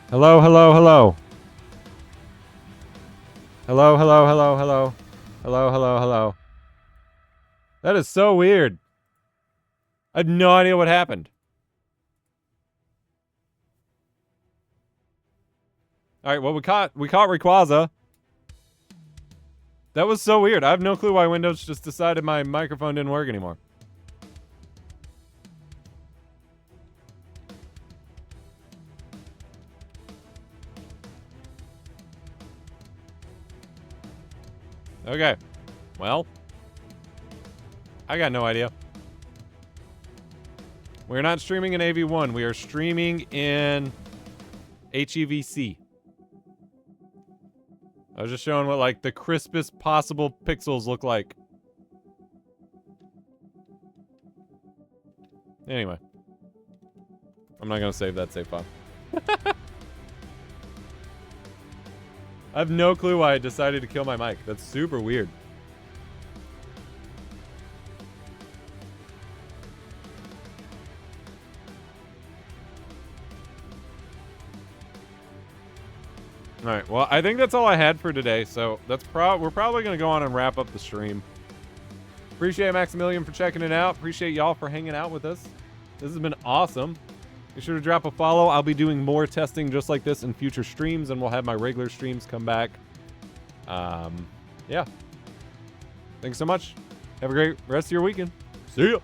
S1: Hello, hello, hello. Hello, hello, hello, hello. Hello, hello, hello. That is so weird. I have no idea what happened. Alright, well we caught Rayquaza. That was so weird. I have no clue why Windows just decided my microphone didn't work anymore. Okay. Well, I got no idea. We're not streaming in AV1. We are streaming in HEVC. I was just showing what, like, the crispest possible pixels look like. Anyway. I'm not gonna save that save file. I have no clue why I decided to kill my mic. That's super weird. Alright, well, I think that's all I had for today, so that's we're probably going to go on and wrap up the stream. Appreciate Maximilian for checking it out. Appreciate y'all for hanging out with us. This has been awesome. Be sure to drop a follow. I'll be doing more testing just like this in future streams, and we'll have my regular streams come back. Yeah. Thanks so much. Have a great rest of your weekend. See ya.